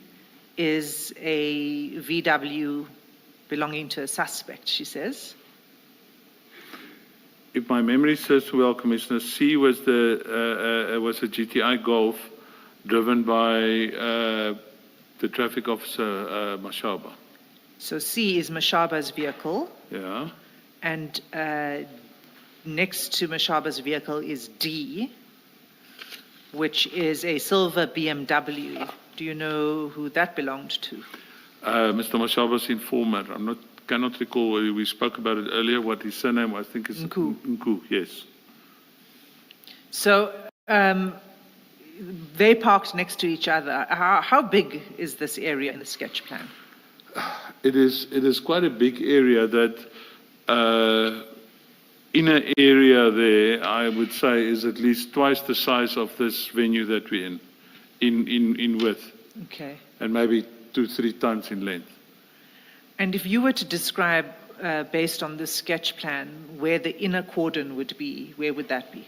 is a VW belonging to a suspect, she says. If my memory serves well, Commissioner, C was was a GTI Golf driven by the traffic officer Mashaba. So C is Mashaba's vehicle, Yeah. and next to Mashaba's vehicle is D, which is a silver BMW. Do you know who that belonged to? Mr. Mashaba's informer. Cannot recall. We spoke about it earlier. What his surname was, I think is Nku. Nku. Yes. So they parked next to each other. How big is this area in the sketch plan? It is quite a big area. That inner area there, I would say, is at least twice the size of this venue that we're in width, Okay. and maybe 2-3 times in length. And if you were to describe, based on this sketch plan, where the inner cordon would be, where would that be?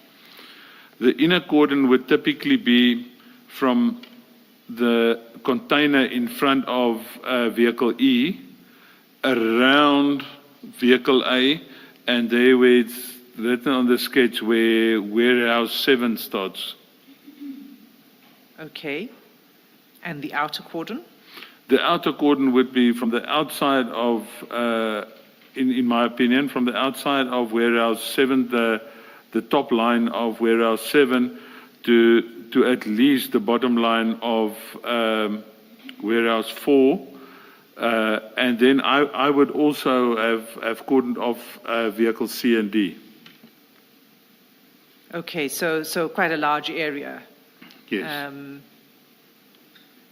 The inner cordon would typically be from the container in front of vehicle E, around vehicle A, and there where it's written on the sketch where warehouse 7 starts. Okay. And the outer cordon? The outer cordon would be from the outside of, in my opinion, from the outside of warehouse 7, the top line of warehouse 7 to at least the bottom line of warehouse 4. And then I would also have cordoned off vehicle C and D. Okay, so quite a large area. Yes.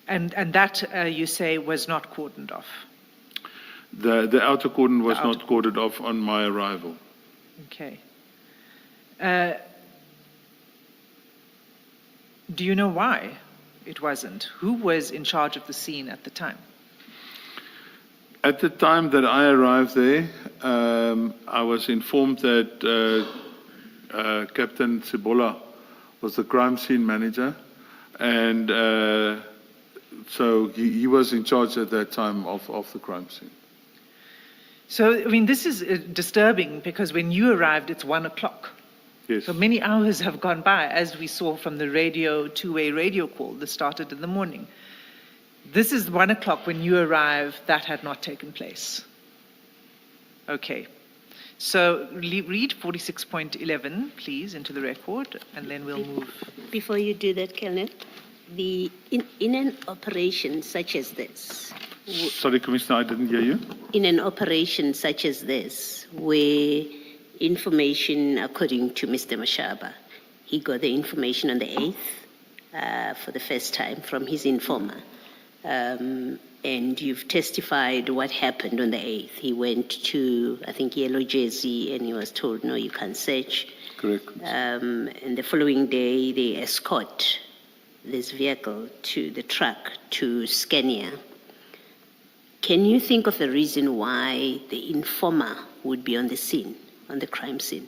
And that, you say, was not cordoned off? The outer cordon was The outer not cordoned off on my arrival. Okay. Do you know why it wasn't? Who was in charge of the scene at the time? At the time that I arrived there, I was informed that Captain Sibola was the crime scene manager, and so he was in charge at that time of the crime scene. So, I mean, this is disturbing because when you arrived, it's 1 o'clock. Yes. So many hours have gone by, as we saw from the radio, two-way radio call that started in the morning. This is 1 o'clock when you arrived, that had not taken place. Okay. So read 46.11, please, into the record, and then we'll move. Before you do that, Colonel, in an operation such as this, Sorry, Commissioner, I didn't hear you. in an operation such as this, where information, according to Mr. Mashaba, he got the information on the 8th for the first time from his informer. And you've testified what happened on the 8th. He went to, I think, Yellow Jersey, and he was told, no, you can't search. Correct. And the following day, they escort this vehicle to the truck to Scania. Can you think of a reason why the informer would be on the scene, on the crime scene?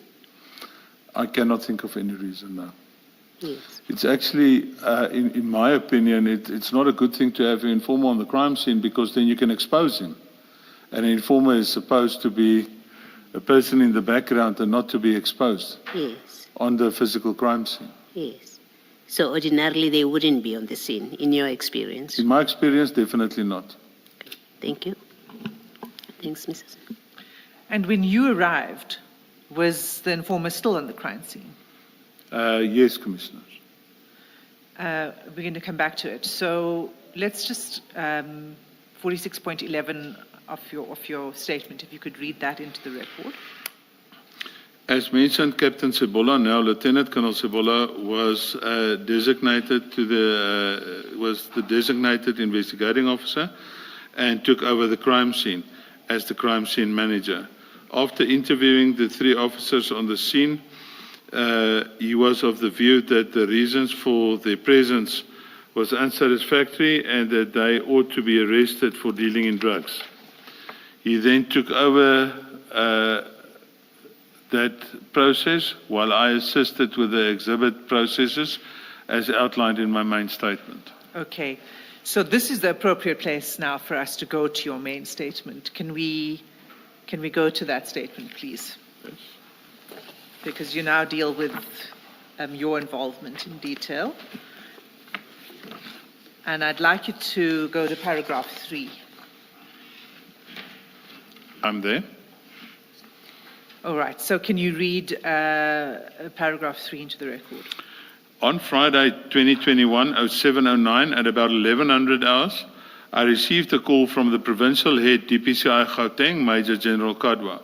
I cannot think of any reason now. Yes. It's actually, in my opinion, it's not a good thing to have an informer on the crime scene because then you can expose him. And an informer is supposed to be a person in the background and not to be exposed Yes. on the physical crime scene. Yes. So ordinarily they wouldn't be on the scene, in your experience? In my experience, definitely not. Thank you. Thanks, Mrs. And when you arrived, was the informer still on the crime scene? Yes, Commissioner. We're going to come back to it. So let's just 46.11 of your statement, if you could read that into the record. As mentioned, Captain Sibola, now Lieutenant Colonel Sibola, was designated was the designated investigating officer and took over the crime scene as the crime scene manager. After interviewing the 3 officers on the scene, he was of the view that the reasons for their presence was unsatisfactory and that they ought to be arrested for dealing in drugs. He then took over that process while I assisted with the exhibit processes as outlined in my main statement. Okay. So this is the appropriate place now for us to go to your main statement. Can we go to that statement, please? Yes. Because you now deal with your involvement in detail. And I'd like you to go to paragraph 3. I'm there. All right. So can you read paragraph 3 into the record? On Friday, 2021, 0709, at about 1100 hours, I received a call from the provincial head DPCI Gauteng, Major General Kadwa.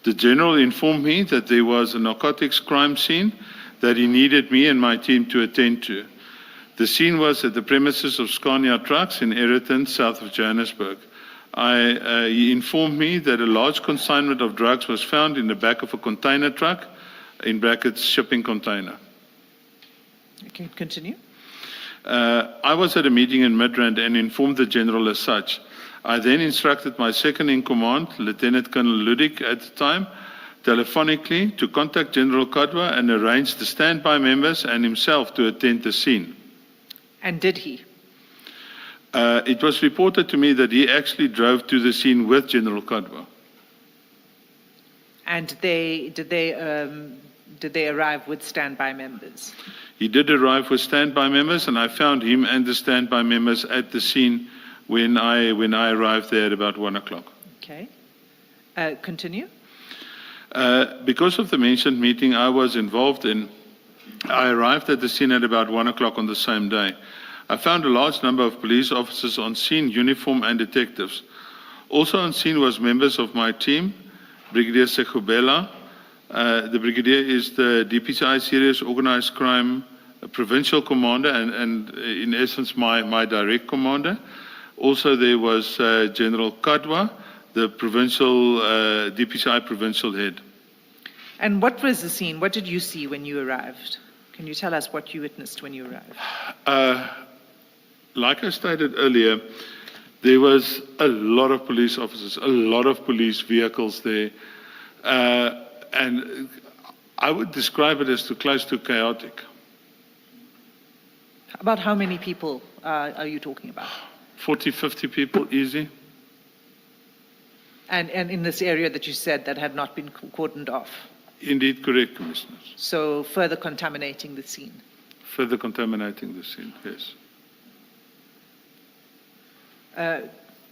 The General informed me that there was a narcotics crime scene that he needed me and my team to attend to. The scene was at the premises of Scania Trucks in Aeroton, south of Johannesburg. He informed me that a large consignment of drugs was found in the back of a container truck, in brackets, shipping container. Okay, continue. I was at a meeting in Midrand and informed the General as such. I then instructed my second in command, Lieutenant Colonel Ludik at the time, telephonically to contact General Kadwa and arrange the standby members and himself to attend the scene. And did he? It was reported to me that he actually drove to the scene with General Kadwa. And did they arrive with standby members? He did arrive with standby members, and I found him and the standby members at the scene when I arrived there at about 1 o'clock. Okay. Continue. Because of the mentioned meeting I was involved in, I arrived at the scene at about 1 o'clock on the same day. I found a large number of police officers on scene, uniform and detectives. Also on scene was members of my team, Brigadier Sekubela. The Brigadier is the DPCI Serious Organized Crime Provincial Commander and in essence my direct commander. Also there was General Kadwa, the provincial DPCI provincial head. And what was the scene? What did you see when you arrived? Can you tell us what you witnessed when you arrived? Like I stated earlier, there was a lot of police officers, a lot of police vehicles there. And I would describe it as close to chaotic. About how many people are you talking about? 40, 50 people, easy. And in this area that you said that had not been cordoned off? Indeed, correct, Commissioners. So further contaminating the scene? Further contaminating the scene, yes.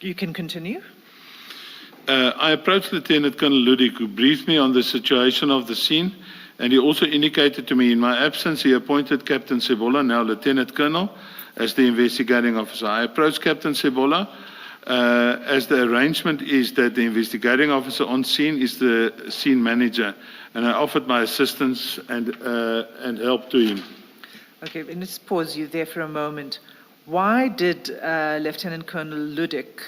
You can continue. I approached Lieutenant Colonel Ludik, who briefed me on the situation of the scene, and he also indicated to me in my absence he appointed Captain Sebola, now Lieutenant Colonel, as the investigating officer. I approached Captain Sebola as the arrangement is that the investigating officer on scene is the scene manager, and I offered my assistance and help to him. Okay, let's pause you there for a moment. Why did Lieutenant Colonel Ludik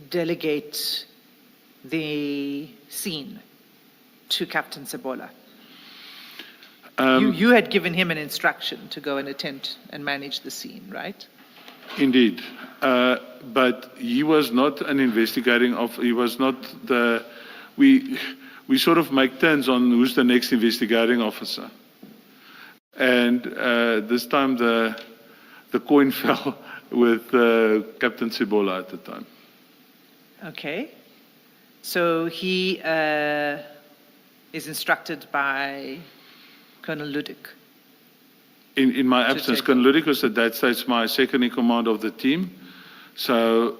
delegate the scene to Captain Sebola? You had given him an instruction to go and attend and manage the scene, right? Indeed. But he was not an investigating officer. He was not the... We sort of make turns on who's the next investigating officer. And this time the coin fell with Captain Sebola at the time. Okay. So he is instructed by Colonel Ludik. In my absence, Colonel Ludik was at that stage my second in command of the team. So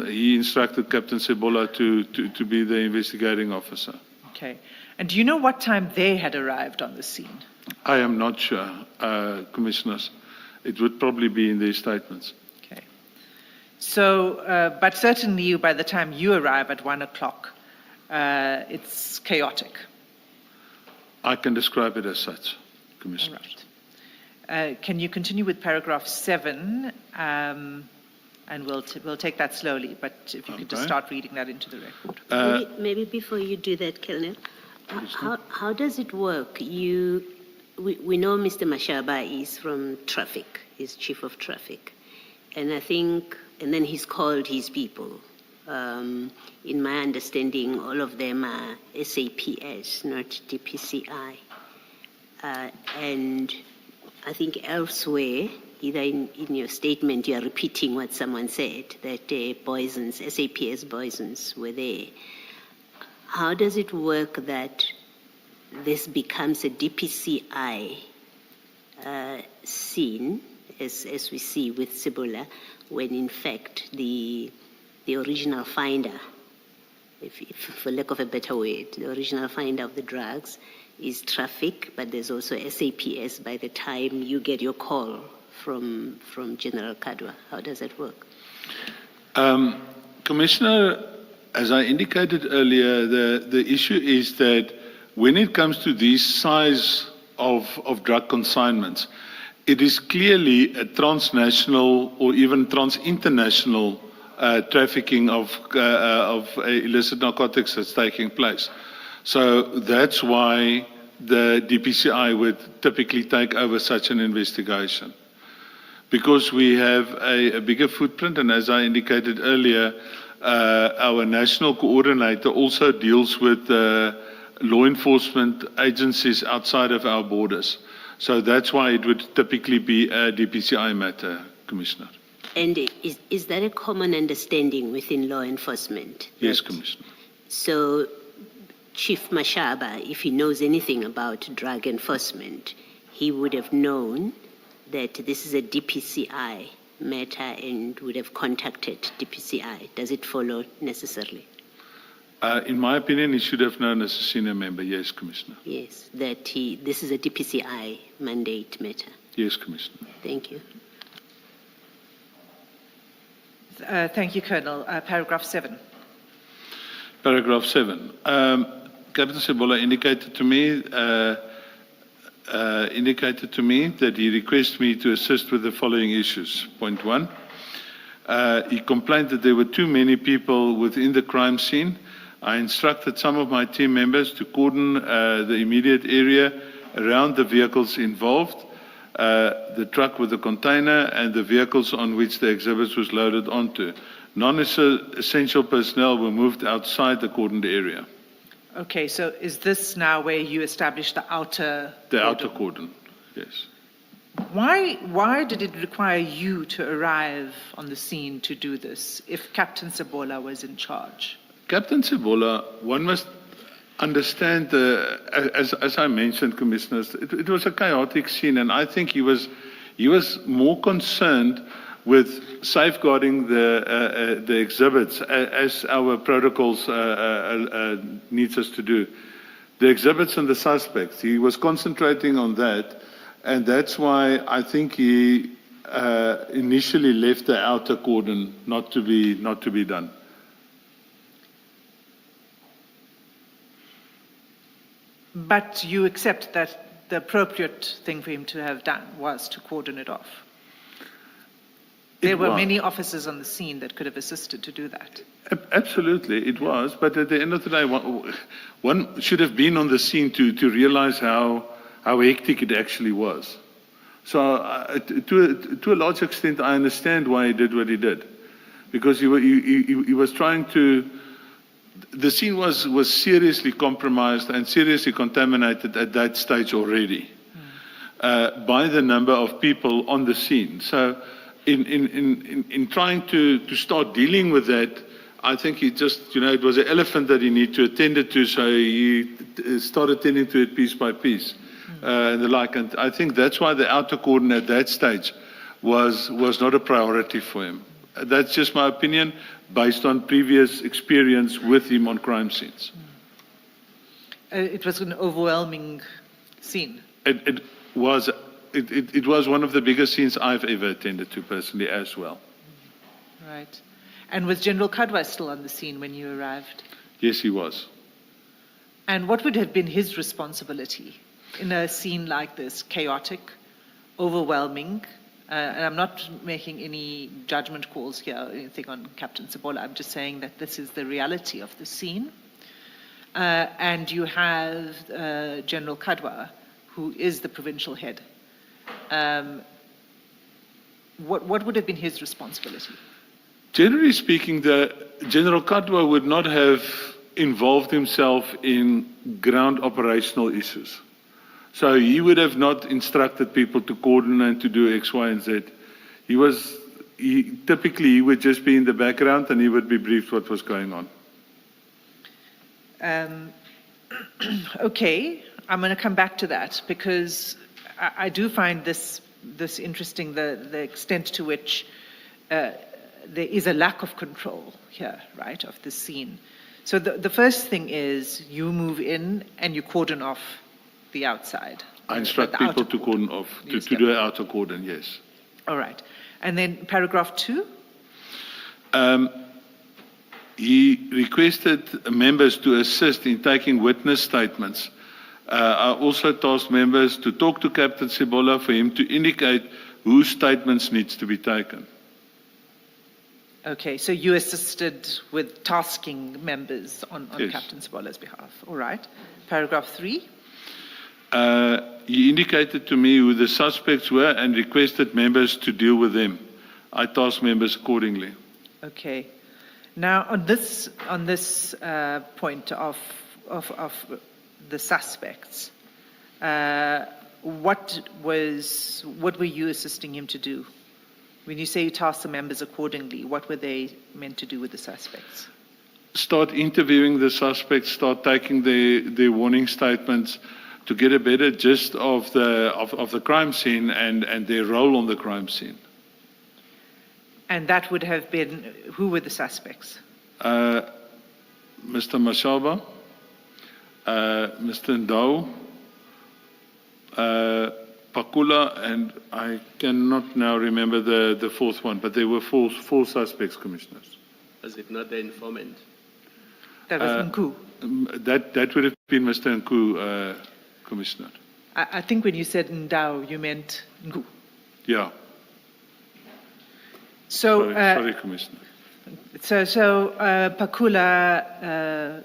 he instructed Captain Sebola to be the investigating officer. Okay. And do you know what time they had arrived on the scene? I am not sure, Commissioners. It would probably be in their statements. Okay. So, but certainly by the time you arrive at 1 o'clock, it's chaotic. I can describe it as such, Commissioner. All right. Can you continue with paragraph 7? And we'll take that slowly, but if you could just Okay. start reading that into the record. Maybe before you do that, Colonel, how does it work? We know Mr. Mashaba is from traffic, he's chief of traffic. And I think, and then he's called his people. In my understanding, all of them are SAPS, not DPCI. And I think elsewhere, either in your statement, you are repeating what someone said, that Boysons, SAPS Boysons were there. How does it work that this becomes a DPCI scene, as we see with Cibola, when in fact the original finder, if for lack of a better word, the original finder of the drugs is traffic, but there's also SAPS by the time you get your call from General Kadwa. How does that work? Commissioner, as I indicated earlier, the issue is that when it comes to these size of drug consignments, it is clearly a transnational or even trans-international trafficking of illicit narcotics that's taking place. So that's why the DPCI would typically take over such an investigation. Because we have a bigger footprint, and as I indicated earlier, our national coordinator also deals with law enforcement agencies outside of our borders. So that's why it would typically be a DPCI matter, Commissioner. And is that a common understanding within law enforcement? Yes, Commissioner. So Chief Mashaba, if he knows anything about drug enforcement, he would have known that this is a DPCI matter and would have contacted DPCI. Does it follow necessarily? In my opinion, he should have known as a senior member. Yes, Commissioner. Yes, that this is a DPCI mandate matter. Yes, Commissioner. Thank you. Thank you, Colonel. Paragraph 7. Paragraph 7. Captain Cibola indicated to me that he requests me to assist with the following issues. Point 1. He complained that there were too many people within the crime scene. I instructed some of my team members to cordon the immediate area around the vehicles involved, the truck with the container, and the vehicles on which the exhibits was loaded onto. Non-essential personnel were moved outside the cordoned area. Okay, so is this now where you establish the outer The cordon? outer cordon, yes. Why did it require you to arrive on the scene to do this if Captain Cibola was in charge? Captain Cibola, one must understand, as I mentioned, Commissioners, it was a chaotic scene, and I think he was more concerned with safeguarding the exhibits as our protocols needs us to do. The exhibits and the suspects, he was concentrating on that, and that's why I think he initially left the outer cordon not to be done. But you accept that the appropriate thing for him to have done was to cordon it off. There were many officers on the scene that could have assisted to do that. Absolutely, it was. But at the end of the day, one should have been on the scene to realize how hectic it actually was. So to a large extent, I understand why he did what he did. Because he was trying to... The scene was seriously compromised and seriously contaminated at that stage already by the number of people on the scene. So in trying to start dealing with that, I think he just, it was an elephant that he needed to attend to, so he started tending to it piece by piece and the like. And I think that's why the outer cordon at that stage was not a priority for him. That's just my opinion, based on previous experience with him on crime scenes. It was an overwhelming scene. It was one of the biggest scenes I've ever attended to personally as well. Right. And was General Kadwa still on the scene when you arrived? Yes, he was. And what would have been his responsibility in a scene like this? Chaotic, overwhelming, And I'm not making any judgment calls here or anything on Captain Sebola. I'm just saying that this is the reality of the scene. And you have General Kadwa, who is the provincial head. What would have been his responsibility? Generally speaking, the General Kadwa would not have involved himself in ground operational issues. So he would have not instructed people to coordinate to do X, Y, and Z. Typically he would just be in the background and he would be briefed what was going on. Okay, I'm going to come back to that because I do find this interesting, the extent to which there is a lack of control here, right, of the scene. So the first thing is you move in and you cordon off the outside. I instruct people to cordon off, to do an outer cordon, yes. All right. And then paragraph 2? He requested members to assist in taking witness statements. I also tasked members to talk to Captain Sebola for him to indicate whose statements needs to be taken. Okay, so you assisted with tasking members on Yes. Captain Sebola's behalf. All right. Paragraph 3? He indicated to me who the suspects were and requested members to deal with them. I tasked members accordingly. Okay. Now, on this point of the suspects, what were you assisting him to do? When you say you tasked the members accordingly, what were they meant to do with the suspects? Start interviewing the suspects, start taking their warning statements to get a better gist of the crime scene and their role on the crime scene. And that would have been, who were the suspects? Mr. Mashaba, Mr. Ndau, Pakula, and I cannot now remember the fourth one, but there were four suspects, Commissioners. Was it not the informant? That was Nku. That would have been Mr. Nku, Commissioner. I think when you said Ndau, you meant Nku. Yeah. So, Sorry, Commissioner. So Pakula,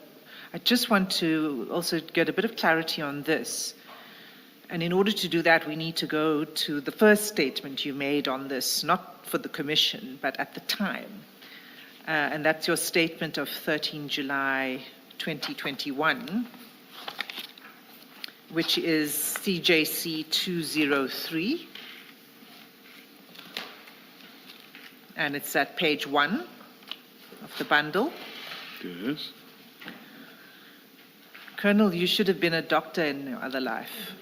I just want to also get a bit of clarity on this. And in order to do that, we need to go to the first statement you made on this, not for the Commission, but at the time. And that's your statement of 13 July 2021, which is CJC 203. And it's at page 1 of the bundle. Yes. Colonel, you should have been a doctor in your other life.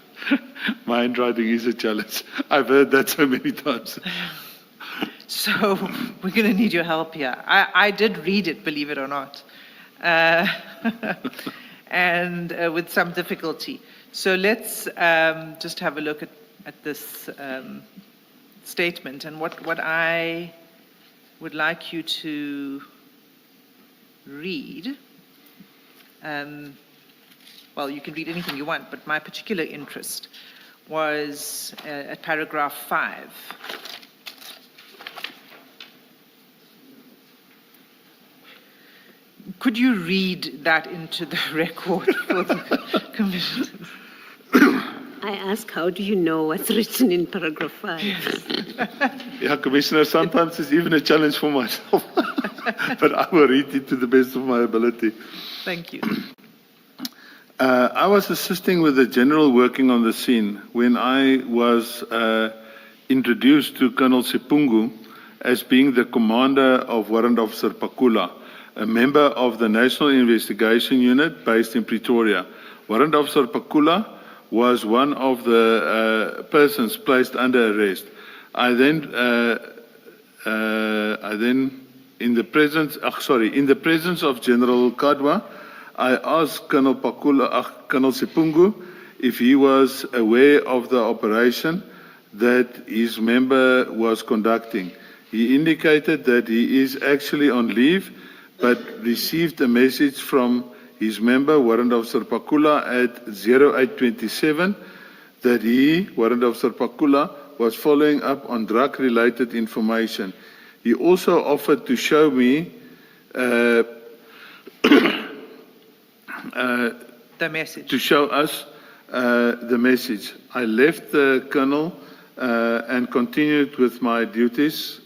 My handwriting is a challenge. I've heard that so many times. So we're going to need your help here. I did read it, believe it or not, and with some difficulty. So let's just have a look at this statement. And what I would like you to read, well, you can read anything you want, but my particular interest was at paragraph 5. Could you read that into the record for the Commission? I ask, how do you know what's written in paragraph 5? Yeah, Commissioner, sometimes it's even a challenge for myself. But I will read it to the best of my ability. Thank you. I was assisting with the general working on the scene when I was introduced to Colonel Sipungu as being the commander of Warrant Officer Pakula, a member of the National Investigation Unit based in Pretoria. Warrant Officer Pakula was one of the persons placed under arrest. I then, in the presence of General Kadwa, I asked Colonel Sipungu if he was aware of the operation that his member was conducting. He indicated that he is actually on leave, but received a message from his member, Warrant Officer Pakula, at 0827 that he, Warrant Officer Pakula, was following up on drug-related information. He also offered to show me The message. to show us the message. I left the colonel and continued with my duties,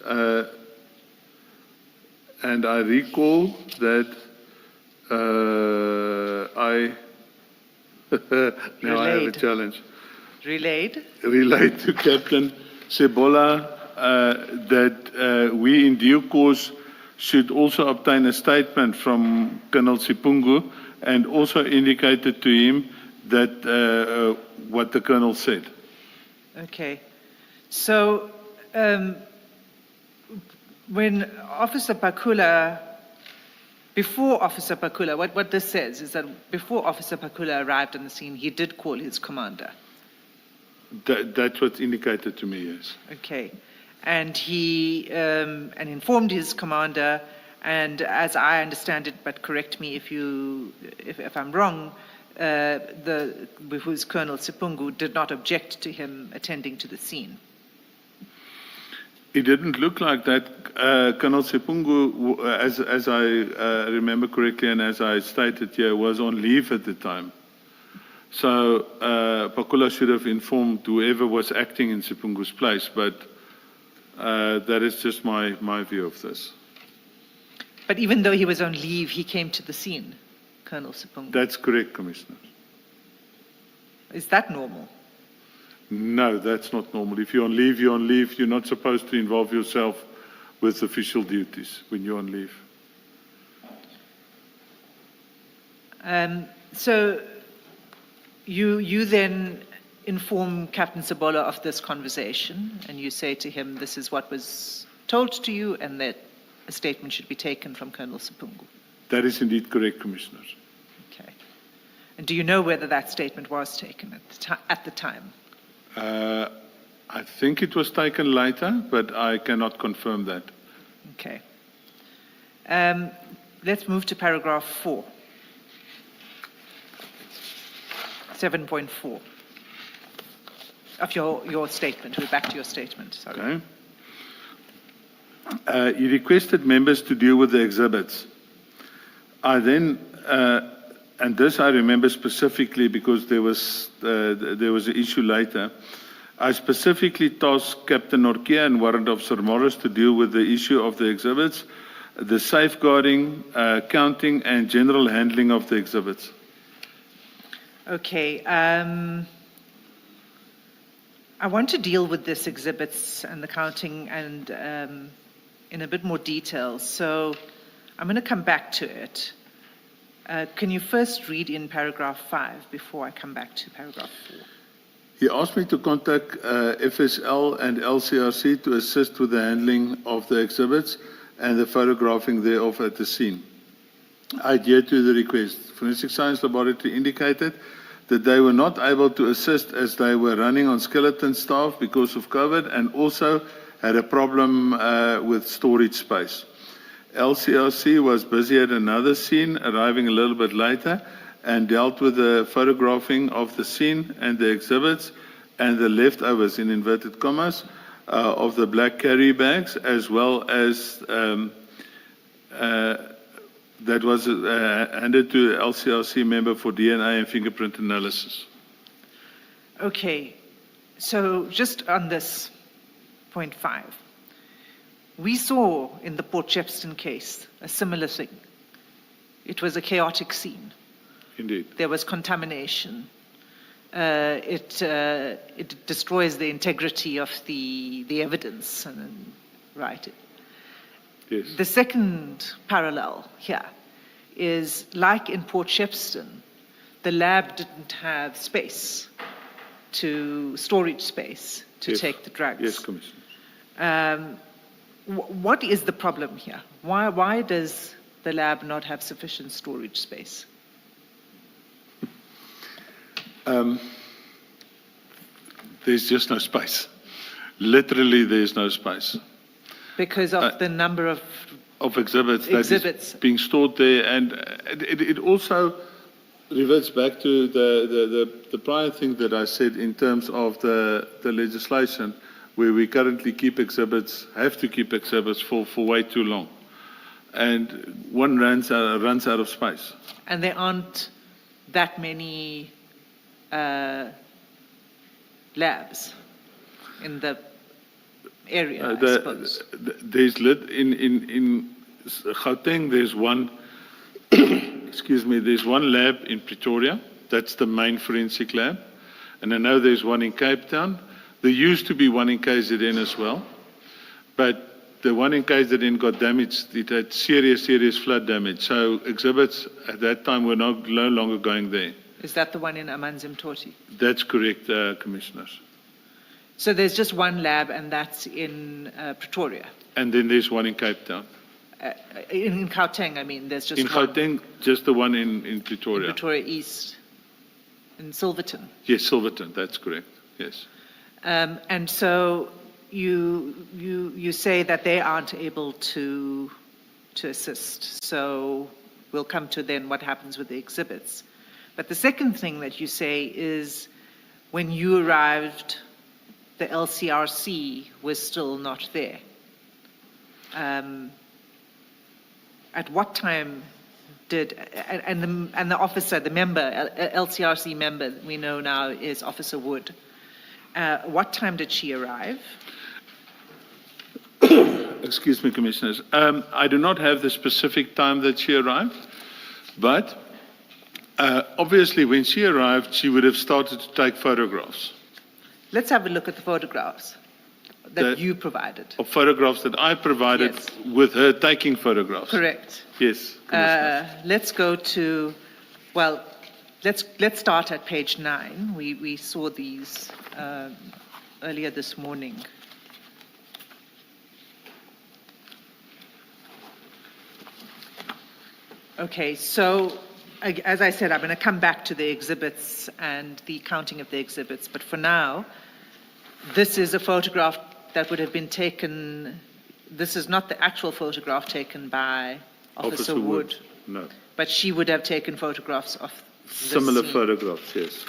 and I recall that I now I have a Relayed. challenge. Relayed? Relate to Captain Sebola that we in due course should also obtain a statement from Colonel Sipungu, and also indicated to him that what the colonel said. Okay. So, when Officer Pakula, before Officer Pakula, what this says is that before Officer Pakula arrived on the scene, he did call his commander. That's what's indicated to me, yes. Okay. And he and informed his commander, and as I understand it, but correct me if I'm wrong, whose Colonel Sipungu did not object to him attending to the scene. It didn't look like that. Colonel Sipungu, as I remember correctly and as I stated here, was on leave at the time. So Pakula should have informed whoever was acting in Sipungu's place, but that is just my view of this. But even though he was on leave, he came to the scene, Colonel Sipungu. That's correct, Commissioner. Is that normal? No, that's not normal. If you're on leave, you're on leave. You're not supposed to involve yourself with official duties when you're on leave. So you then inform Captain Sebola of this conversation, and you say to him, this is what was told to you, and that a statement should be taken from Colonel Sipungu. That is indeed correct, Commissioner. Okay. And do you know whether that statement was taken at the time? I think it was taken later, but I cannot confirm that. Okay. Let's move to paragraph 4. 7.4 of your statement. We're back to your statement. Sorry. Okay. He requested members to deal with the exhibits. I then, and this I remember specifically because there was an issue later. I specifically tasked Captain Norkia and Warrant Officer Morris to deal with the issue of the exhibits, the safeguarding, counting, and general handling of the exhibits. Okay. I want to deal with this exhibits and the counting and in a bit more detail. So I'm going to come back to it. Can you first read in paragraph 5 before I come back to paragraph 4? He asked me to contact FSL and LCRC to assist with the handling of the exhibits and the photographing thereof at the scene. I adhered to the request. Forensic Science Laboratory indicated that they were not able to assist as they were running on skeleton staff because of COVID and also had a problem with storage space. LCRC was busy at another scene, arriving a little bit later, and dealt with the photographing of the scene and the exhibits and the leftovers, in inverted commas, of the black carry bags, as well as that was handed to the LCRC member for DNA and fingerprint analysis. Okay. So just on this point 5, we saw in the Port Shepstone case a similar thing. It was a chaotic scene. Indeed. There was contamination. It destroys the integrity of the evidence. Right. Yes. The second parallel here is, like in Port Shepstone, the lab didn't have storage space to take the drugs. Yes, Commissioner. What is the problem here? Why does the lab not have sufficient storage space? There's just no space. Literally, there's no space. Because of the number of exhibits that exhibits is being stored there, and it also reverts back to the prior thing that I said in terms of the legislation, where we currently keep exhibits, have to keep exhibits for way too long. And one runs out of space. And there aren't that many labs in the area, I suppose. There's in Gauteng, there's one, excuse me, there's one lab in Pretoria. That's the main forensic lab. And I know there's one in Cape Town. There used to be one in KZN as well. But the one in KZN got damaged. It had serious flood damage. So exhibits at that time were no longer going there. Is that the one in Amanzimtoti? That's correct, Commissioners. So there's just one lab, and that's in Pretoria. And then there's one in Cape Town. In Gauteng, I mean, there's just In one. Gauteng, just the one in Pretoria. In Pretoria East, in Silverton. Yes, Silverton, that's correct, yes. And so you say that they aren't able to assist. So we'll come to then what happens with the exhibits. But the second thing that you say is when you arrived, the LCRC was still not there. At what time did, and the officer, the member, LCRC member we know now is Officer Wood. What time did she arrive? Excuse me, Commissioners. I do not have the specific time that she arrived, but obviously when she arrived, she would have started to take photographs. Let's have a look at the photographs that you provided. Of photographs that I provided Yes. with her taking photographs. Correct. Yes, Commissioners. Let's go to, well, let's start at page 9. We saw these earlier this morning. Okay, so as I said, I'm going to come back to the exhibits and the counting of the exhibits, but for now, this is a photograph that would have been taken. This is not the actual photograph taken by Officer Wood, No. but she would have taken photographs of the Similar scene. photographs, yes.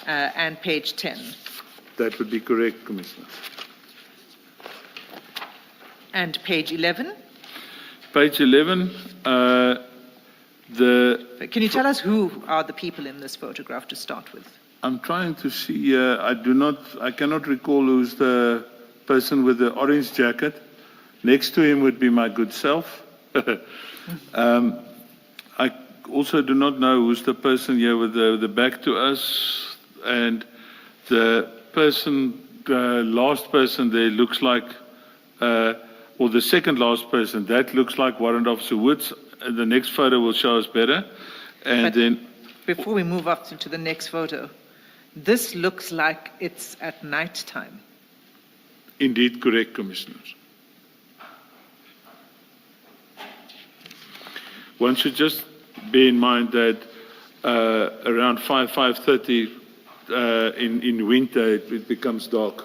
And page 10. That would be correct, Commissioner. And page 11. Page 11, Can you tell us who are the people in this photograph to start with? I'm trying to see, I cannot recall who's the person with the orange jacket. Next to him would be my good self. I also do not know who's the person here with the back to us, and the person, last person there looks like, or the second last person, that looks like Warrant Officer Woods. And the next photo will show us better. And But then, before we move up to the next photo, this looks like it's at night time. indeed correct, Commissioners. One should just bear in mind that around 5:30 in winter, it becomes dark.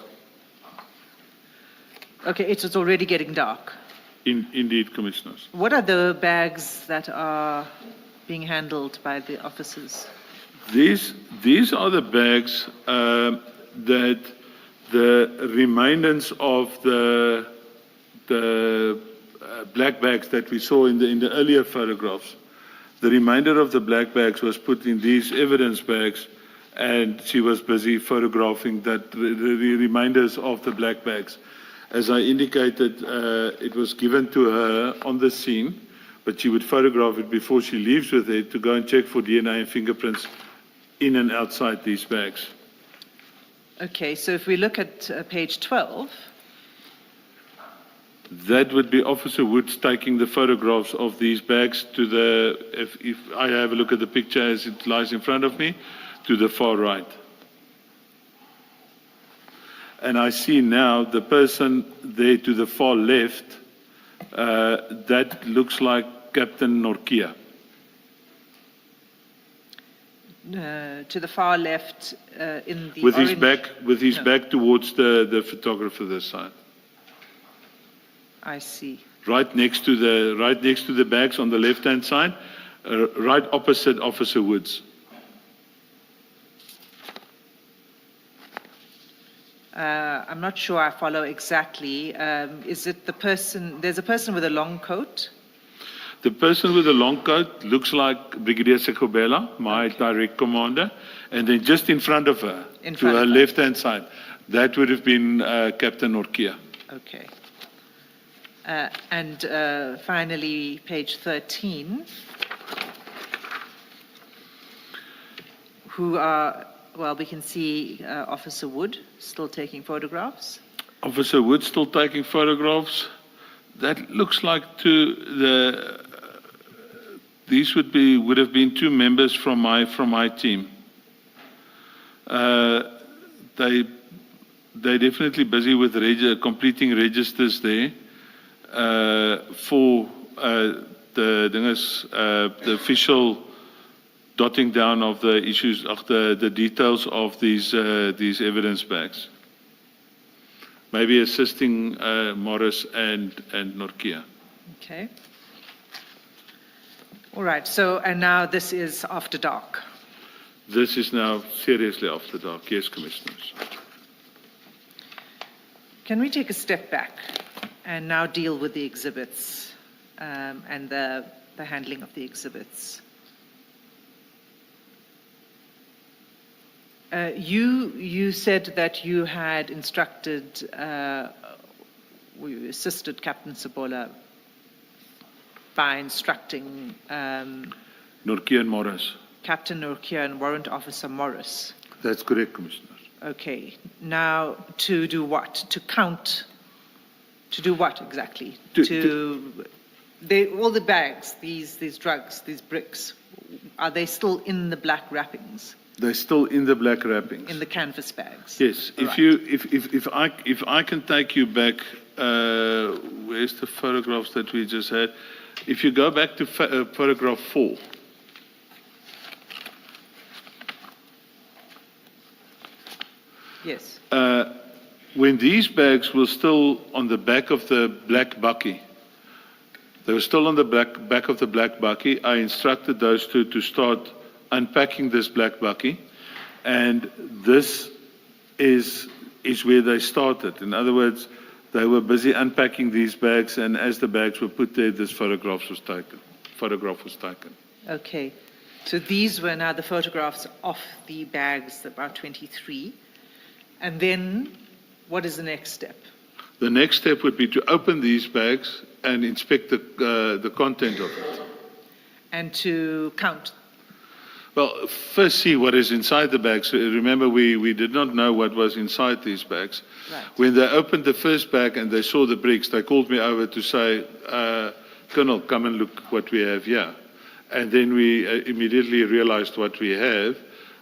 Okay, it's already getting dark. Indeed, Commissioners. What are the bags that are being handled by the officers? These are the bags that the remainders of the black bags that we saw in the earlier photographs. The remainder of the black bags was put in these evidence bags, and she was busy photographing the remainders of the black bags. As I indicated, it was given to her on the scene, but she would photograph it before she leaves with it to go and check for DNA and fingerprints in and outside these bags. Okay, so if we look at page 12, That would be Officer Woods taking the photographs of these bags to if I have a look at the picture as it lies in front of me, to the far right. And I see now the person there to the far left, that looks like Captain Norkia. to the far left in the With his orange. No, back towards the photographer this side. I see. Right next to the bags on the left-hand side, right opposite Officer Woods. I'm not sure I follow exactly. Is it the person, there's a person with a long coat? The person with the long coat looks like Brigadier Sekobela, my direct commander, and then just in front of her, In to front her of her. left-hand side, that would have been Captain Norkia. Okay. And finally, page 13, who are, well, we can see Officer Wood still taking photographs. Officer Wood still taking photographs. That looks like these would have been two members from my team. They're definitely busy with completing registers there for the official dotting down of the issues of the details of these evidence bags. Maybe assisting Morris and Norkia. Okay. All right, so, and now this is after dark. This is now seriously after dark. Yes, Commissioners. Can we take a step back and now deal with the exhibits and the handling of the exhibits? You said that you had instructed, you assisted Captain Sabola by instructing Norkia and Morris. Captain Norkia and Warrant Officer Morris. That's correct, Commissioner. Okay. Now, to do what? To count? To do what exactly? All the bags, these drugs, these bricks, are they still in the black wrappings? They're still in the black wrappings. In the canvas bags? Yes. All If I can take you back, where's the photographs that we just had? If you go back to photograph 4. Yes. When these bags were still on the back of the black bakkie, they were still on the back of the black bakkie, I instructed those two to start unpacking this black bakkie, and this is where they started. In other words, they were busy unpacking these bags, and as the bags were put there, this photograph was taken. Okay. So these were now the photographs of the bags, about 23. And then what is the next step? The next step would be to open these bags and inspect the content of it. And to count? Well, first see what is inside the bags. Remember, we did not know what was inside these bags. Right. When they opened the first bag and they saw the bricks, they called me over to say, Colonel, come and look what we have here. And then we immediately realized what we have.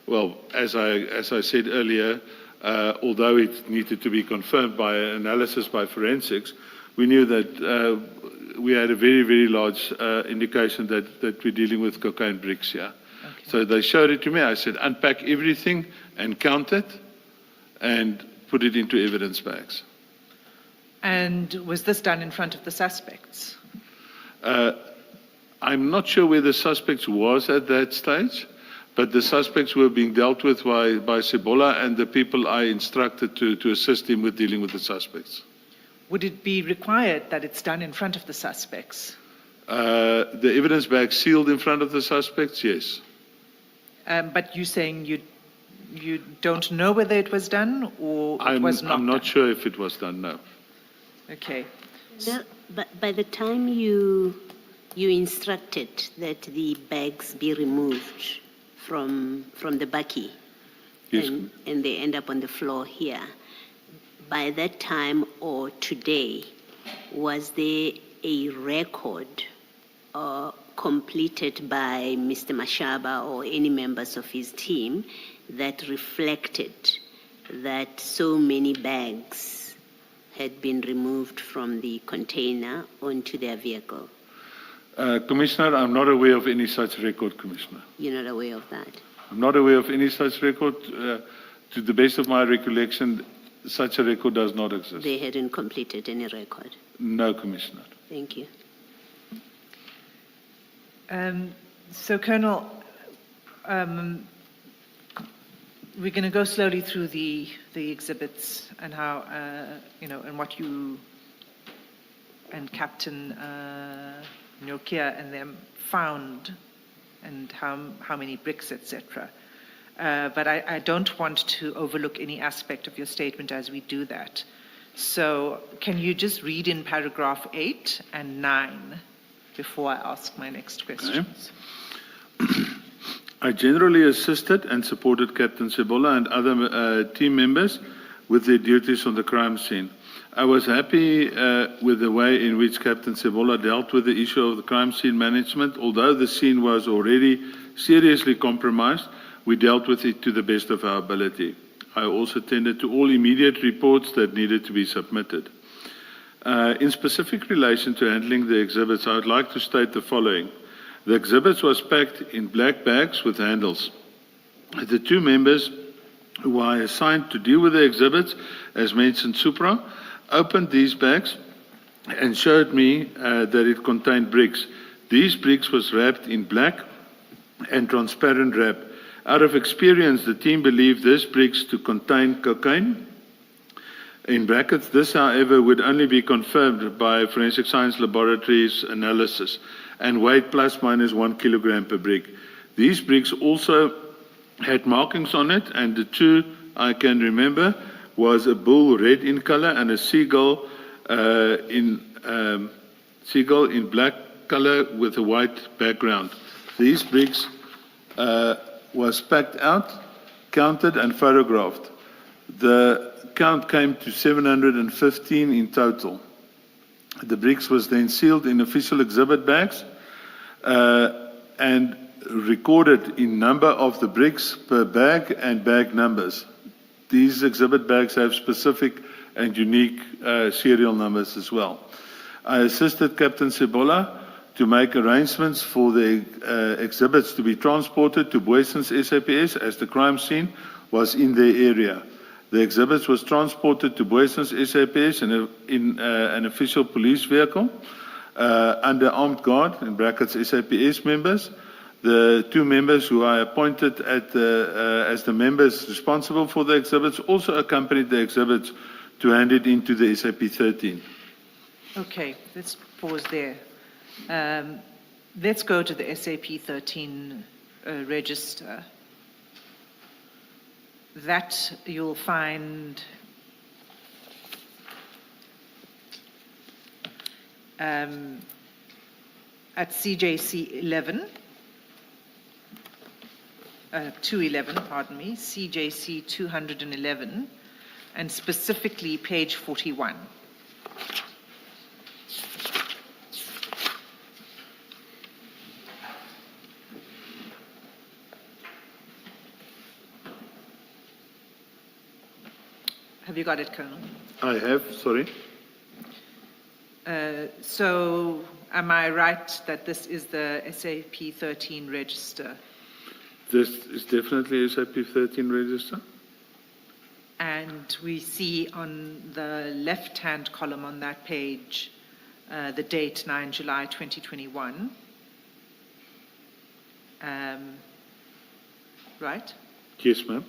Well, as I said earlier, although it needed to be confirmed by analysis by forensics, we knew that we had a very, very large indication that we're dealing with cocaine bricks here. Okay. So they showed it to me. I said, unpack everything and count it and put it into evidence bags. And was this done in front of the suspects? I'm not sure where the suspects was at that stage, but the suspects were being dealt with by Sebola and the people I instructed to assist him with dealing with the suspects. Would it be required that it's done in front of the suspects? The evidence bag sealed in front of the suspects, yes. But you're saying you don't know whether it was done or it was not I'm not done? sure if it was done, no. Okay. No, but by the time you instructed that the bags be removed from the bakkie, Yes. and they end up on the floor here, by that time or today, was there a record completed by Mr. Mashaba or any members of his team that reflected that so many bags had been removed from the container onto their vehicle? Commissioner, I'm not aware of any such record, Commissioner. You're not aware of that? I'm not aware of any such record. To the best of my recollection, such a record does not exist. They hadn't completed any record? No, Commissioner. Thank you. So, Colonel, we're going to go slowly through the exhibits and how, and what you and Captain Nyokia and them found and how many bricks, etc. But I don't want to overlook any aspect of your statement as we do that. So can you just read in paragraph 8 and 9 before I ask my next questions? I generally assisted and supported Captain Sebola and other team members with their duties on the crime scene. I was happy with the way in which Captain Sebola dealt with the issue of the crime scene management. Although the scene was already seriously compromised, we dealt with it to the best of our ability. I also tended to all immediate reports that needed to be submitted. In specific relation to handling the exhibits, I would like to state the following. The exhibits was packed in black bags with handles. The two members who I assigned to deal with the exhibits, as mentioned supra, opened these bags and showed me that it contained bricks. These bricks was wrapped in black and transparent wrap. Out of experience, the team believed this bricks to contain cocaine. In brackets, this, however, would only be confirmed by forensic science laboratories analysis and weighed plus minus 1 kilogram per brick. These bricks also had markings on it, and the two I can remember was a bull red in color and a seagull in black color with a white background. These bricks was packed out, counted and photographed. The count came to 715 in total. The bricks was then sealed in official exhibit bags and recorded in number of the bricks per bag and bag numbers. These exhibit bags have specific and unique serial numbers as well. I assisted Captain Sebola to make arrangements for the exhibits to be transported to Boyson's SAPS as the crime scene was in their area. The exhibits was transported to Boyson's SAPS in an official police vehicle under armed guard, in brackets SAPS members. The two members who I appointed as the members responsible for the exhibits also accompanied the exhibits to hand it into the SAP 13. Okay, let's pause there. Let's go to the SAP 13 register. That you'll find at CJC 11, 211, pardon me, CJC 211, and specifically page 41. Have you got it, Colonel? I have, sorry. So am I right that this is the SAP 13 register? This is definitely SAP 13 register. And we see on the left-hand column on that page the date 9 July 2021. Right? Yes, ma'am.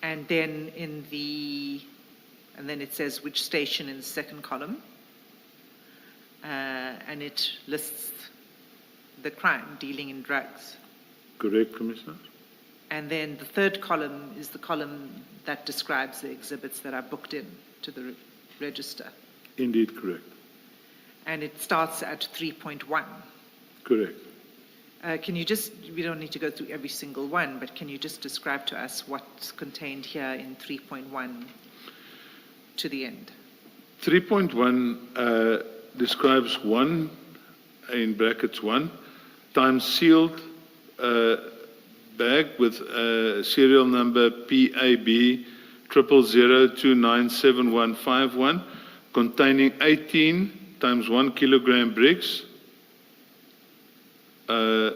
And then and then it says which station in the second column. And it lists the crime, dealing in drugs. Correct, Commissioner. And then the third column is the column that describes the exhibits that are booked in to the register. Indeed, correct. And it starts at 3.1. Correct. Can you just, we don't need to go through every single one, but can you just describe to us what's contained here in 3.1 to the end? 3.1 describes one, in brackets 1, times sealed bag with serial number PAB 000297151 containing 18 times 1 kilogram bricks. I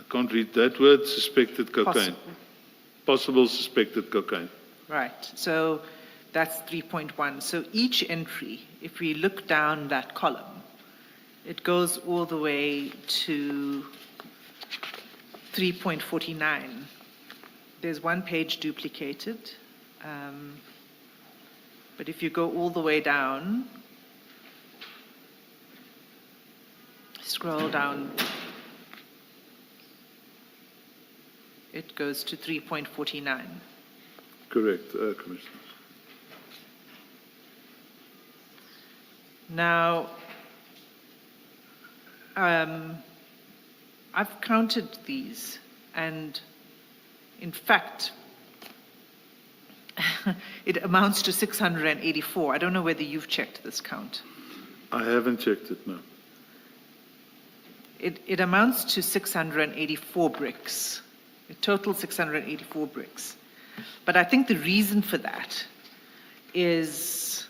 can't read that word, suspected cocaine. Possible suspected cocaine. Right, so that's 3.1. So each entry, if we look down that column, it goes all the way to 3.49. There's one page duplicated. But if you go all the way down, scroll down, it goes to 3.49. Correct, Commissioner. Now, I've counted these, and in fact, it amounts to 684. I don't know whether you've checked this count. I haven't checked it, no. It amounts to 684 bricks, a total 684 bricks. But I think the reason for that is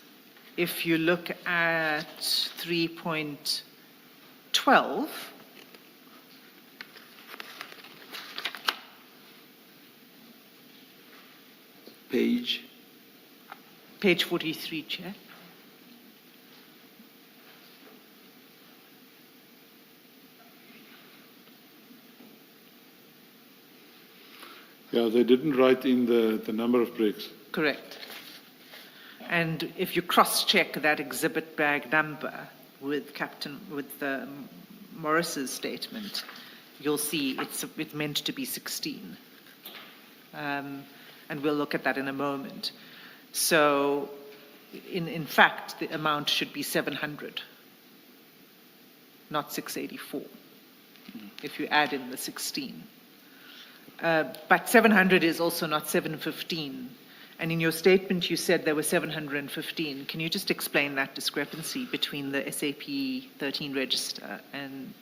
if you look at 3.12, page 43, Chair. Yeah, they didn't write in the number of bricks. Correct. And if you cross-check that exhibit bag number with Morris's statement, you'll see it's meant to be 16. And we'll look at that in a moment. So, in fact, the amount should be 700, not 684, if you add in the 16. But 700 is also not 715. And in your statement, you said there were 715. Can you just explain that discrepancy between the SAP 13 register and...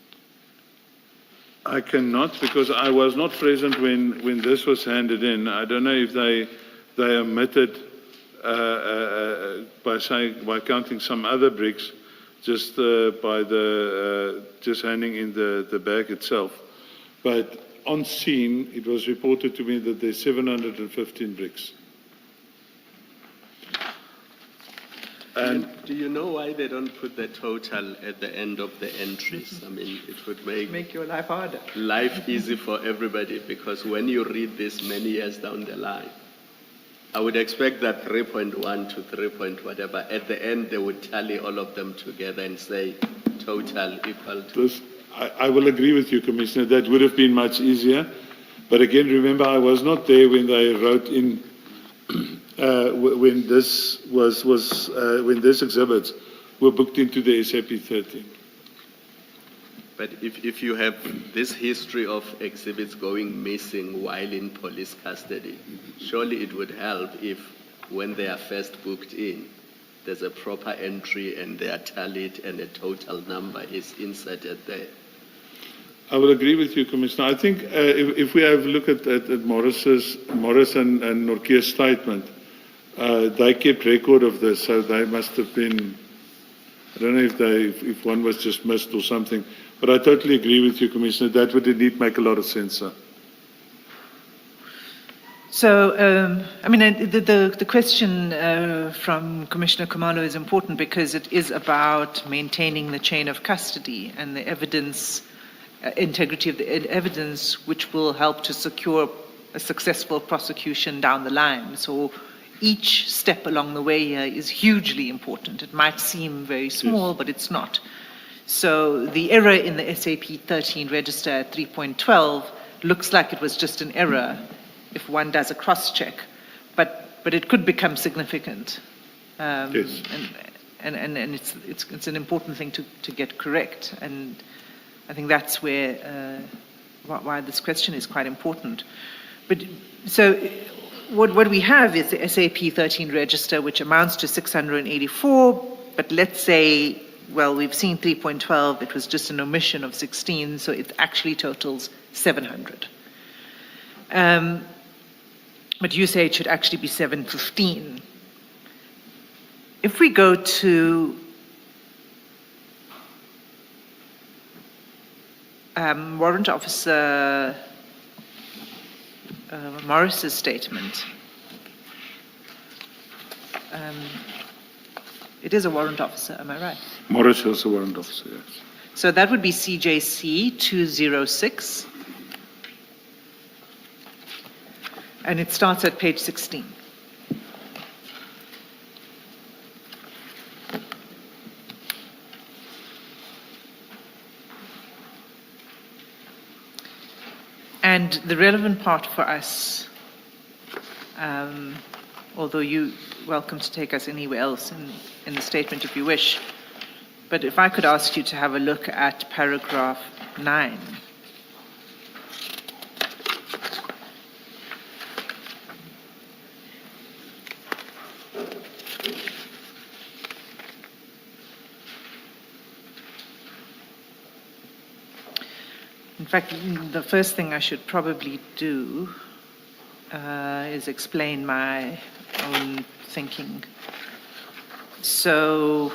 I cannot, because I was not present when this was handed in. I don't know if they omitted by counting some other bricks, just by just handing in the bag itself. But on scene, it was reported to me that there's 715 bricks. And do you know why they don't put the total at the end of the entries? I mean, it would Make your life harder. life easy for everybody, because when you read this many years down the line, I would expect that 3.1 to 3 point whatever, at the end they would tally all of them together and say total equal to... I will agree with you, Commissioner, that would have been much easier. But again, remember, I was not there when they wrote in, when this when these exhibits were booked into the SAP 13. But if you have this history of exhibits going missing while in police custody, surely it would help if, when they are first booked in, there's a proper entry and they are tallied and a total number is inserted there. I will agree with you, Commissioner. I think if we have a look at Morris and Norkia's statement, they kept record of this, so they must have been, I don't know if one was just missed or something, but I totally agree with you, Commissioner. That would indeed make a lot of sense, sir. So, I mean, the question from Commissioner Khumalo is important because it is about maintaining the chain of custody and the evidence, integrity of the evidence, which will help to secure a successful prosecution down the line. So each step along the way here is hugely important. It might seem very small, yes, but it's not. So the error in the SAP 13 register at 3.12 looks like it was just an error if one does a cross-check, but it could become significant. Yes. And it's an important thing to get correct. And I think that's where why this question is quite important. But so what we have is the SAP 13 register, which amounts to 684. But let's say, well, we've seen 3.12. It was just an omission of 16, so it actually totals 700. But you say it should actually be 715. If we go to Warrant Officer Morris's statement, it is a warrant officer, am I right? Morris is a warrant officer, yes. So that would be CJC 206. And it starts at page 16. And the relevant part for us, although you're welcome to take us anywhere else in the statement if you wish, but if I could ask you to have a look at paragraph 9. In fact, the first thing I should probably do is explain my own thinking. So,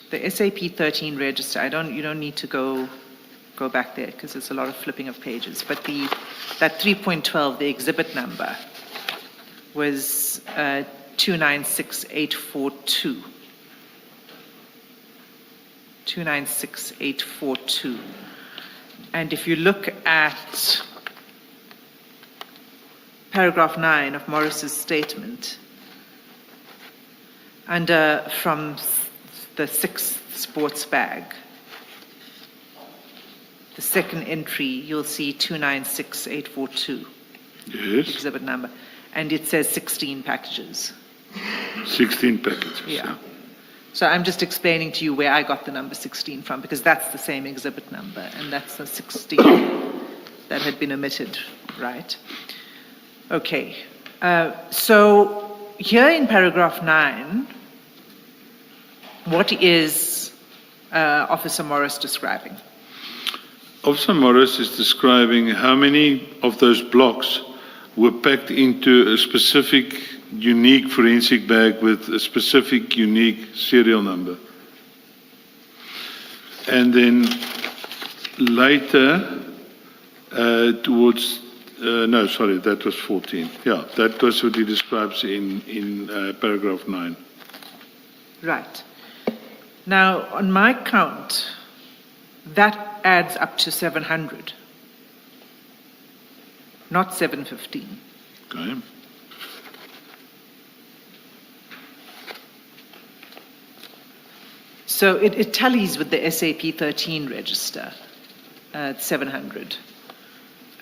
the SAP 13 register, you don't need to go back there because there's a lot of flipping of pages. But that 3.12, the exhibit number, was 296842. 296842. And if you look at paragraph 9 of Morris's statement, from the 6th sports bag, the second entry, you'll see 296842. Yes. Exhibit number. And it says 16 packages. 16 packages. Yeah. So I'm just explaining to you where I got the number 16 from, because that's the same exhibit number, and that's the 16 that had been omitted, right? Okay. So here in paragraph 9, what is Officer Morris describing? Officer Morris is describing how many of those blocks were packed into a specific unique forensic bag with a specific unique serial number. And then later, that was 14. Yeah, that was what he describes in paragraph 9. Right. Now, on my count, that adds up to 700, not 715. Okay. So it tallies with the SAP 13 register, 700.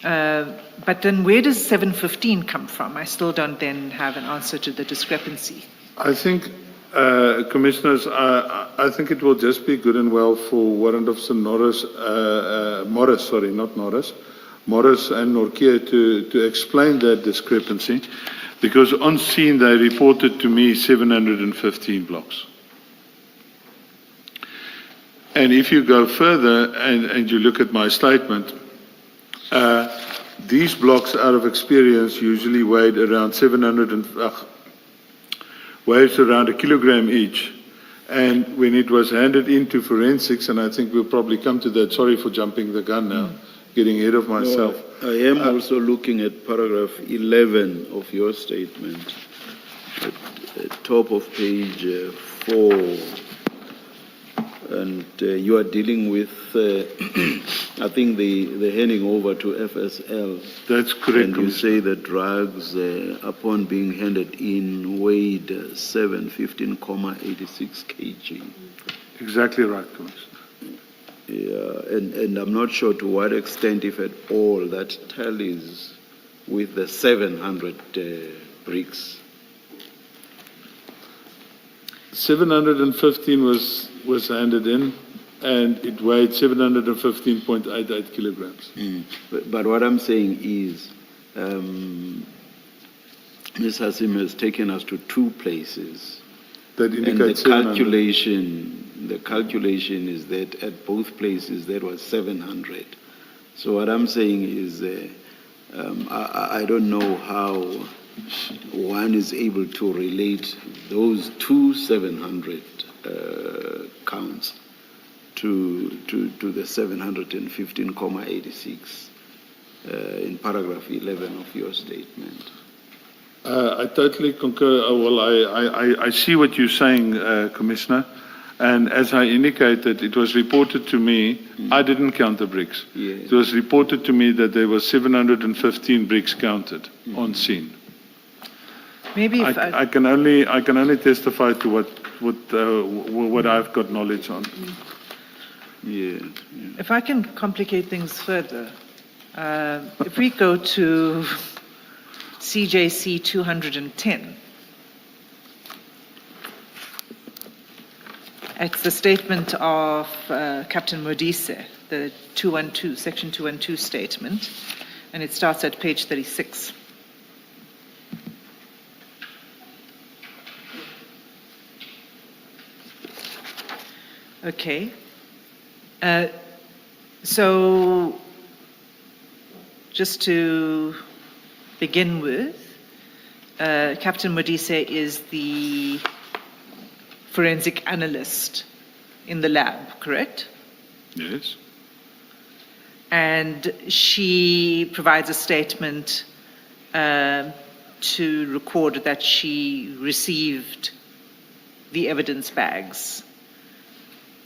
But then where does 715 come from? I still don't then have an answer to the discrepancy. I think, Commissioners, I think it will just be good and well for Warrant Officer Morris and Norkia to explain that discrepancy, because on scene they reported to me 715 blocks. And if you go further and you look at my statement, these blocks out of experience usually weighed around weighs around a kilogram each. And when it was handed into forensics, and I think we'll probably come to that, sorry for jumping the gun now, getting ahead of myself. No, I am also looking at paragraph 11 of your statement, at top of page 4. And you are dealing with, I think, the handing over to FSL. That's correct. And you say the drugs, upon being handed in, weighed 715,86 kg. Exactly right, Commissioner. Yeah, and I'm not sure to what extent, if at all, that tallies with the 700 bricks. 715 was handed in, and it weighed 715.88 kilograms. But what I'm saying is, Ms. Hassim has taken us to 2 places. That And indicates the calculation is that at both places there was 700. So what I'm saying is, I don't know how one is able to relate those 2 700 counts to the 715,86 in paragraph 11 of your statement. I totally concur. Well, I see what you're saying, Commissioner. And as I indicated, it was reported to me, I didn't count the bricks. Yes. It was reported to me that there were 715 bricks counted on scene. Maybe if I can only testify to what I've got knowledge on. Yeah. If I can complicate things further, if we go to CJC 210, it's the statement of Captain Modise, the 212, section 212 statement, and it starts at page 36. Okay. So, just to begin with, Captain Modise is the forensic analyst in the lab, correct? Yes. And she provides a statement to record that she received the evidence bags,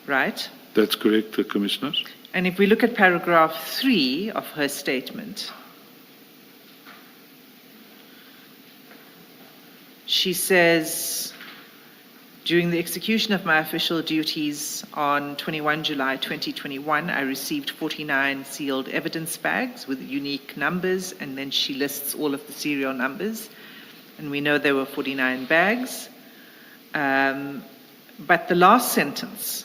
right? That's correct, Commissioners. And if we look at paragraph 3 of her statement, she says, during the execution of my official duties on 21 July 2021, I received 49 sealed evidence bags with unique numbers, and then she lists all of the serial numbers. And we know there were 49 bags. But the last sentence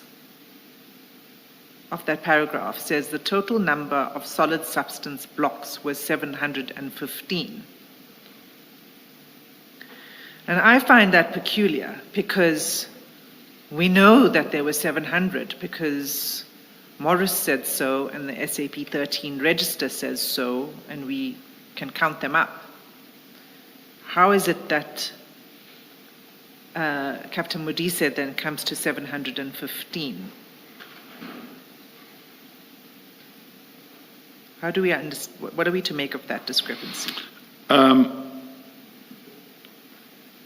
of that paragraph says the total number of solid substance blocks was 715. And I find that peculiar because we know that there were 700 because Morris said so and the SAP 13 register says so, and we can count them up. How is it that Captain Modise then comes to 715? How do we understand? What are we to make of that discrepancy?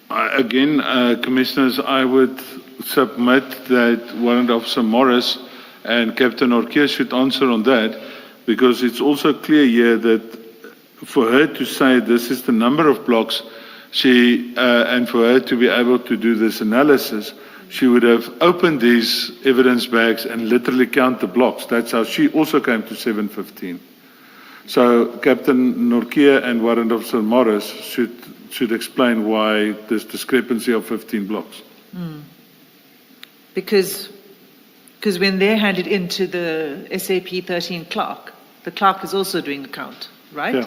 Again, Commissioners, I would submit that Warrant Officer Morris and Captain Orkia should answer on that, because it's also clear here that for her to say this is the number of blocks, and for her to be able to do this analysis, she would have opened these evidence bags and literally count the blocks. That's how she also came to 715. So Captain Norkia and Warrant Officer Morris should explain why this discrepancy of 15 blocks. Because when they're handed into the SAP 13 clerk, the clerk is also doing the count, right? Yeah.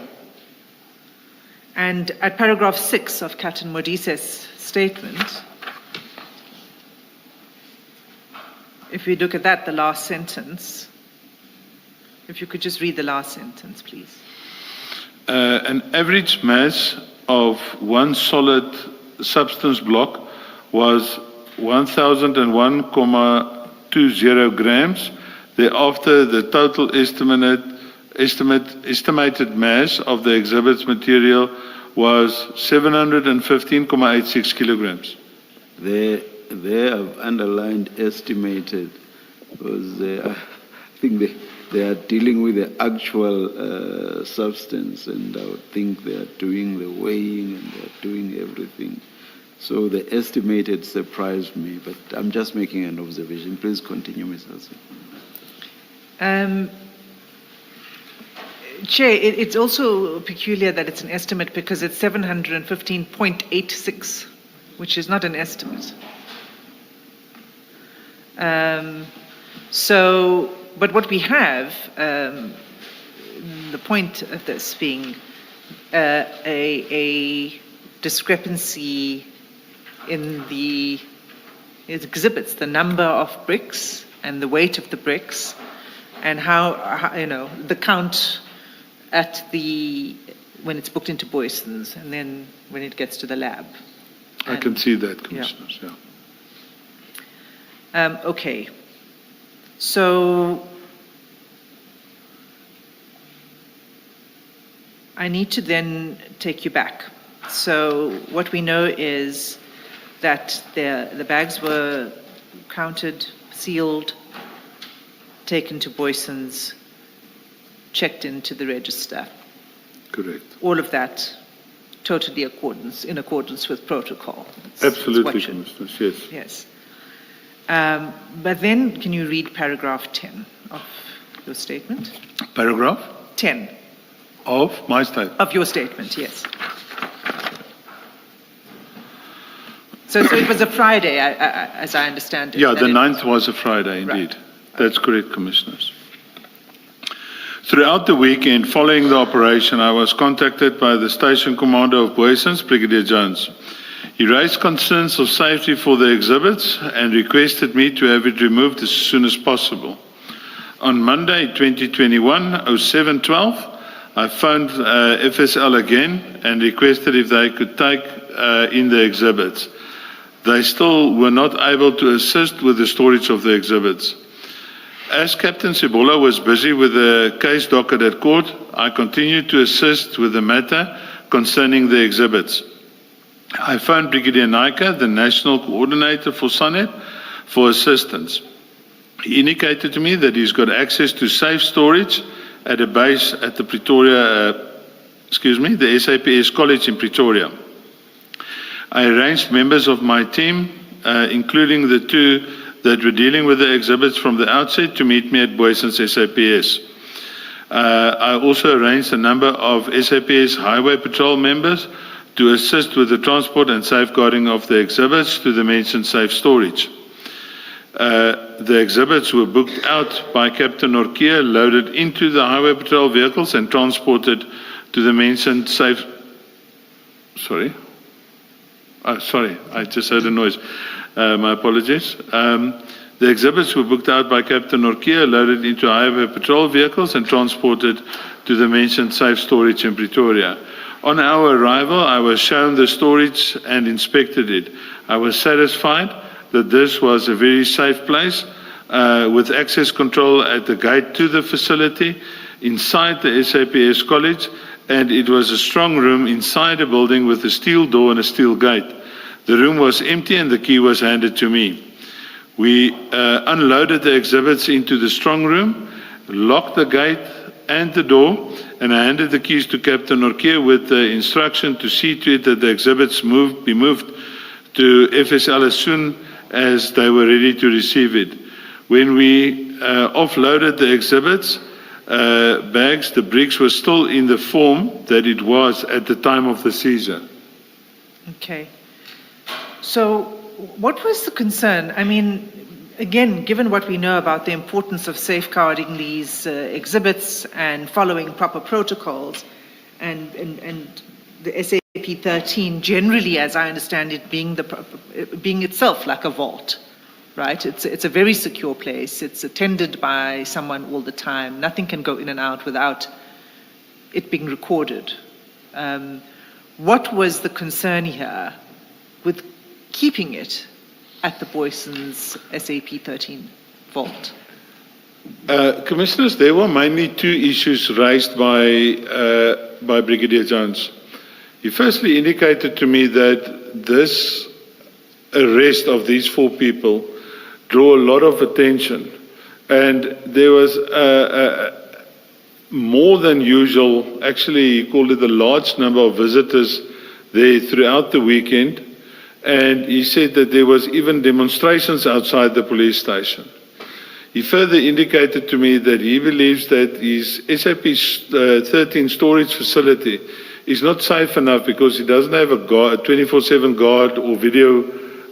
And at paragraph 6 of Captain Modise's statement, if we look at that, the last sentence, if you could just read the last sentence, please. An average mass of one solid substance block was 1001.20 grams. Thereafter, the total estimated mass of the exhibit's material was 715.86 kilograms. They have underlined estimated because I think they are dealing with the actual substance, and I would think they are doing the weighing and they are doing everything. So the estimated surprised me, but I'm just making an observation. Please continue, Ms. Hassan. Chair, it's also peculiar that it's an estimate because it's 715.86, which is not an estimate. But what we have, the point of this being a discrepancy in the exhibits, the number of bricks and the weight of the bricks, and how the count at when it's booked into Boyson's and then when it gets to the lab. I can see that, Commissioners, yeah. Okay. So I need to then take you back. So what we know is that the bags were counted, sealed, taken to Boyson's, checked into the register. Correct. All of that totally in accordance with protocol. It's what Absolutely, should- Commissioners, yes. Yes. But then, can you read paragraph 10 of your statement? Paragraph 10 of my statement. of your statement, yes. So it was a Friday, as I understand it. Yeah, that the it- 9th was a Friday, indeed. Right. That's correct, Commissioners. Throughout the weekend following the operation, I was contacted by the station commander of Boysons, Brigadier Jones. He raised concerns of safety for the exhibits and requested me to have it removed as soon as possible. On Monday, 2021, 07:12, I phoned FSL again and requested if they could take in the exhibits. They still were not able to assist with the storage of the exhibits. As Captain Sibola was busy with the case docket at court, I continued to assist with the matter concerning the exhibits. I phoned Brigadier Naika, the National Coordinator for SANET, for assistance. He indicated to me that he's got access to safe storage at a base at the the SAPS College in Pretoria. I arranged members of my team, including the two that were dealing with the exhibits from the outset, to meet me at Boysons SAPS. I also arranged a number of SAPS Highway Patrol members to assist with the transport and safeguarding of the exhibits to the mentioned safe storage. The exhibits were booked out by Captain Norkia, loaded into the Highway Patrol vehicles and transported to the mentioned safe... Sorry, I just heard a noise. My apologies. The exhibits were booked out by Captain Norkia, loaded into Highway Patrol vehicles and transported to the mentioned safe storage in Pretoria. On our arrival, I was shown the storage and inspected it. I was satisfied that this was a very safe place with access control at the gate to the facility inside the SAPS College, and it was a strong room inside a building with a steel door and a steel gate. The room was empty and the key was handed to me. We unloaded the exhibits into the strong room, locked the gate and the door, and I handed the keys to Captain Norkia with the instruction to see to it that the exhibits be moved to FSL as soon as they were ready to receive it. When we offloaded the exhibits bags, the bricks were still in the form that it was at the time of the seizure. Okay. So what was the concern? I mean, again, given what we know about the importance of safeguarding these exhibits and following proper protocols, and the SAP 13 generally, as I understand it, being itself like a vault, right? It's a very secure place. It's attended by someone all the time. Nothing can go in and out without it being recorded. What was the concern here with keeping it at the Boysons SAP 13 vault? Commissioners, there were mainly two issues raised by Brigadier Jones. He firstly indicated to me that this arrest of these four people drew a lot of attention, and there was more than usual, actually he called it a large number of visitors there throughout the weekend, and he said that there was even demonstrations outside the police station. He further indicated to me that he believes that his SAP 13 storage facility is not safe enough because he doesn't have a 24/7 guard or video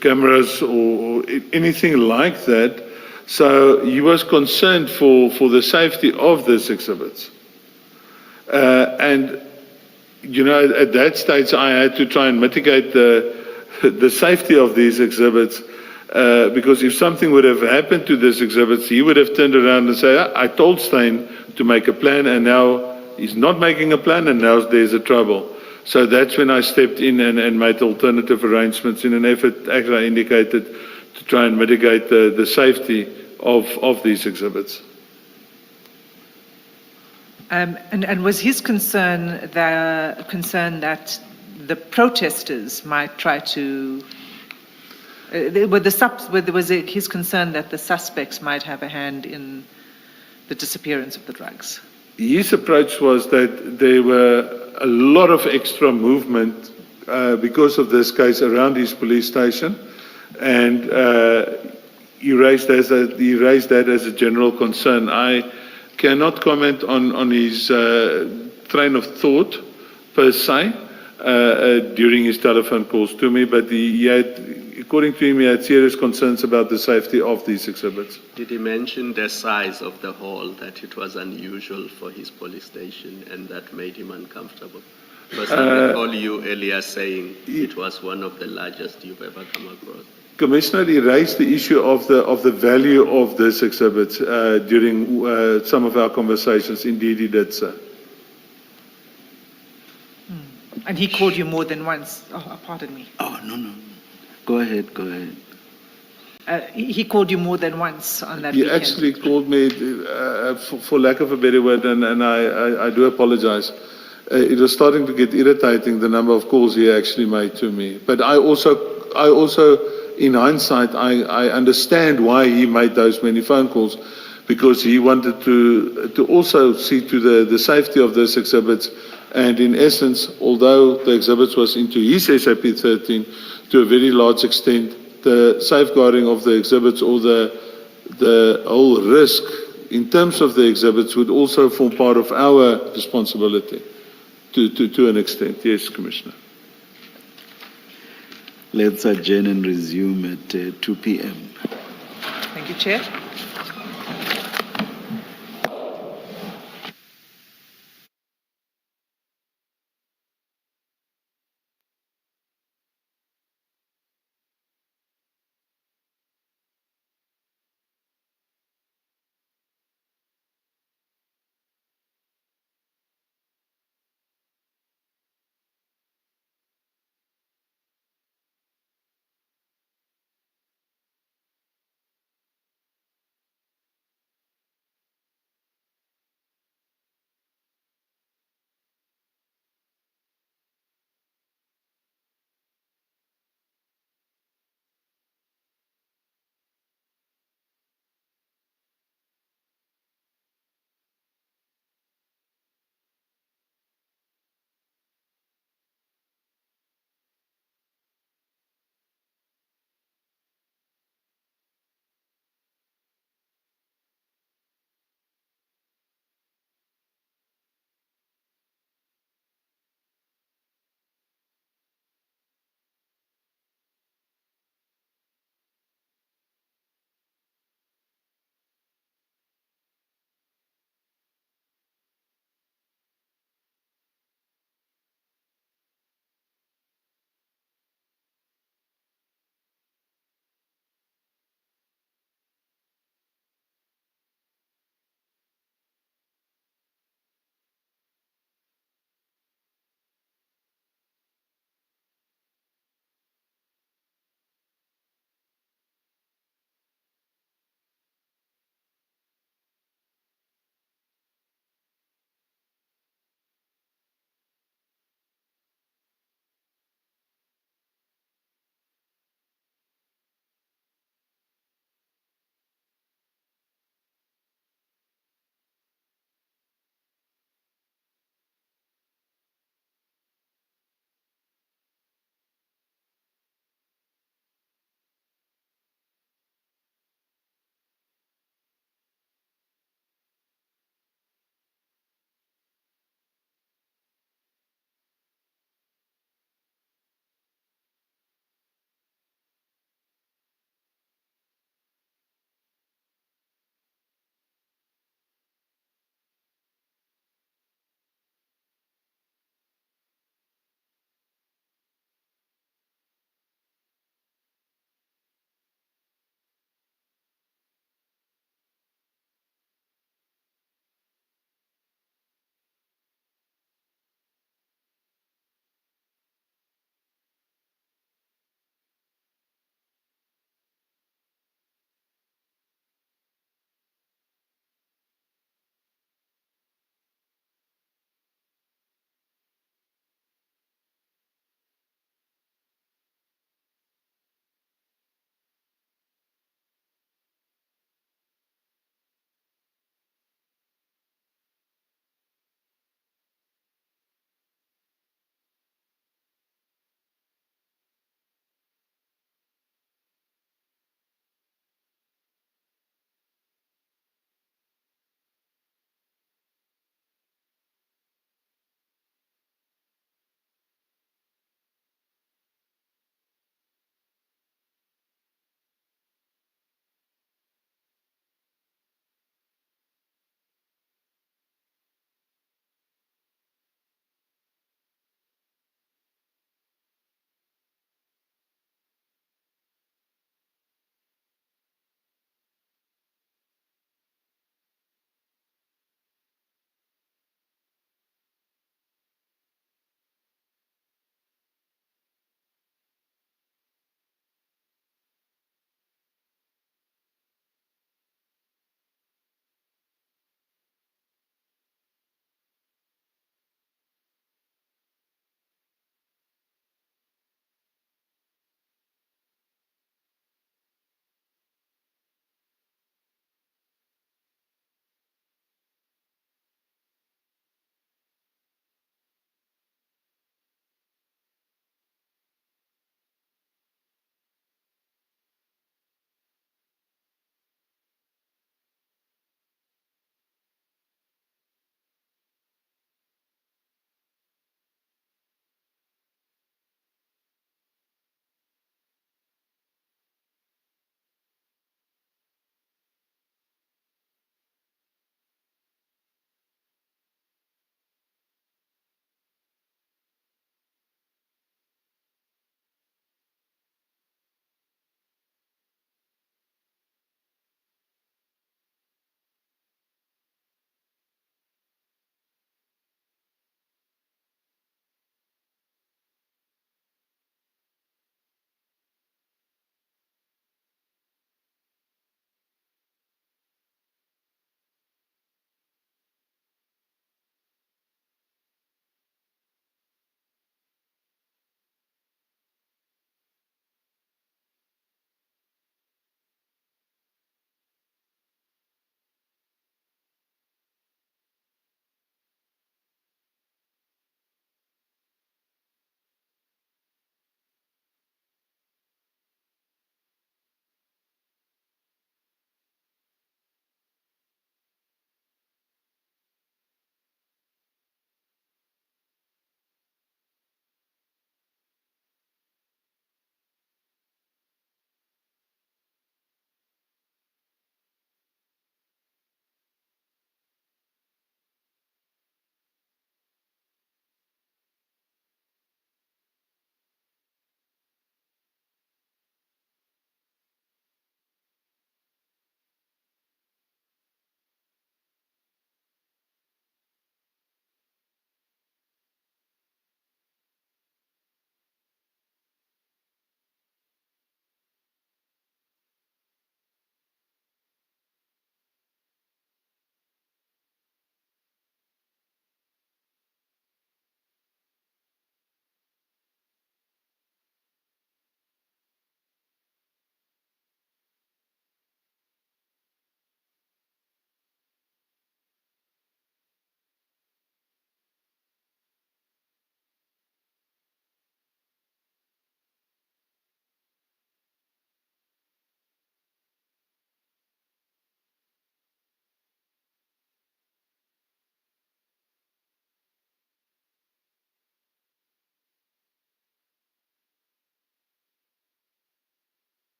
cameras or anything like that. So he was concerned for the safety of these exhibits. And, you know, at that stage I had to try and mitigate the safety of these exhibits, because if something would have happened to these exhibits, he would have turned around and said, I told Steyn to make a plan and now he's not making a plan and now there's a trouble. So that's when I stepped in and made alternative arrangements in an effort, as I indicated, to try and mitigate the safety of these exhibits. And was his concern that the protesters might try to his concern that the suspects might have a hand in the disappearance of the drugs. His approach was that there were a lot of extra movement because of this case around his police station, and he raised that as a general concern. I cannot comment on his train of thought per se during his telephone calls to me, but he had, according to him, he had serious concerns about the safety of these exhibits. Did he mention the size of the hall, that it was unusual for his police station and that made him uncomfortable? Because I recall you earlier saying it was one of the largest you've ever come across. Commissioner, he raised the issue of the value of this exhibit during some of our conversations. Indeed, he did so. And he called you more than once. Oh, pardon me. Oh, no. Go ahead. He called you more than once on that He weekend. actually called me, for lack of a better word, and I do apologize. It was starting to get irritating, the number of calls he actually made to me. But I also, in hindsight, I understand why he made those many phone calls, because he wanted to also see to the safety of those exhibits. And in essence, although the exhibits was into his SAP 13 to a very large extent, the safeguarding of the exhibits or the whole risk in terms of the exhibits would also form part of our responsibility to an extent. Yes, Commissioner. Let's adjourn and resume at 2 p.m. Thank you, Chair.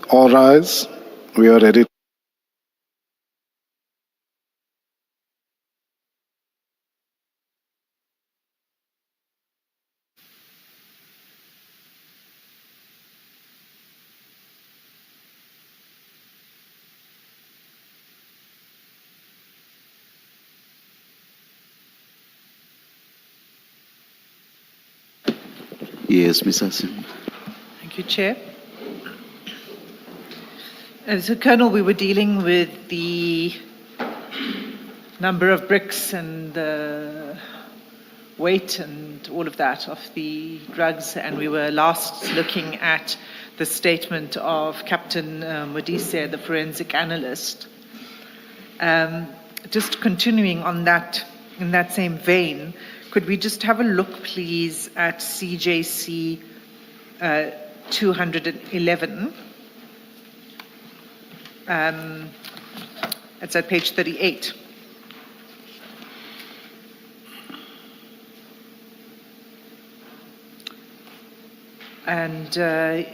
All rise. We are ready. Yes, Ms. Hassan. Thank you, Chair. So, Colonel, we were dealing with the number of bricks and the weight and all of that of the drugs, and we were last looking at the statement of Captain Modise, the forensic analyst. Just continuing on that, in that same vein, could we just have a look, please, at CJC 211? It's at page 38. And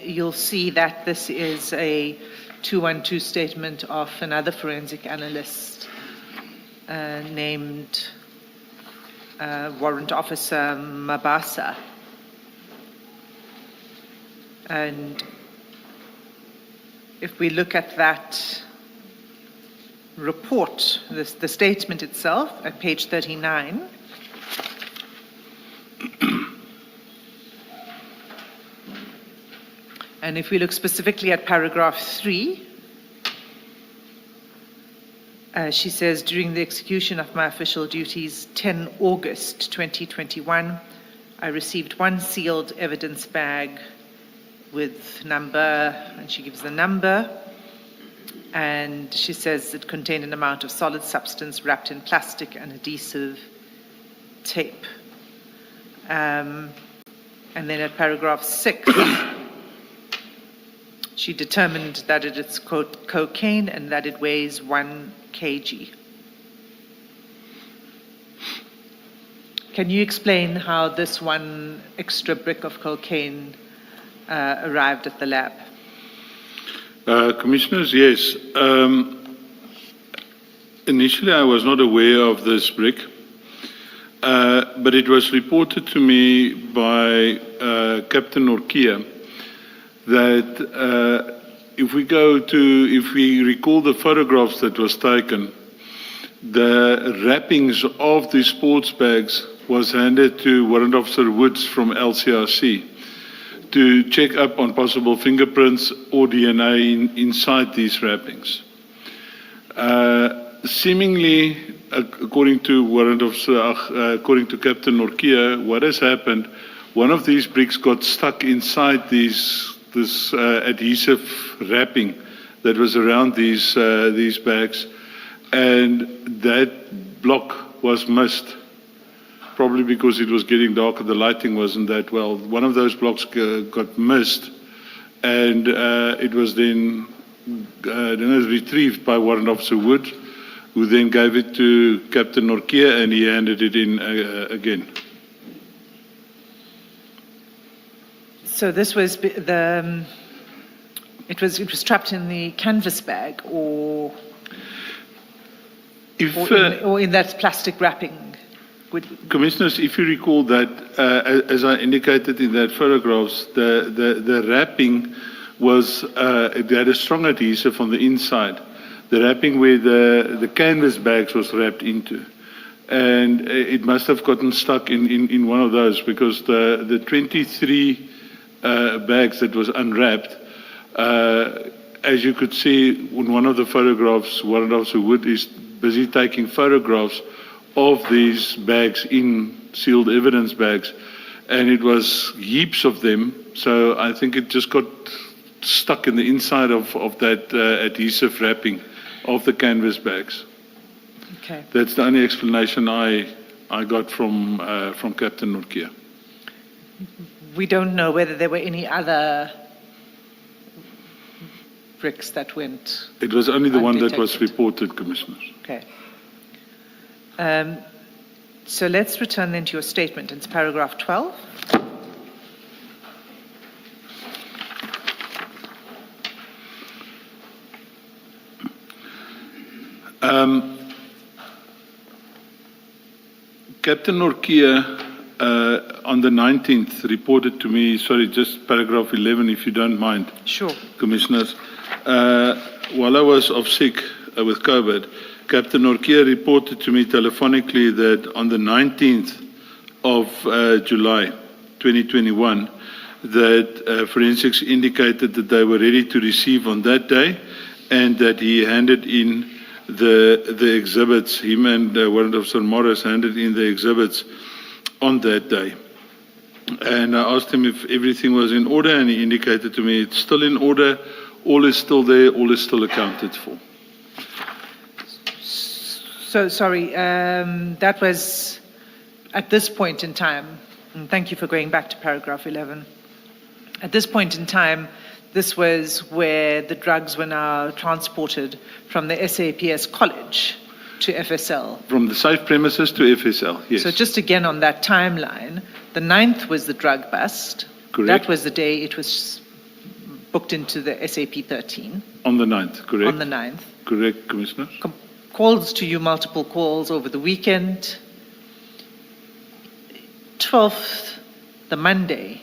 you'll see that this is a 212 statement of another forensic analyst named Warrant Officer Mabasa. And if we look at that report, the statement itself at page 39, and if we look specifically at paragraph 3, she says, during the execution of my official duties, 10 August 2021, I received one sealed evidence bag with number, and she gives the number, and she says it contained an amount of solid substance wrapped in plastic and adhesive tape. And then at paragraph 6, she determined that it is cocaine and that it weighs 1 kg. Can you explain how this one extra brick of cocaine arrived at the lab? Commissioners, yes. Initially, I was not aware of this brick, but it was reported to me by Captain Norkia that if we recall the photographs that was taken, the wrappings of the sports bags was handed to Warrant Officer Woods from LCRC to check up on possible fingerprints or DNA inside these wrappings. Seemingly, according to according to Captain Norkia, what has happened, one of these bricks got stuck inside this adhesive wrapping that was around these bags, and that block was missed. Probably because it was getting darker, the lighting wasn't that well. One of those blocks got missed, and it was then retrieved by Warrant Officer Wood, who then gave it to Captain Norkia, and he handed it in again. So this was it was trapped in the canvas bag, or in that plastic wrapping. Commissioners, if you recall that, as I indicated in that photographs, the wrapping was it had a strong adhesive on the inside. The wrapping where the canvas bags was wrapped into, and it must have gotten stuck in one of those, because the 23 bags that was unwrapped, as you could see in one of the photographs, Warrant Officer Wood is busy taking photographs of these bags in sealed evidence bags, and it was heaps of them. So I think it just got stuck in the inside of that adhesive wrapping of the canvas bags. Okay. That's the only explanation I got from Captain Norkia. We don't know whether there were any other bricks that went. It was only the one that was undetected. reported, Commissioners. Okay. So let's return then to your statement. It's paragraph 12. Captain Norkia, on the 19th, reported to me, sorry, just paragraph 11, if you don't mind. Sure. Commissioners. While I was off sick with COVID, Captain Norkia reported to me telephonically that on the 19th of July 2021, that forensics indicated that they were ready to receive on that day, and that he handed in the exhibits, him and Warrant Officer Morris handed in the exhibits on that day. And I asked him if everything was in order, and he indicated to me it's still in order, all is still there, all is still accounted for. So, sorry, that was at this point in time, and thank you for going back to paragraph 11. At this point in time, this was where the drugs were now transported from the SAPS college to FSL. From the safe premises to FSL, yes. So just again on that timeline, the 9th was the drug bust. Correct. That was the day it was booked into the SAP 13. On the 9th, correct? On the 9th. Correct, Commissioner. Calls to you, multiple calls over the weekend. 12th, the Monday,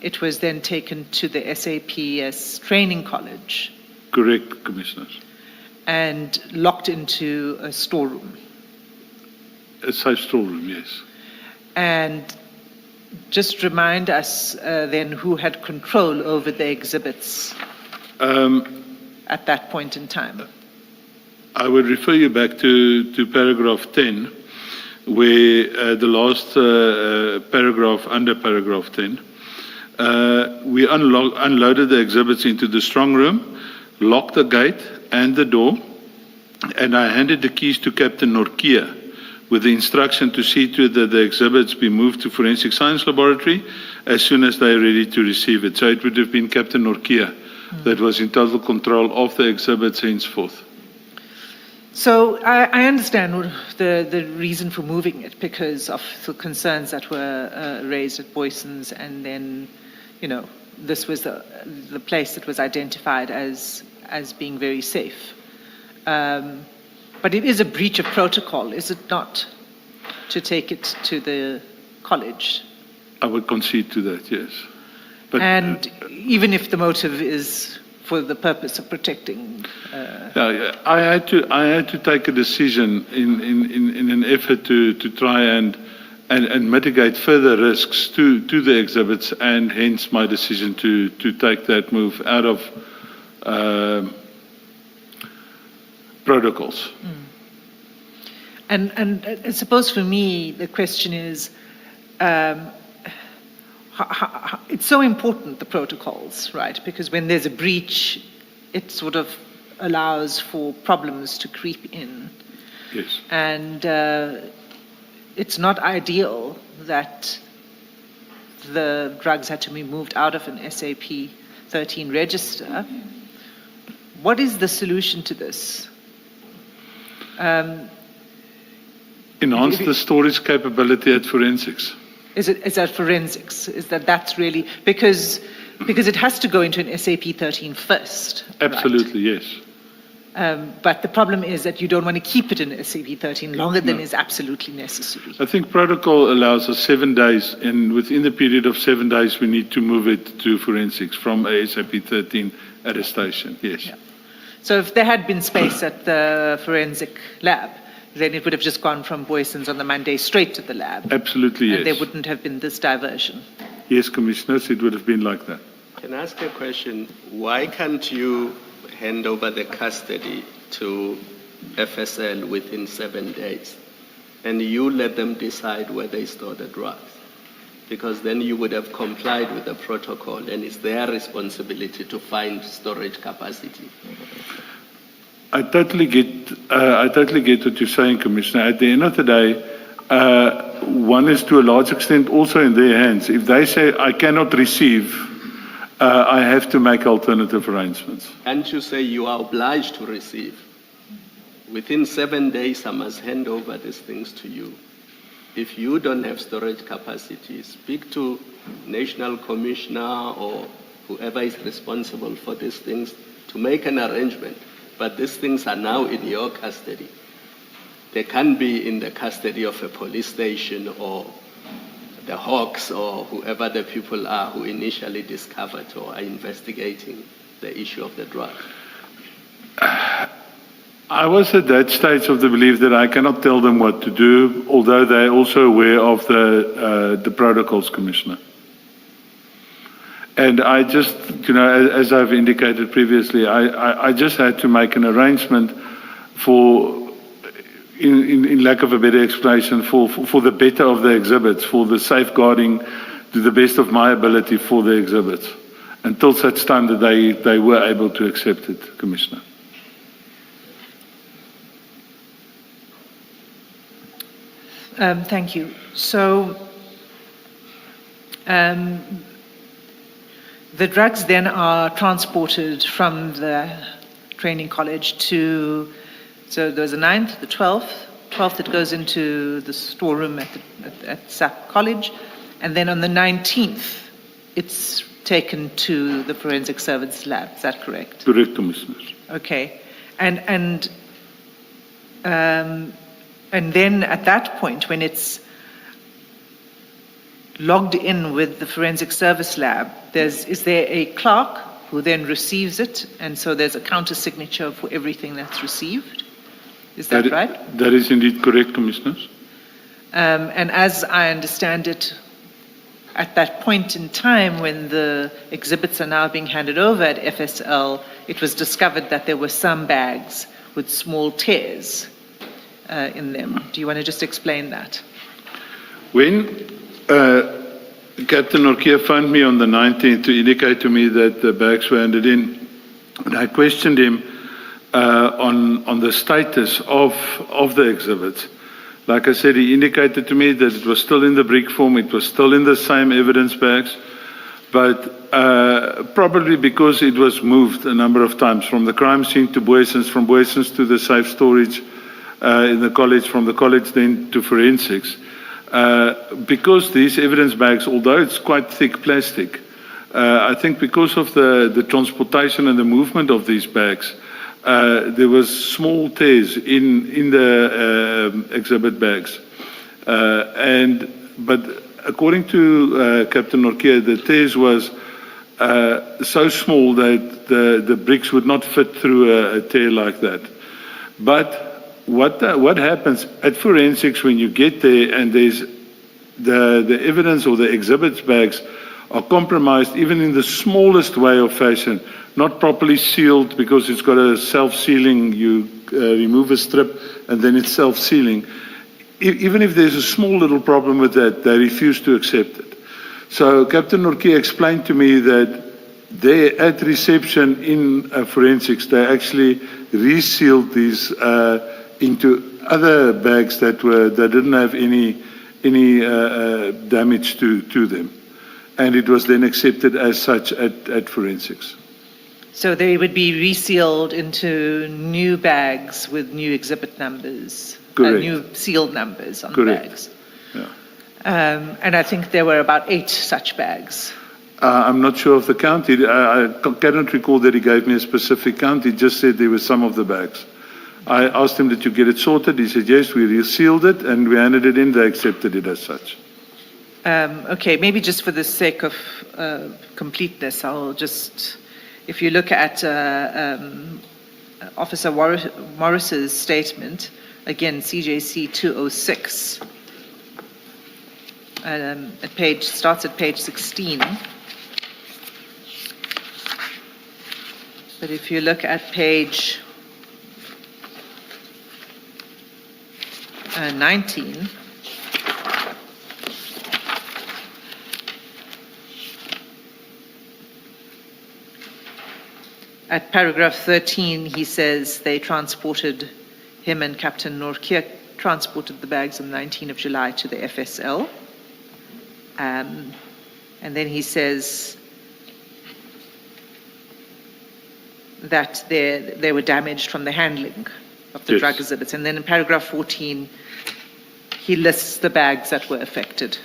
it was then taken to the SAPS training college. Correct, Commissioner. And locked into a storeroom. A safe storeroom, yes. And just remind us then who had control over the exhibits at that point in time. I would refer you back to paragraph 10, where the last paragraph under paragraph 10, we unloaded the exhibits into the strong room, locked the gate and the door, and I handed the keys to Captain Norkia with the instruction to see to it that the exhibits be moved to Forensic Science Laboratory as soon as they are ready to receive it. So it would have been Captain Norkia that was in total control of the exhibits henceforth. So I understand the reason for moving it because of the concerns that were raised at Boyson's, and then, you know, this was the place that was identified as being very safe. But it is a breach of protocol, is it not, to take it to the college? I would concede to that, yes. But, and even if the motive is for the purpose of protecting. I had to take a decision in an effort to try and mitigate further risks to the exhibits, and hence my decision to take that move out of protocols. And I suppose for me the question is, it's so important, the protocols, right? Because when there's a breach, it sort of allows for problems to creep in. Yes. And it's not ideal that the drugs had to be moved out of an SAP 13 register. What is the solution to this? Enhance the storage capability at forensics. Is that forensics? Is that's really because it has to go into an SAP 13 first? Absolutely, right? yes. But the problem is that you don't want to keep it in SAP 13 longer than is absolutely necessary. I think protocol allows us 7 days, and within the period of 7 days, we need to move it to forensics from a SAP 13 at a station. Yes. Yeah. So if there had been space at the forensic lab, then it would have just gone from Boyson's on the Monday straight to the lab. Absolutely, yes. And there wouldn't have been this diversion. Yes, Commissioners, it would have been like that. Can I ask a question? Why can't you hand over the custody to FSL within 7 days and you let them decide where they store the drugs? Because then you would have complied with the protocol, and it's their responsibility to find storage capacity. I totally get what you're saying, Commissioner. At the end of the day, one is to a large extent also in their hands. If they say, I cannot receive, I have to make alternative arrangements. Can't you say you are obliged to receive? Within 7 days, I must hand over these things to you. If you don't have storage capacity, speak to National Commissioner or whoever is responsible for these things to make an arrangement. but these things are now in your custody. They can't be in the custody of a police station or the Hawks or whoever the people are who initially discovered or are investigating the issue of the drug. I was at that stage of the belief that I cannot tell them what to do, although they're also aware of the protocols, Commissioner. And I just, as I've indicated previously, I just had to make an arrangement for, in lack of a better explanation, for the better of the exhibits, for the safeguarding to the best of my ability for the exhibits, until such time that they were able to accept it, Commissioner. Thank you. So the drugs then are transported from the training college to, so there's the 9th, the 12th it goes into the storeroom at SAP College, and then on the 19th it's taken to the forensic service lab. Is that correct? Correct, Commissioner. Okay. And then at that point, when it's logged in with the forensic service lab, is there a clerk who then receives it, and so there's a counter signature for everything that's received? Is that right? That is indeed correct, Commissioners. And as I understand it, at that point in time when the exhibits are now being handed over at FSL, it was discovered that there were some bags with small tears in them. Do you want to just explain that? When Captain Norkia phoned me on the 19th to indicate to me that the bags were handed in, and I questioned him on the status of the exhibits. Like I said, he indicated to me that it was still in the brick form, it was still in the same evidence bags, but probably because it was moved a number of times from the crime scene to Boysens, from Boysens to the safe storage in the college, from the college then to forensics. Because these evidence bags, although it's quite thick plastic, I think because of the transportation and the movement of these bags, there was small tears in the exhibit bags. But according to Captain Norkia, the tears was so small that the bricks would not fit through a tear like that. But what happens at forensics when you get there and there's the evidence or the exhibits bags are compromised even in the smallest way or fashion, not properly sealed because it's got a self-sealing, you remove a strip and then it's self-sealing. Even if there's a small little problem with that, they refuse to accept it. So Captain Norkia explained to me that they, at reception in forensics, they actually resealed these into other bags that didn't have any damage to them, and it was then accepted as such at forensics. So they would be resealed into new bags with new exhibit numbers, new sealed numbers on the bags. Yeah. And I think there were about 8 such bags. I'm not sure of the count. I cannot recall that he gave me a specific count. He just said there were some of the bags. I asked him, did you get it sorted? He said, yes, we resealed it and we handed it in. They accepted it as such. Okay, maybe just for the sake of completeness, I'll just, if you look at Officer Morris's statement, again, CJC 206, starts at page 16. But if you look at page 19, at paragraph 13, he says they transported, him and Captain Norkia transported the bags on the 19th of July to the FSL. And then he says that they were damaged from the handling of the drug exhibits. And then in paragraph 14, he lists the bags that were affected.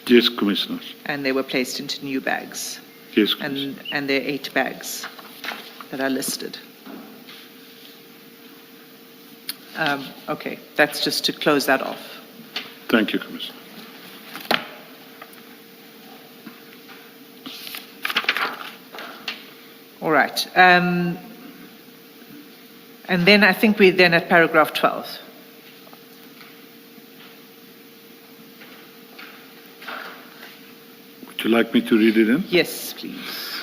Yes, Commissioner. And they were placed into new bags. Yes, Commissioner. And there are 8 bags that are listed. Okay, that's just to close that off. Thank you, Commissioner. All right. And then I think we're then at paragraph 12. Would you like me to read it in? Yes, please.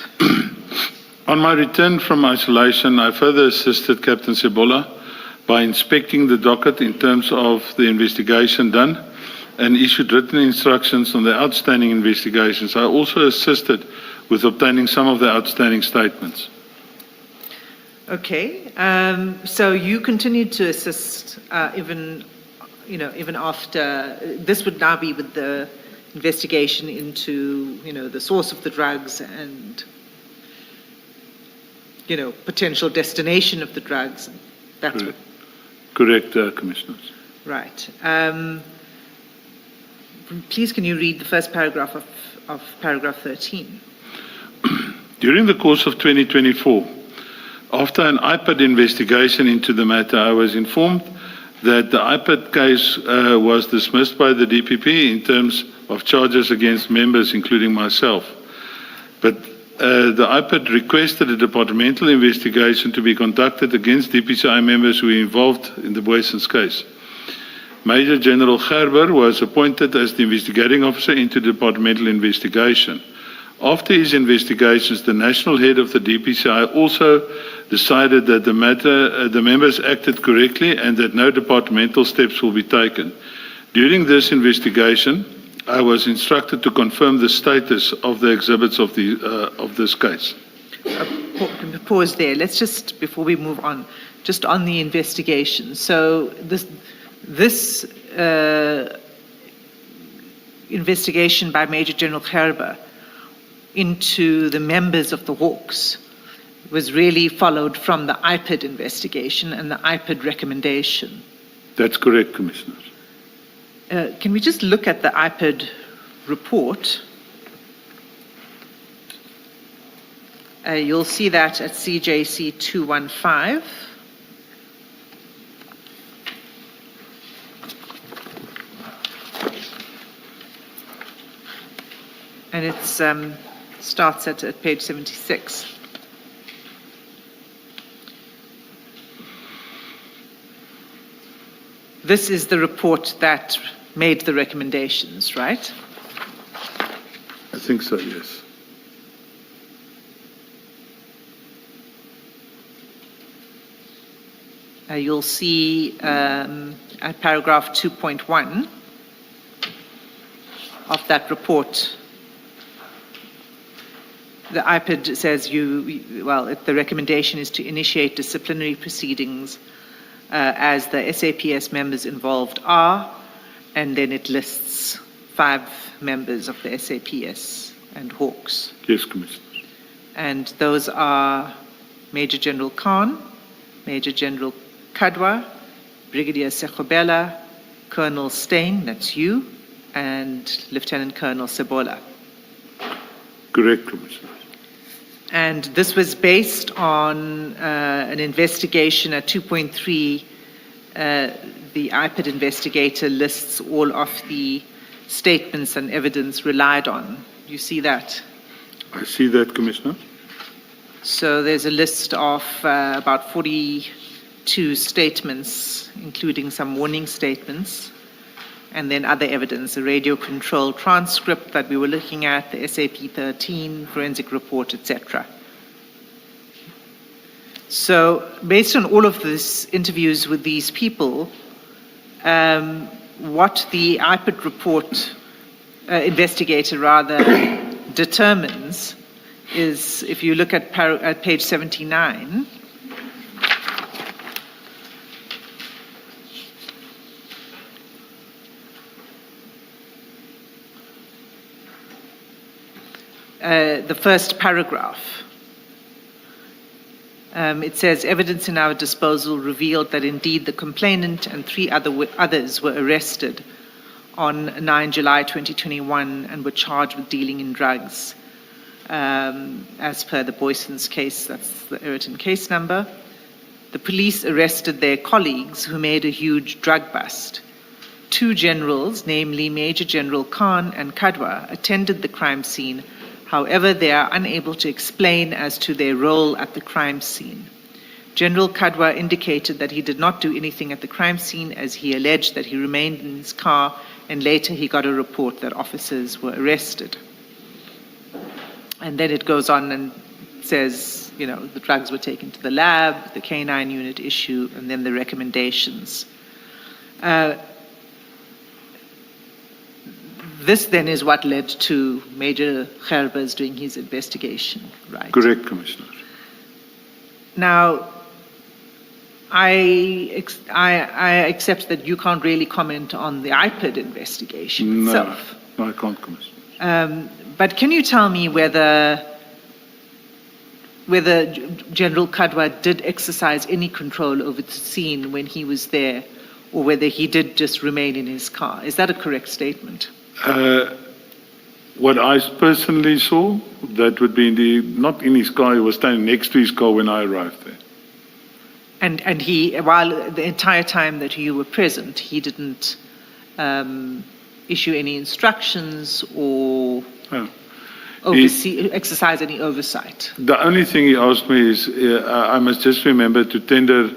On my return from isolation, I further assisted Captain Sebola by inspecting the docket in terms of the investigation done and issued written instructions on the outstanding investigations. I also assisted with obtaining some of the outstanding statements. Okay. So you continued to assist even after this would now be with the investigation into, the source of the drugs and, potential destination of the drugs. That's what. Correct, Commissioners. Right. Please, can you read the first paragraph of paragraph 13? During the course of 2024, after an IPAD investigation into the matter, I was informed that the IPAD case was dismissed by the DPP in terms of charges against members, including myself. But the IPAD requested a departmental investigation to be conducted against DPCI members who were involved in the Boyson's case. Major General Gerber was appointed as the investigating officer into the departmental investigation. After his investigations, the national head of the DPCI also decided that the members acted correctly and that no departmental steps will be taken. During this investigation, I was instructed to confirm the status of the exhibits of this case. Pause there. Let's just, before we move on, just on the investigation. So this investigation by Major General Gerber into the members of the Hawks was really followed from the IPAD investigation and the IPAD recommendation. That's correct, Commissioner. Can we just look at the IPAD report? You'll see that at CJC 215. And it starts at page 76. This is the report that made the recommendations, right? I think so, yes. You'll see at paragraph 2.1 of that report, the IPAD says the recommendation is to initiate disciplinary proceedings as the SAPS members involved are, and then it lists 5 members of the SAPS and Hawks. Yes, Commissioner. And those are Major General Khan, Major General Kadwa, Brigadier Sekobela, Colonel Steyn, that's you, and Lieutenant Colonel Sebola. Correct, Commissioner. And this was based on an investigation at 2.3. The IPAD investigator lists all of the statements and evidence relied on. You see that? I see that, Commissioner. So there's a list of about 42 statements, including some warning statements, and then other evidence, a radio control transcript that we were looking at, the SAP-13, forensic report, etc. So based on all of these interviews with these people, what the IPAD report investigator determines is, if you look at page 79, the first paragraph. It says, evidence in our disposal revealed that indeed the complainant and 3 others were arrested on 9 July 2021 and were charged with dealing in drugs. As per the Boyson's case, that's the Ayrton case number. the police arrested their colleagues who made a huge drug bust. 2 generals, namely Major General Khan and Kadwa, attended the crime scene. However, they are unable to explain as to their role at the crime scene. General Kadwa indicated that he did not do anything at the crime scene, as he alleged that he remained in his car, and later he got a report that officers were arrested. And then it goes on and says, you know, the drugs were taken to the lab, the canine unit issue, and then the recommendations. This then is what led to Major Gerbers doing his investigation, right? Correct, Commissioner. Now, I accept that you can't really comment on the IPID investigation itself. No, I can't, Commissioner. But can you tell me whether General Kadwa did exercise any control over the scene when he was there, or whether he did just remain in his car? Is that a correct statement? What I personally saw, that would be not in his car, he was standing next to his car when I arrived there. And he, while the entire time that you were present, he didn't issue any instructions or exercise any oversight? The only thing he asked me is, I must just remember to tender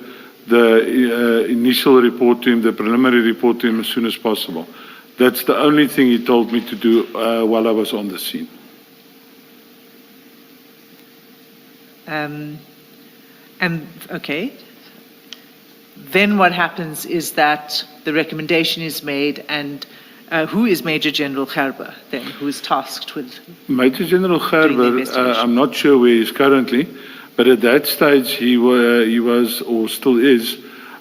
the initial report to him, the preliminary report to him as soon as possible. That's the only thing he told me to do while I was on the scene. And okay. Then what happens is that the recommendation is made, and who is Major General Gerber then, who is tasked with? Major General doing the Gerber, investigation? I'm not sure where he is currently, but at that stage he was or still is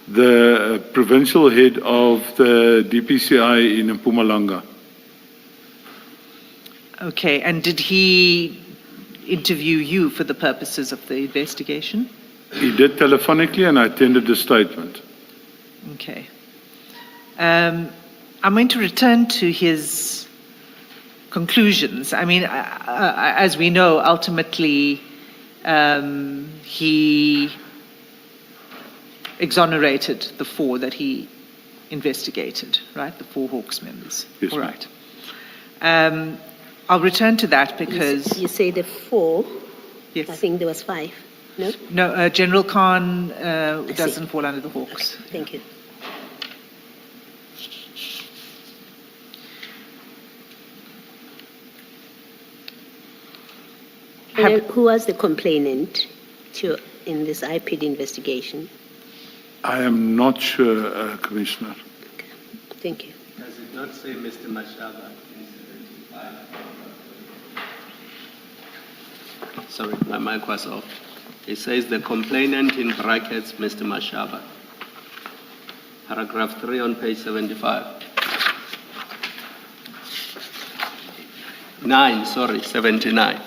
the provincial head of the DPCI in Mpumalanga. Okay, and did he interview you for the purposes of the investigation? He did telephonically, and I tendered the statement. Okay. I'm going to return to his conclusions. I mean, as we know, ultimately he exonerated the 4 that he investigated, right? The 4 Hawks members. Yes, all ma'am. right. I'll return to that because... You say the 4, Yes. I think there was 5, no? No, General Khan doesn't fall under the Hawks. Okay, thank you. And then who was the complainant in this IPID investigation? I am not sure, Commissioner. Okay, thank you. Does it not say Mr. Mashaba in 75? Sorry, my mic was off. It says the complainant in brackets, Mr. Mashaba. Paragraph 3 on page 75. 79.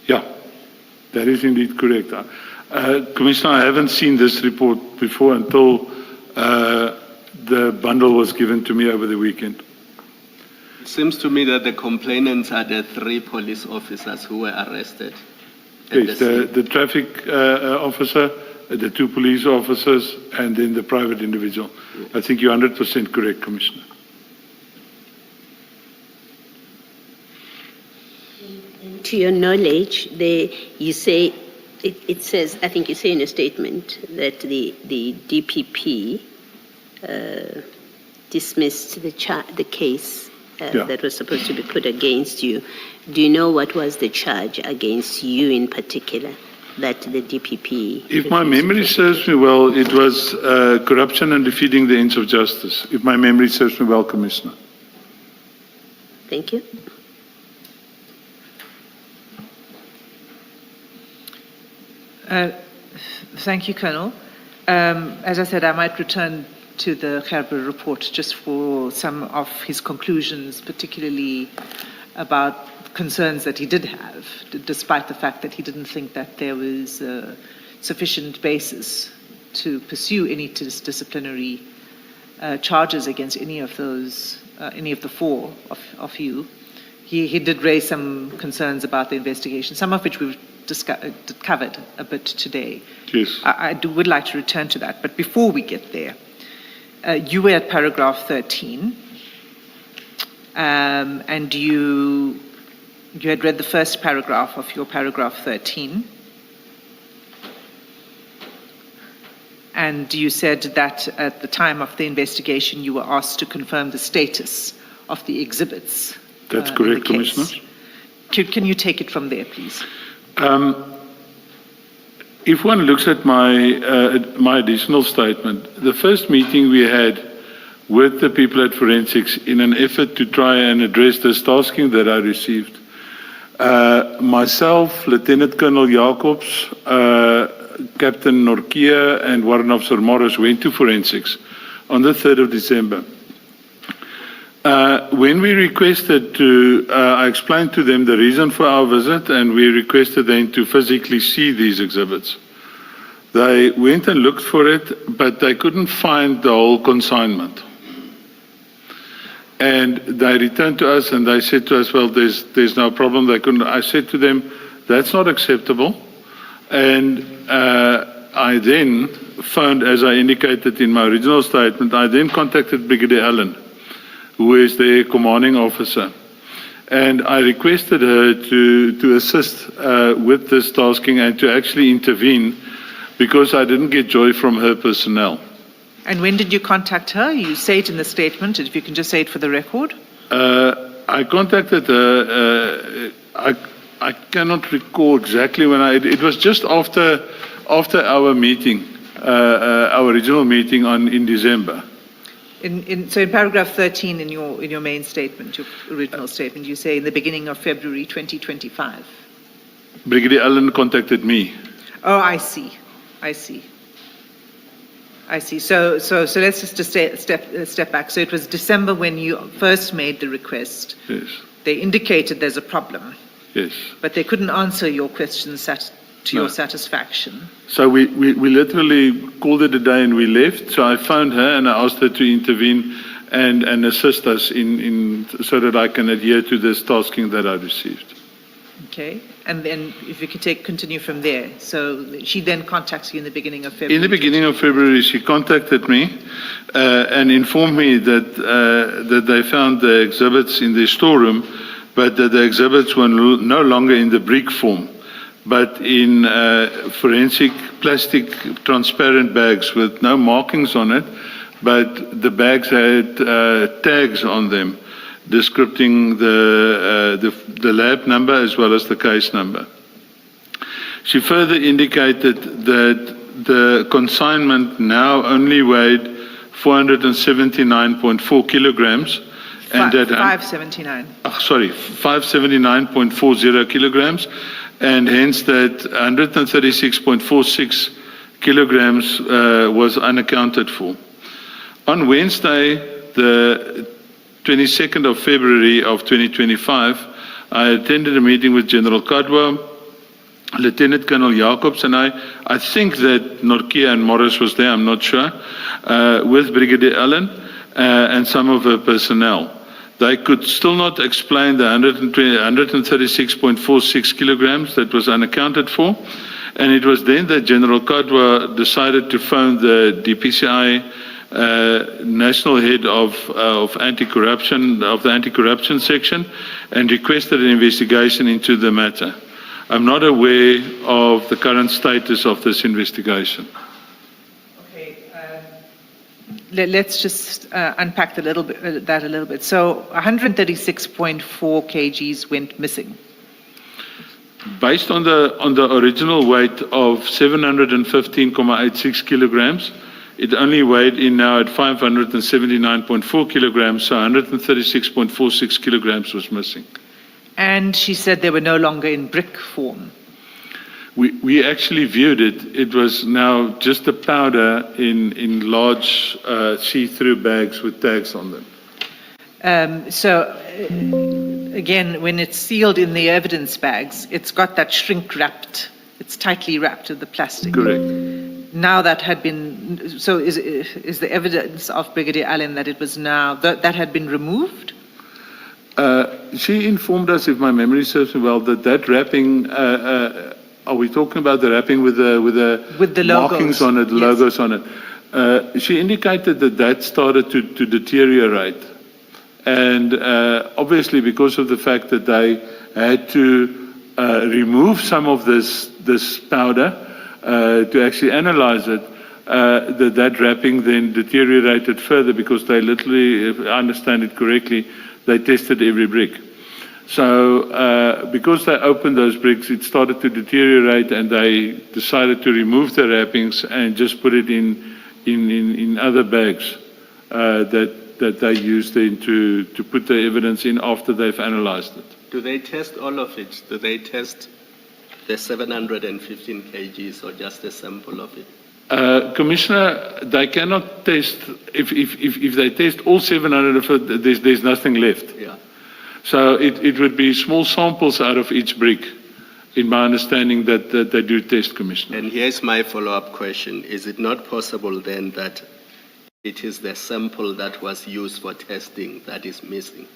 Yeah, that is indeed correct. Commissioner, I haven't seen this report before until the bundle was given to me over the weekend. It seems to me that the complainants are the 3 police officers who were arrested. at Yes, the the traffic officer, the 2 police officers, and then the private individual. I think you're 100% correct, Commissioner. To your knowledge, you say, it says, I think you say in a statement that the DPP dismissed the case Yeah. that was supposed to be put against you. Do you know what was the charge against you in particular that the DPP... If my refused to memory prosecute? serves me well, it was corruption and defeating the ends of justice. If my memory serves me well, Commissioner. Thank you. Thank you, Colonel. As I said, I might return to the Gerber report just for some of his conclusions, particularly about concerns that he did have, despite the fact that he didn't think that there was sufficient basis to pursue any disciplinary charges against any of those, any of the four of you. He did raise some concerns about the investigation, some of which we've covered a bit today. Yes. I would like to return to that, but before we get there, you were at paragraph 13, and you had read the first paragraph of your paragraph 13, and you said that at the time of the investigation you were asked to confirm the status of the exhibits. That's in correct, the case. Commissioner. Can you take it from there, please? If one looks at my additional statement, the first meeting we had with the people at forensics in an effort to try and address this tasking that I received, myself, Lieutenant Colonel Jacobs, Captain Norkia, and Warrant Officer Morris went to forensics on the 3rd of December. When we requested I explained to them the reason for our visit, and we requested them to physically see these exhibits. They went and looked for it, but they couldn't find the whole consignment. And they returned to us and they said to us, well, there's no problem. They couldn't. I said to them, that's not acceptable. And I then phoned, as I indicated in my original statement, I then contacted Brigadier Allen, who is their commanding officer. And I requested her to assist with this tasking and to actually intervene, because I didn't get joy from her personnel. And when did you contact her? You say it in the statement, if you can just say it for the record. I contacted her, I cannot recall exactly when it was just after our meeting, our original meeting in December. So in paragraph 13 in your main statement, your original statement, you say in the beginning of February 2025. Brigadier Allen contacted me. Oh, I see. So let's just step back. So it was December when you first made the request. Yes. They indicated there's a problem. Yes. But they couldn't answer your questions to your satisfaction. So we literally called it a day and we left. So I phoned her and I asked her to intervene and assist us in so that I can adhere to this tasking that I received. Okay. And then if you could continue from there. So she then contacts you in the beginning of February. In the beginning of February, she contacted me and informed me that they found the exhibits in the storeroom, but that the exhibits were no longer in the brick form, but in forensic plastic transparent bags with no markings on it, but the bags had tags on them descripting the lab number as well as the case number. She further indicated that the consignment now only weighed 479.4 kilograms. And that 579. 579.40 kilograms, and hence that 136.46 kilograms was unaccounted for. On Wednesday, the 22nd of February of 2025, I attended a meeting with General Kadwa, Lieutenant Colonel Jacobs, and I think that Norkia and Morris was there, I'm not sure, with Brigadier Allen and some of her personnel. They could still not explain the 136.46 kilograms that was unaccounted for, and it was then that General Kadwa decided to phone the DPCI national head of anti-corruption, of the anti-corruption section, and requested an investigation into the matter. I'm not aware of the current status of this investigation. Okay, let's just unpack that a little bit. So 136.4 kgs went missing. Based on the original weight of 715.86 kilograms, it only weighed in now at 579.4 kilograms, so 136.46 kilograms was missing. And she said they were no longer in brick form. We actually viewed it. It was now just a powder in large see-through bags with tags on them. Again, when it's sealed in the evidence bags, it's got that shrink wrapped, it's tightly wrapped with the plastic. Correct. now that had been, so is the evidence of Brigadier Allen that it was now, that had been removed? She informed us, if my memory serves me well, that wrapping, are we talking about the wrapping with the markings logos. on it, Yes. logos on it? She indicated that started to deteriorate. And obviously because of the fact that they had to remove some of this powder to actually analyze it, that wrapping then deteriorated further because they literally, if I understand it correctly, they tested every brick. So because they opened those bricks, it started to deteriorate, and they decided to remove the wrappings and just put it in other bags that they used then to put the evidence in after they've analyzed it. Do they test all of it? Do they test the 715 kgs or just a sample of it? Commissioner, they cannot test, if they test all 700 of it, there's nothing left. Yeah. So it would be small samples out of each brick, in my understanding that they do test, Commissioner. And here's my follow-up question. Is it not possible then that it is the sample that was used for testing that is missing?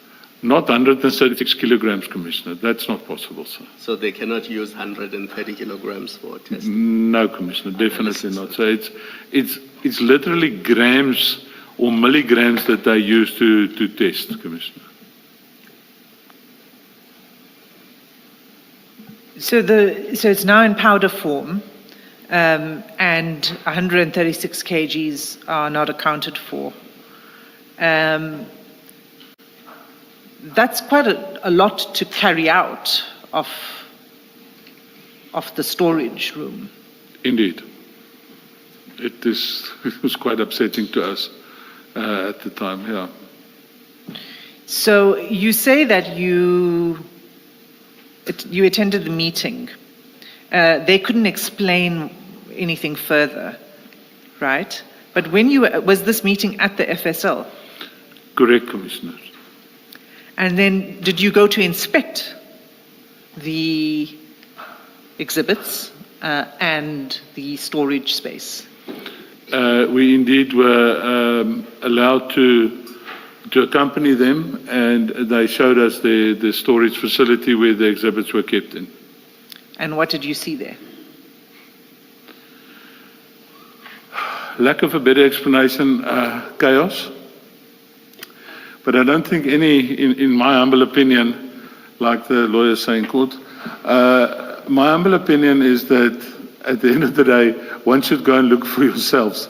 Not 136 kilograms, Commissioner. That's not possible, sir. So they cannot use 130 kilograms for testing? No, Commissioner, definitely not. So it's literally grams or milligrams that they use to test, Commissioner. So it's now in powder form, and 136 kgs are not accounted for. That's quite a lot to carry out of the storage room. Indeed. It was quite upsetting to us at the time, yeah. So you say that you attended the meeting. They couldn't explain anything further, right? But was this meeting at the FSL? Correct, Commissioner. And then did you go to inspect the exhibits and the storage space? We indeed were allowed to accompany them, and they showed us the storage facility where the exhibits were kept in. And what did you see there? Lack of a better explanation, chaos. But I don't think in my humble opinion, like the lawyers say in court, my humble opinion is that at the end of the day, one should go and look for yourselves.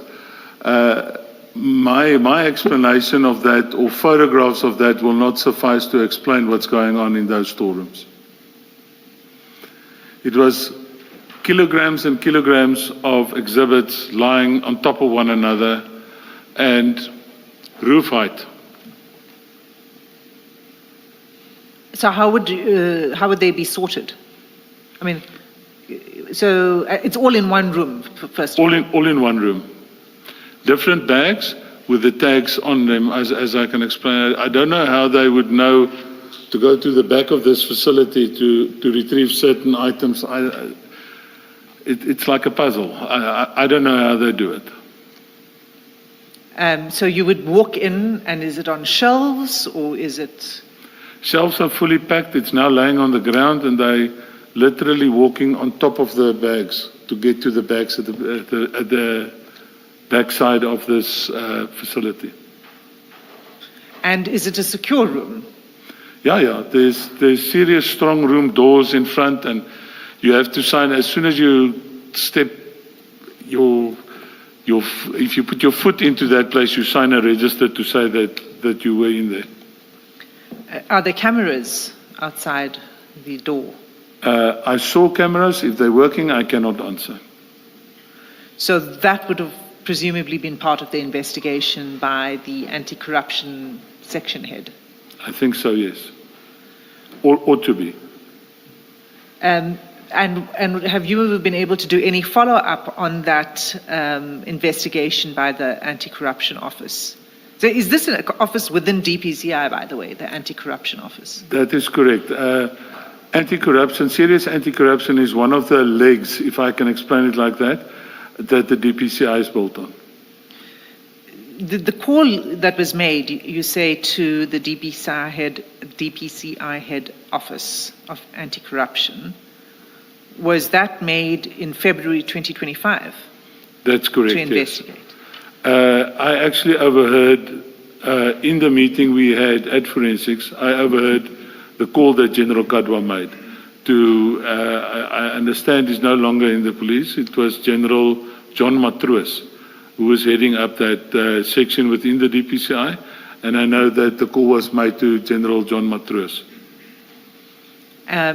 My explanation of that or photographs of that will not suffice to explain what's going on in those storerooms. It was kilograms and kilograms of exhibits lying on top of one another and roof height. So how would they be sorted? I mean, so it's all in one room first. All in one room. Different bags with the tags on them, as I can explain. I don't know how they would know to go to the back of this facility to retrieve certain items. It's like a puzzle. I don't know how they do it. So you would walk in, and is it on shelves or is it? Shelves are fully packed. It's now laying on the ground, and they literally walking on top of the bags to get to the bags at the backside of this facility. And is it a secure room? Yeah. There's serious strong room doors in front, and you have to sign as soon as you step if you put your foot into that place, you sign a register to say that you were in there. Are there cameras outside the door? I saw cameras. If they're working, I cannot answer. So that would have presumably been part of the investigation by the anti-corruption section head? I think so, yes. Or ought to be. And have you been able to do any follow-up on that investigation by the anti-corruption office? So is this an office within DPCI, by the way, the anti-corruption office? That is correct. Anti-corruption, serious anti-corruption is one of the legs, if I can explain it like that. that the DPCI is built on. The call that was made, you say, to the DPCI head office of anti-corruption, was that made in February 2025? That's correct, To yes. investigate? I actually overheard, in the meeting we had at Forensics, I overheard the call that General Kadwa made to, I understand he's no longer in the police, it was General John Matroos, who was heading up that section within the DPCI, and I know that the call was made to General John Matroos.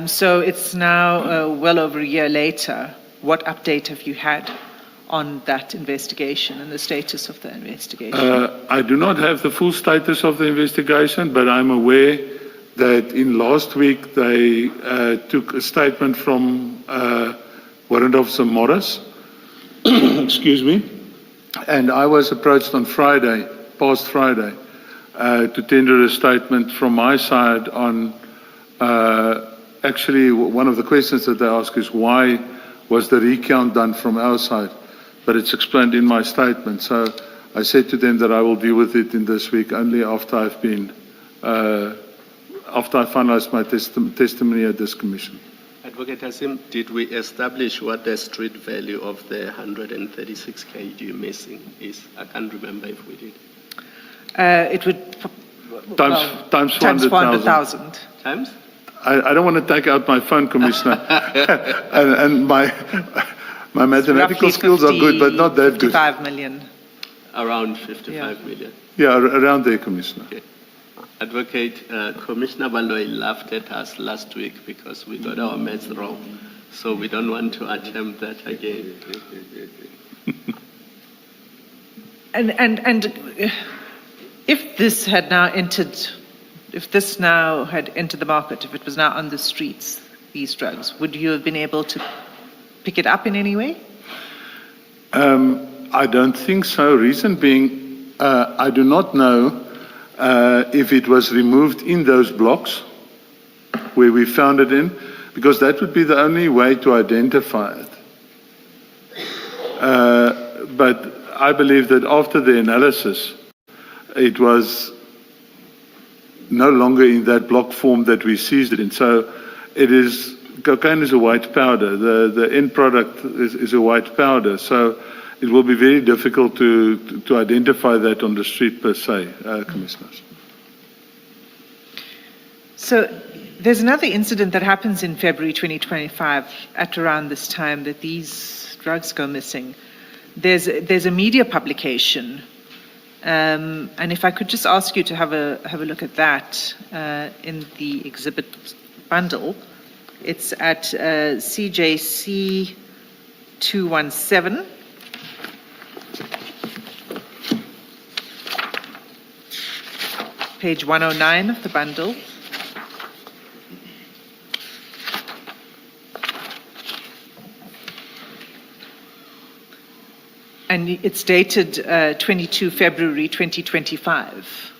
So it's now well over a year later. What update have you had on that investigation and the status of the investigation? I do not have the full status of the investigation, but I'm aware that in last week they took a statement from Warrant Officer Morris, excuse me, and I was approached on Friday, past Friday, to tender a statement from my side on, actually one of the questions that they ask is why was the recount done from our side? But it's explained in my statement. So I said to them that I will deal with it in this week only after I've been, after I finalize my testimony at this commission. Advocate Hassim, did we establish what the street value of the 136 kg missing is? I can't remember if we did. It would Times 400,000. Times? I don't want to take out my phone, Commissioner, and my mathematical Roughly skills are good, but not that good. 55 million. Around 55 million. Yeah, around there, Commissioner. Okay. Advocate, Commissioner Baloy laughed at us last week because we got our maths wrong. So we don't want to attempt that again. And if this had now entered, if this now had entered the market, if it was now on the streets, these drugs, would you have been able to pick it up in any way? I don't think so. Reason being, I do not know if it was removed in those blocks where we found it in, because that would be the only way to identify it. But I believe that after the analysis, it was no longer in that block form that we seized it in. So it is, cocaine is a white powder. The end product is a white powder. So it will be very difficult to identify that on the street per se, Commissioners. So there's another incident that happens in February 2025 at around this time that these drugs go missing. There's a media publication, and if I could just ask you to have a look at that in the exhibit bundle. It's at CJC 217. Page 109 of the bundle. And it's dated 22 February 2025.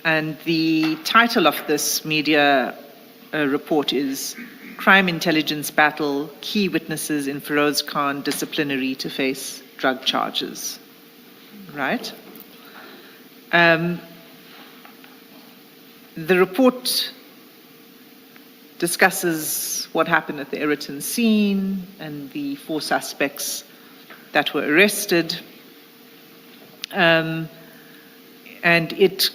And the title of this media report is Crime Intelligence Battle, Key Witnesses in Feroz Khan Disciplinary to Face Drug Charges. Right? The report discusses what happened at the Eriton scene and the 4 suspects that were arrested. And it,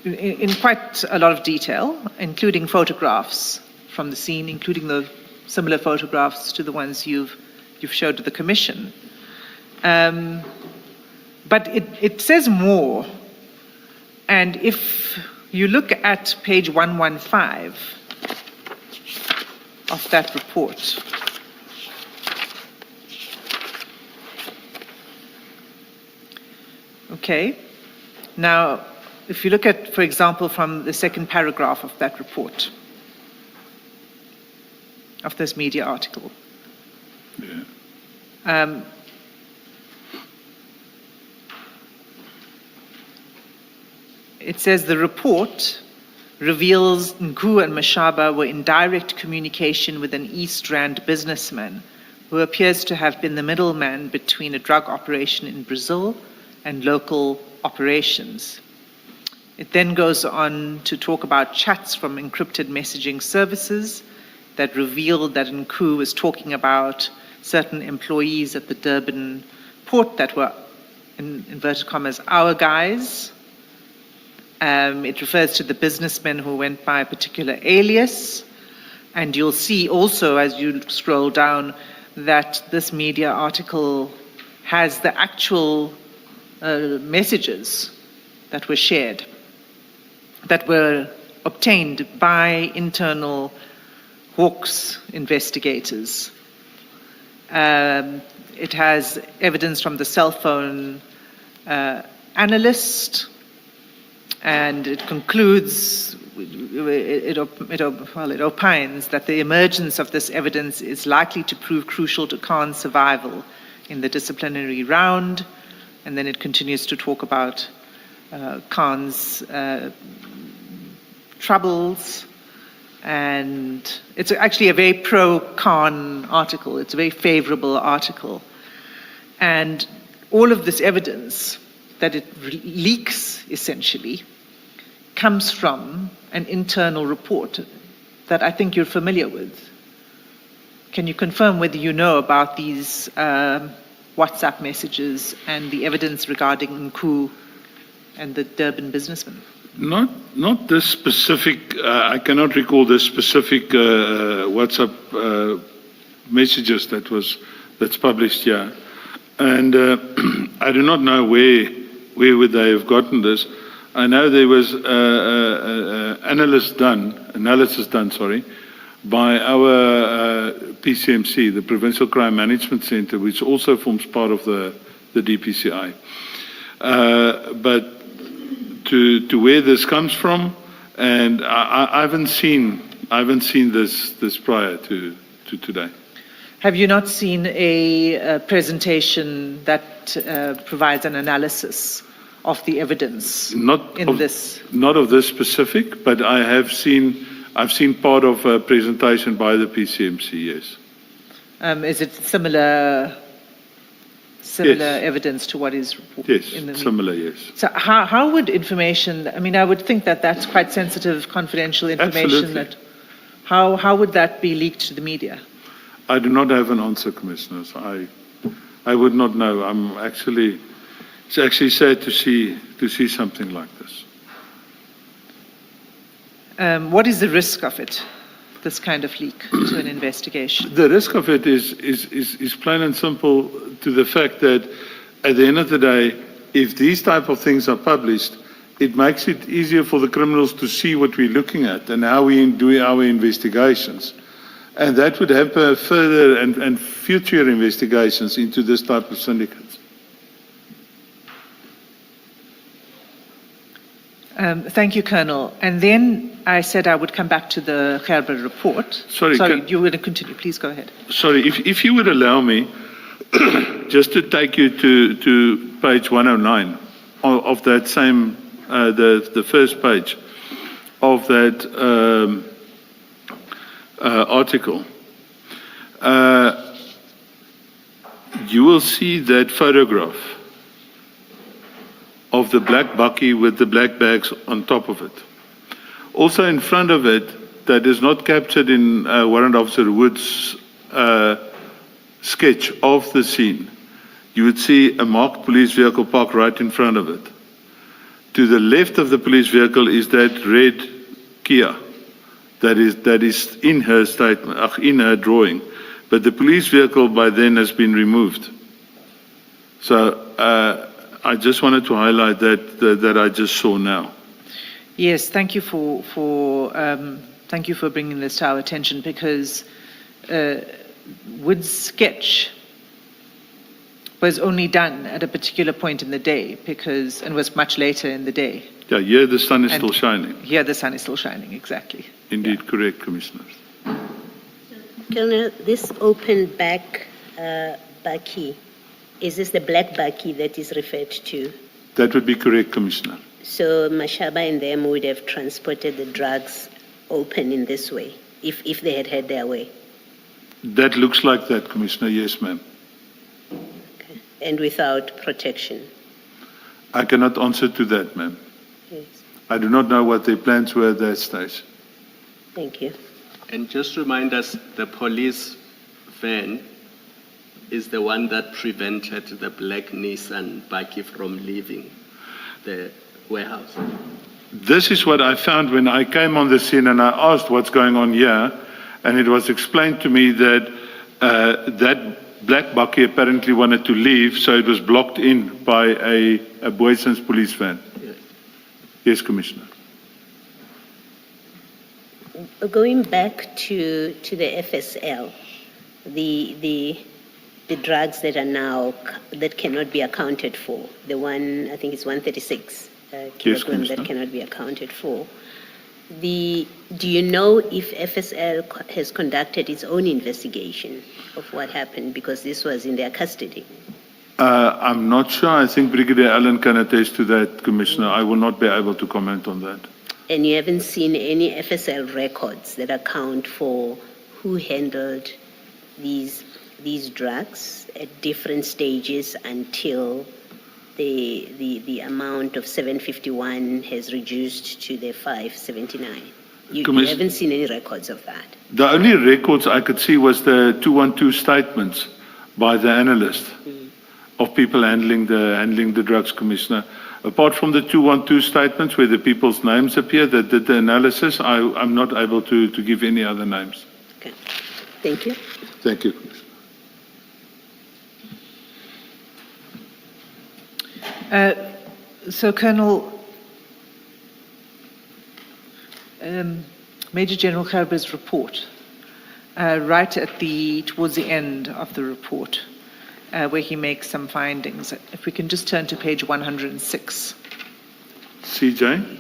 in quite a lot of detail, including photographs from the scene, including the similar photographs to the ones you've showed to the Commission. But it says more. And if you look at page 115 of that report, okay, now if you look at, for example, from the second paragraph of that report, of this media article, it says the report reveals Nku and Mashaba were in direct communication with an East Rand businessman who appears to have been the middleman between a drug operation in Brazil and local operations. It then goes on to talk about chats from encrypted messaging services that revealed that Nku was talking about certain employees at the Durban port that were, in inverted commas, our guys. It refers to the businessmen who went by a particular alias. And you'll see also, as you scroll down, that this media article has the actual messages that were shared, that were obtained by internal Hawks investigators. It has evidence from the cell phone analyst, and it concludes, it opines that the emergence of this evidence is likely to prove crucial to Khan's survival in the disciplinary round. And then it continues to talk about Khan's troubles. And it's actually a very pro-Khan article. It's a very favorable article. And all of this evidence that it leaks, essentially, comes from an internal report that I think you're familiar with. Can you confirm whether you know about these WhatsApp messages and the evidence regarding Nku and the Durban businessman? Not this specific, I cannot recall the specific WhatsApp messages that's published here. And I do not know where would they have gotten this. I know there was analysis done, by our PCMC, the Provincial Crime Management Center, which also forms part of the DPCI. But to where this comes from, and I haven't seen this prior to today. Have you not seen a presentation that provides an analysis of the evidence Not of this specific, but I've seen part of a presentation by the PCMC, yes. Is it similar Yes. evidence to what is reported? Yes, similar, yes. So how would information, I mean, I would think that that's quite sensitive, confidential information. Absolutely. How would that be leaked to the media? I do not have an answer, Commissioners. I would not know. It's actually sad to see something like this. What is the risk of it, this kind of leak to an investigation? The risk of it is plain and simple to the fact that at the end of the day, if these type of things are published, it makes it easier for the criminals to see what we're looking at and how we do our investigations. And that would hamper further and future investigations into this type of syndicates. Thank you, Colonel. And then I said I would come back to the Gerber report. Sorry, you were going to continue. Please go ahead. Sorry, if you would allow me, just to take you to page 109 of that same, the first page of that article. You will see that photograph of the black bakkie with the black bags on top of it. Also in front of it, that is not captured in Warrant Officer Wood's sketch of the scene, you would see a marked police vehicle parked right in front of it. To the left of the police vehicle is that red Kia that is in her statement, in her drawing. But the police vehicle by then has been removed. So I just wanted to highlight that I just saw now. Yes, thank you for bringing this to our attention, because Wood's sketch was only done at a particular point in the day and was much later in the day. Yeah, here the sun is still shining. Here the sun is still shining, exactly. Indeed, yeah. Correct, Commissioners. Colonel, this open back bakkie, is this the black bakkie that is referred to? That would be correct, Commissioner. So Mashaba and them would have transported the drugs open in this way, if they had their way? That looks like that, Commissioner. Yes, ma'am. Okay. And without protection? I cannot answer to that, ma'am. Yes. I do not know what their plans were at that stage. Thank you. And just remind us, the police van is the one that prevented the black Nissan Baki from leaving the warehouse. This is what I found when I came on the scene and I asked what's going on here, and it was explained to me that that black bakkie apparently wanted to leave, so it was blocked in by a Boyson's police van. Yes. Yes, Commissioner. Going back to the FSL, the drugs that are now, that cannot be accounted for, the one, I think it's 136 kilograms Commissioner. that cannot be accounted for. Do you know if FSL has conducted its own investigation of what happened, because this was in their custody? I'm not sure. I think Brigadier Allen can attest to that, Commissioner. I will not be able to comment on that. And you haven't seen any FSL records that account for who handled these drugs at different stages until the amount of 751 has reduced to the 579? You haven't seen any records of that? The only records I could see was the 212 statements by the analyst of people handling the drugs, Commissioner. Apart from the 212 statements where the people's names appear that did the analysis, I'm not able to give any other names. Okay. Thank you. Thank you, Commissioner. So, Colonel, Major General Gerber's report, right towards the end of the report, where he makes some findings. If we can just turn to page 106. CJ?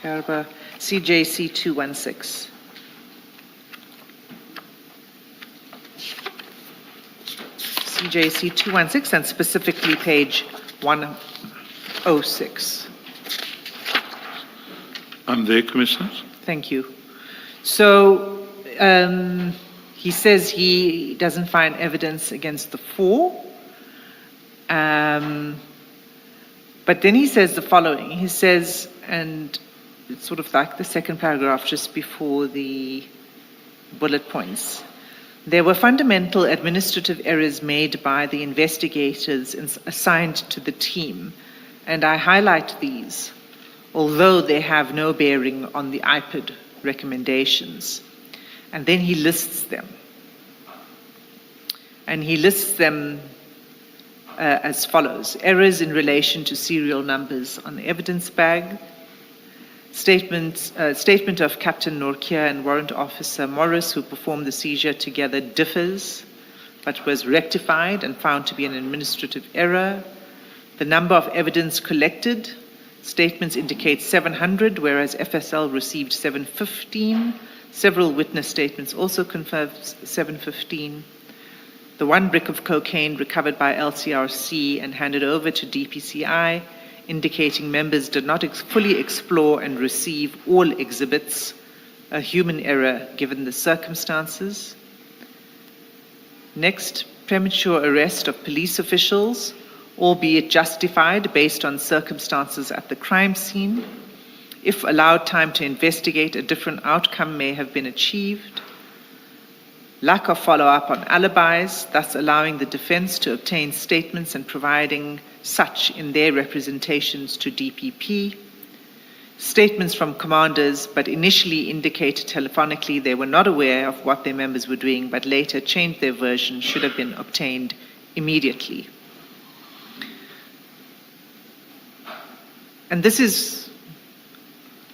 Gerber, CJC 216. CJC 216, and specifically page 106. I'm there, Commissioner. Thank you. So he says he doesn't find evidence against the four. But then he says the following. He says, and it's sort of like the second paragraph just before the bullet points. There were fundamental administrative errors made by the investigators assigned to the team, and I highlight these, although they have no bearing on the IPID recommendations. And then he lists them. And he lists them as follows: errors in relation to serial numbers on the evidence bag, statement of Captain Norkia and Warrant Officer Morris, who performed the seizure together, differs, but was rectified and found to be an administrative error. The number of evidence collected, statements indicate 700, whereas FSL received 715. Several witness statements also confirm 715. The 1 brick of cocaine recovered by LCRC and handed over to DPCI, indicating members did not fully explore and receive all exhibits, a human error given the circumstances. Next, premature arrest of police officials, albeit justified based on circumstances at the crime scene. If allowed time to investigate, a different outcome may have been achieved. Lack of follow-up on alibis, thus allowing the defense to obtain statements and providing such in their representations to DPP. Statements from commanders, but initially indicated telephonically they were not aware of what their members were doing, but later changed their version, should have been obtained immediately. And this is,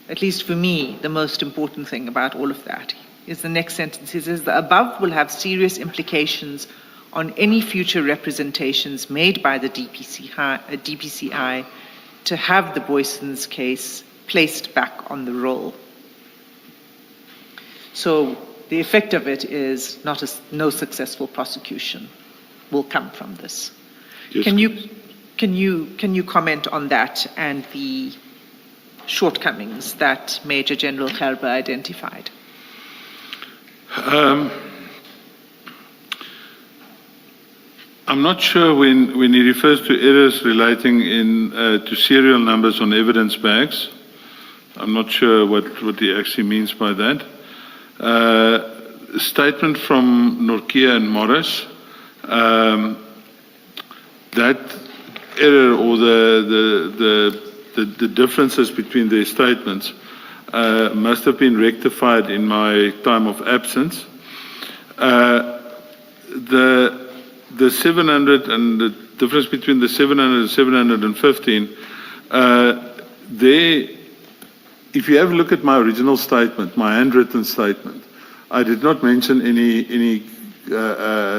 at least for me, the most important thing about all of that, is the next sentence. He says, the above will have serious implications on any future representations made by the DPCI to have the Boyson's case placed back on the roll. So the effect of it is no successful prosecution will come from this. Yes, Can you comment on that and the shortcomings that Major General Gerber identified? I'm not sure when he refers to errors relating to serial numbers on evidence bags. I'm not sure what he actually means by that. Statement from Norkia and Morris, that error or the differences between their statements must have been rectified in my time of absence. The 700 and the difference between the 700 and 715, if you have a look at my original statement, my handwritten statement, I did not mention any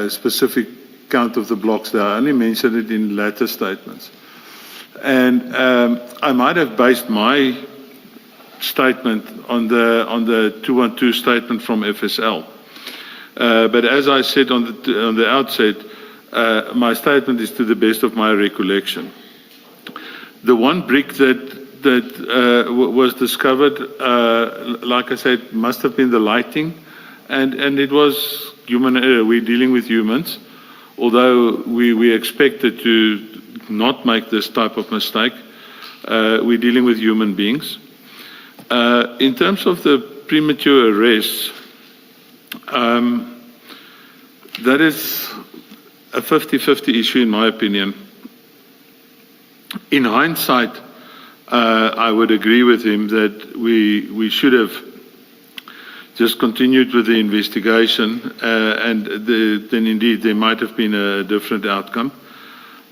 specific count of the blocks there. I only mentioned it in later statements. And I might have based my statement on the 212 statement from FSL. But as I said on the outset, my statement is to the best of my recollection. The one brick that was discovered, like I said, must have been the lighting, and it was human error. We're dealing with humans, although we expected to not make this type of mistake. We're dealing with human beings. In terms of the premature arrests, that is a 50-50 issue in my opinion. In hindsight, I would agree with him that we should have just continued with the investigation, and then indeed there might have been a different outcome.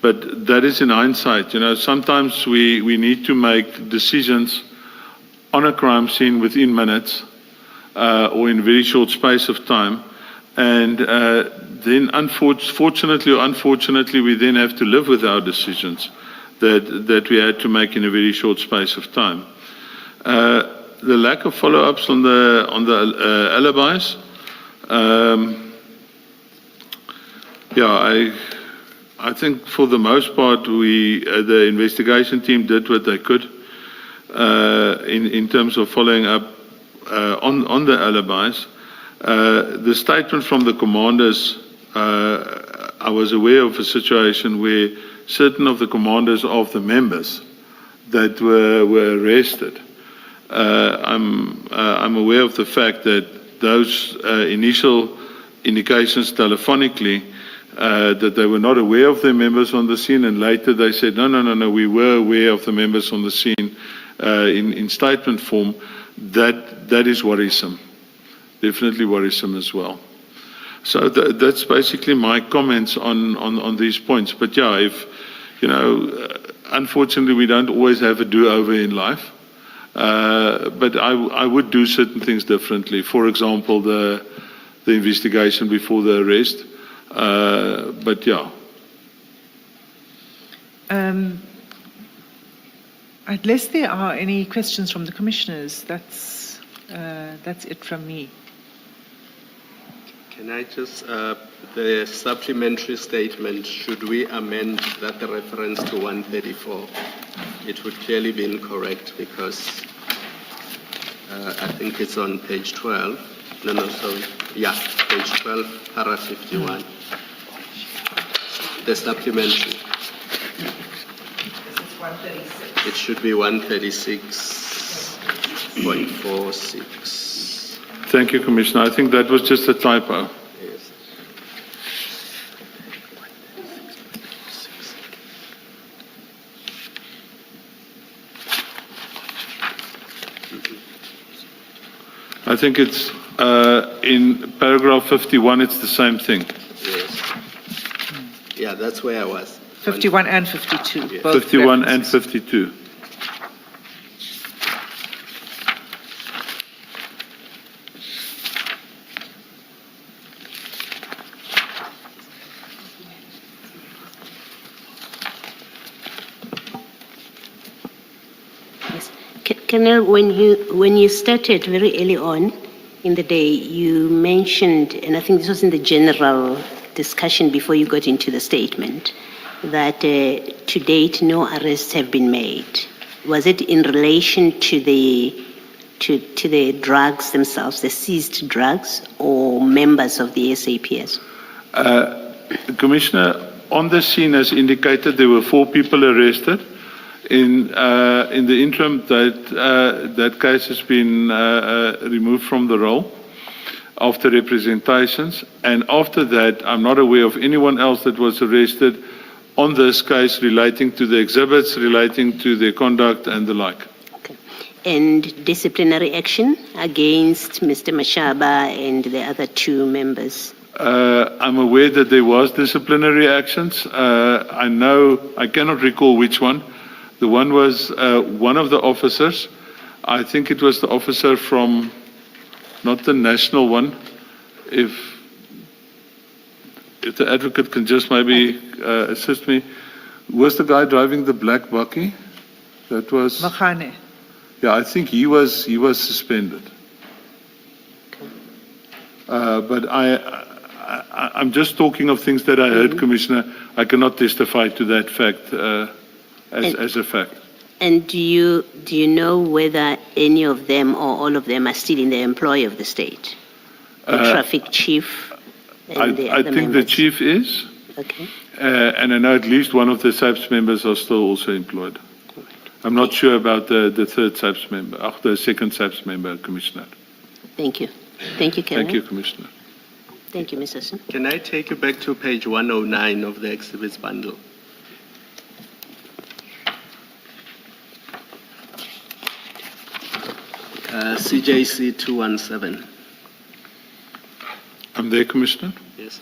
But that is in hindsight. You know, sometimes we need to make decisions on a crime scene within minutes or in a very short space of time. And then fortunately or unfortunately, we then have to live with our decisions that we had to make in a very short space of time. The lack of follow-ups on the alibis, I think for the most part, the investigation team did what they could in terms of following up on the alibis. The statement from the commanders, I was aware of a situation where certain of the commanders of the members that were arrested, I'm aware of the fact that those initial indications telephonically that they were not aware of the members on the scene, and later they said, no, we were aware of the members on the scene in statement form. That is worrisome, definitely worrisome as well. So that's basically my comments on these points. But yeah, if unfortunately we don't always have a do-over in life, but I would do certain things differently. For example, the investigation before the arrest. But yeah. Unless there are any questions from the commissioners, that's it from me. Can I just, the supplementary statement, should we amend that reference to 134? It would clearly be incorrect because I think it's on page 12. No, sorry. Yeah, page 12, para 51. The supplementary. It should be 136.46. Thank you, Commissioner. I think that was just a typo. Yes. I think it's in paragraph 51, it's the same thing. Yes. Yeah, that's where I was. 51 and 52. Yes. Both 51 and references. 52. Colonel, when you started very early on in the day, you mentioned, and I think this was in the general discussion before you got into the statement, that to date no arrests have been made. Was it in relation to the drugs themselves, the seized drugs, or members of the SAPS? Commissioner, on the scene, as indicated, there were 4 people arrested. In the interim, that case has been removed from the roll after representations. And after that, I'm not aware of anyone else that was arrested on this case relating to the exhibits, relating to their conduct and the like. Okay. And disciplinary action against Mr. Mashaba and the other 2 members? I'm aware that there was disciplinary actions. I cannot recall which one. The one was one of the officers. I think it was the officer from, not the national one. If the advocate can just maybe assist me. Was the guy driving the black bakkie? That was... Makhane. Yeah, I think he was suspended. But I'm just talking of things that I heard, Commissioner. I cannot testify to that fact as a fact. And do you know whether any of them or all of them are still in the employ of the state? The traffic chief and the other I think members? the chief is. Okay. And I know at least one of the SAPS members are still also employed. I'm not sure about the third SAPS member, the second SAPS member, Commissioner. Thank you. Thank you, Kevin. Thank you, Commissioner. Thank you, Mr. Sun. Can I take you back to page 109 of the exhibits bundle? CJC 217. I'm there, Commissioner. Yes.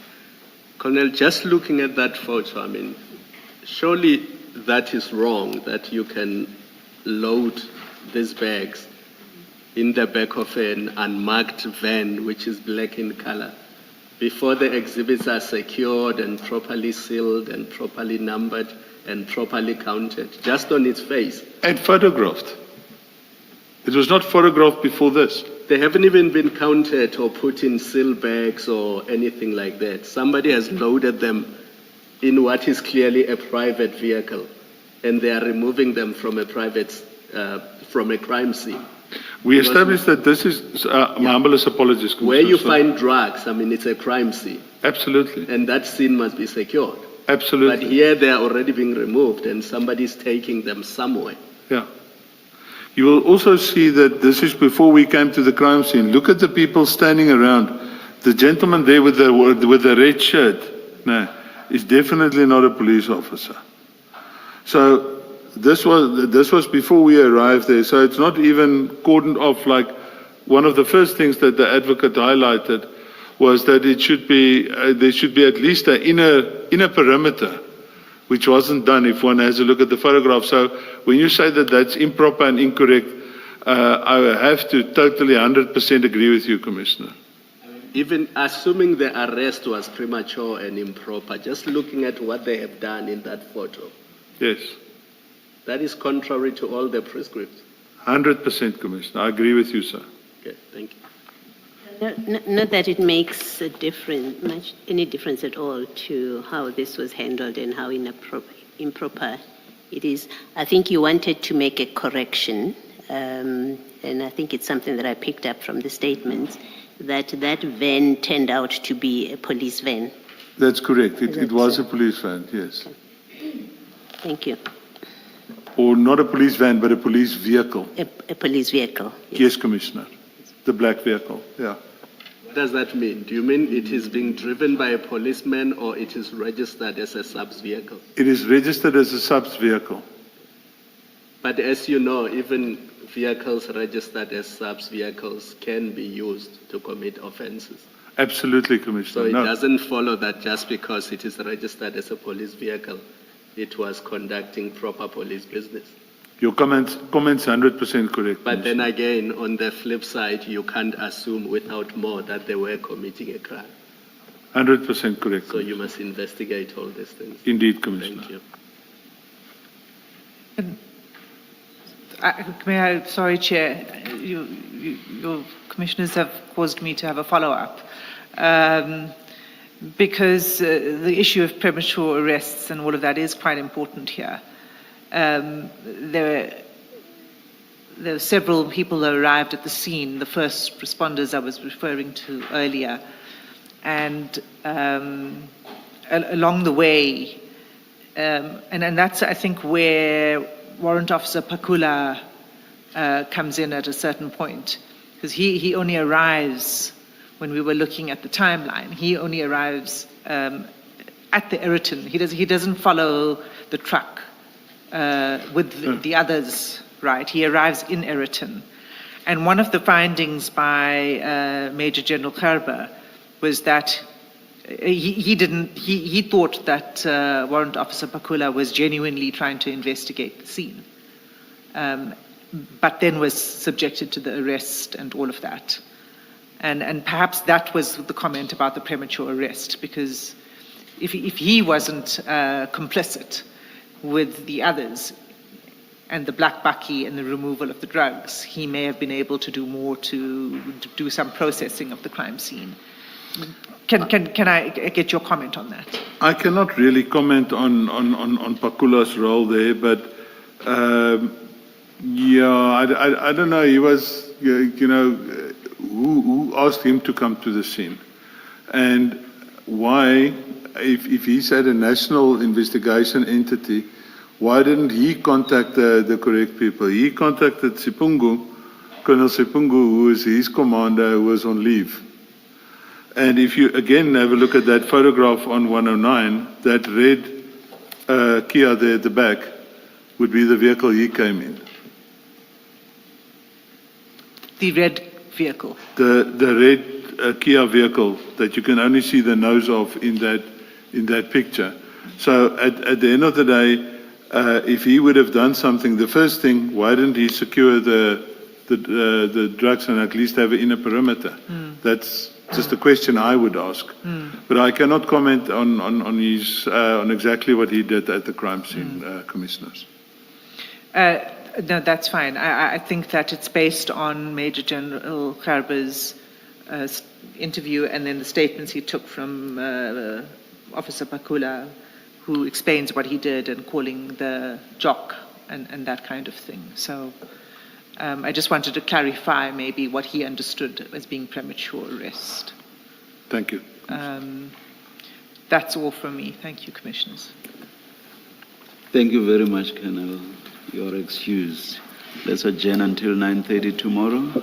Colonel, just looking at that photo, I mean, surely that is wrong, that you can load these bags in the back of an unmarked van, which is black in color, before the exhibits are secured and properly sealed and properly numbered and properly counted, just on its face. And photographed. It was not photographed before this. They haven't even been counted or put in seal bags or anything like that. Somebody has loaded them in what is clearly a private vehicle, and they are removing them from a crime scene. We established that this is, my humblest apologies, Commissioner. Where you find drugs, I mean, it's a crime scene, Absolutely. and that scene must be secured. But Absolutely. here they are already being removed, and somebody's taking them somewhere. Yeah. You will also see that this is before we came to the crime scene. Look at the people standing around. The gentleman there with the red shirt, no, is definitely not a police officer. So this was before we arrived there. So it's not even cordoned off. Like one of the first things that the advocate highlighted was that it should be there should be at least an inner perimeter, which wasn't done if one has a look at the photograph. So when you say that that's improper and incorrect, I have to totally 100% agree with you, Commissioner. Even assuming the arrest was premature and improper, just looking at what they have done in that photo, Yes, that is contrary to all the prescripts. 100%, Commissioner. I agree with you, sir. Okay, thank you. Not that it makes any difference at all to how this was handled and how improper it is. I think you wanted to make a correction, and I think it's something that I picked up from the statements, that van turned out to be a police van. That's correct. It was a police van, yes. Thank you. Or not a police van, but a police vehicle. A police vehicle. Yes, Commissioner. The black vehicle, yeah. What does that mean? Do you mean it is being driven by a policeman or it is registered as a SAPS vehicle? It is registered as a SAPS vehicle. But as you know, even vehicles registered as SAPS vehicles can be used to commit offenses. Absolutely, So Commissioner. it No. doesn't follow that just because it is registered as a police vehicle, it was conducting proper police business. Your comments 100% correct. But then Commissioner. again, on the flip side, you can't assume without more that they were committing a crime. 100% correct. So you must investigate all these things. Indeed, Commissioner. Thank you. Sorry, Chair, your commissioners have caused me to have a follow-up. Because the issue of premature arrests and all of that is quite important here. there were several people that arrived at the scene, the first responders I was referring to earlier. And along the way, and that's, I think, where Warrant Officer Pakula comes in at a certain point, because he only arrives, when we were looking at the timeline, he only arrives at the Eriton. He doesn't follow the truck with the others, right? He arrives in Eriton. And one of the findings by Major General Kharba was that he thought that Warrant Officer Pakula was genuinely trying to investigate the scene, but then was subjected to the arrest and all of that. And perhaps that was the comment about the premature arrest, because if he wasn't complicit with the others and the black bucky and the removal of the drugs, he may have been able to do more to do some processing of the crime scene. Can I get your comment on that? I cannot really comment on Pakula's role there, but I don't know. He was, who asked him to come to the scene, and why? If he's at a national investigation entity, why didn't he contact the correct people? He contacted Sipungu, Colonel Sipungu, who is his commander, who was on leave. And if you again have a look at that photograph on 109, that red Kia there at the back would be the vehicle he came in. The red vehicle? The red Kia vehicle that you can only see the nose of in that picture. So at the end of the day, if he would have done something, the first thing, why didn't he secure the drugs and at least have it in a perimeter? That's just a question I would ask. But I cannot comment on exactly what he did at the crime scene, commissioners. No, that's fine. I think that it's based on Major General Kharba's interview and then the statements he took from Officer Pakula, who explains what he did and calling the jock and that kind of thing. So I just wanted to clarify maybe what he understood as being premature arrest. Thank you. That's all from me. Thank you, Commissioners. Thank you very much, Colonel. You're excused. Let's adjourn until 9:30 tomorrow.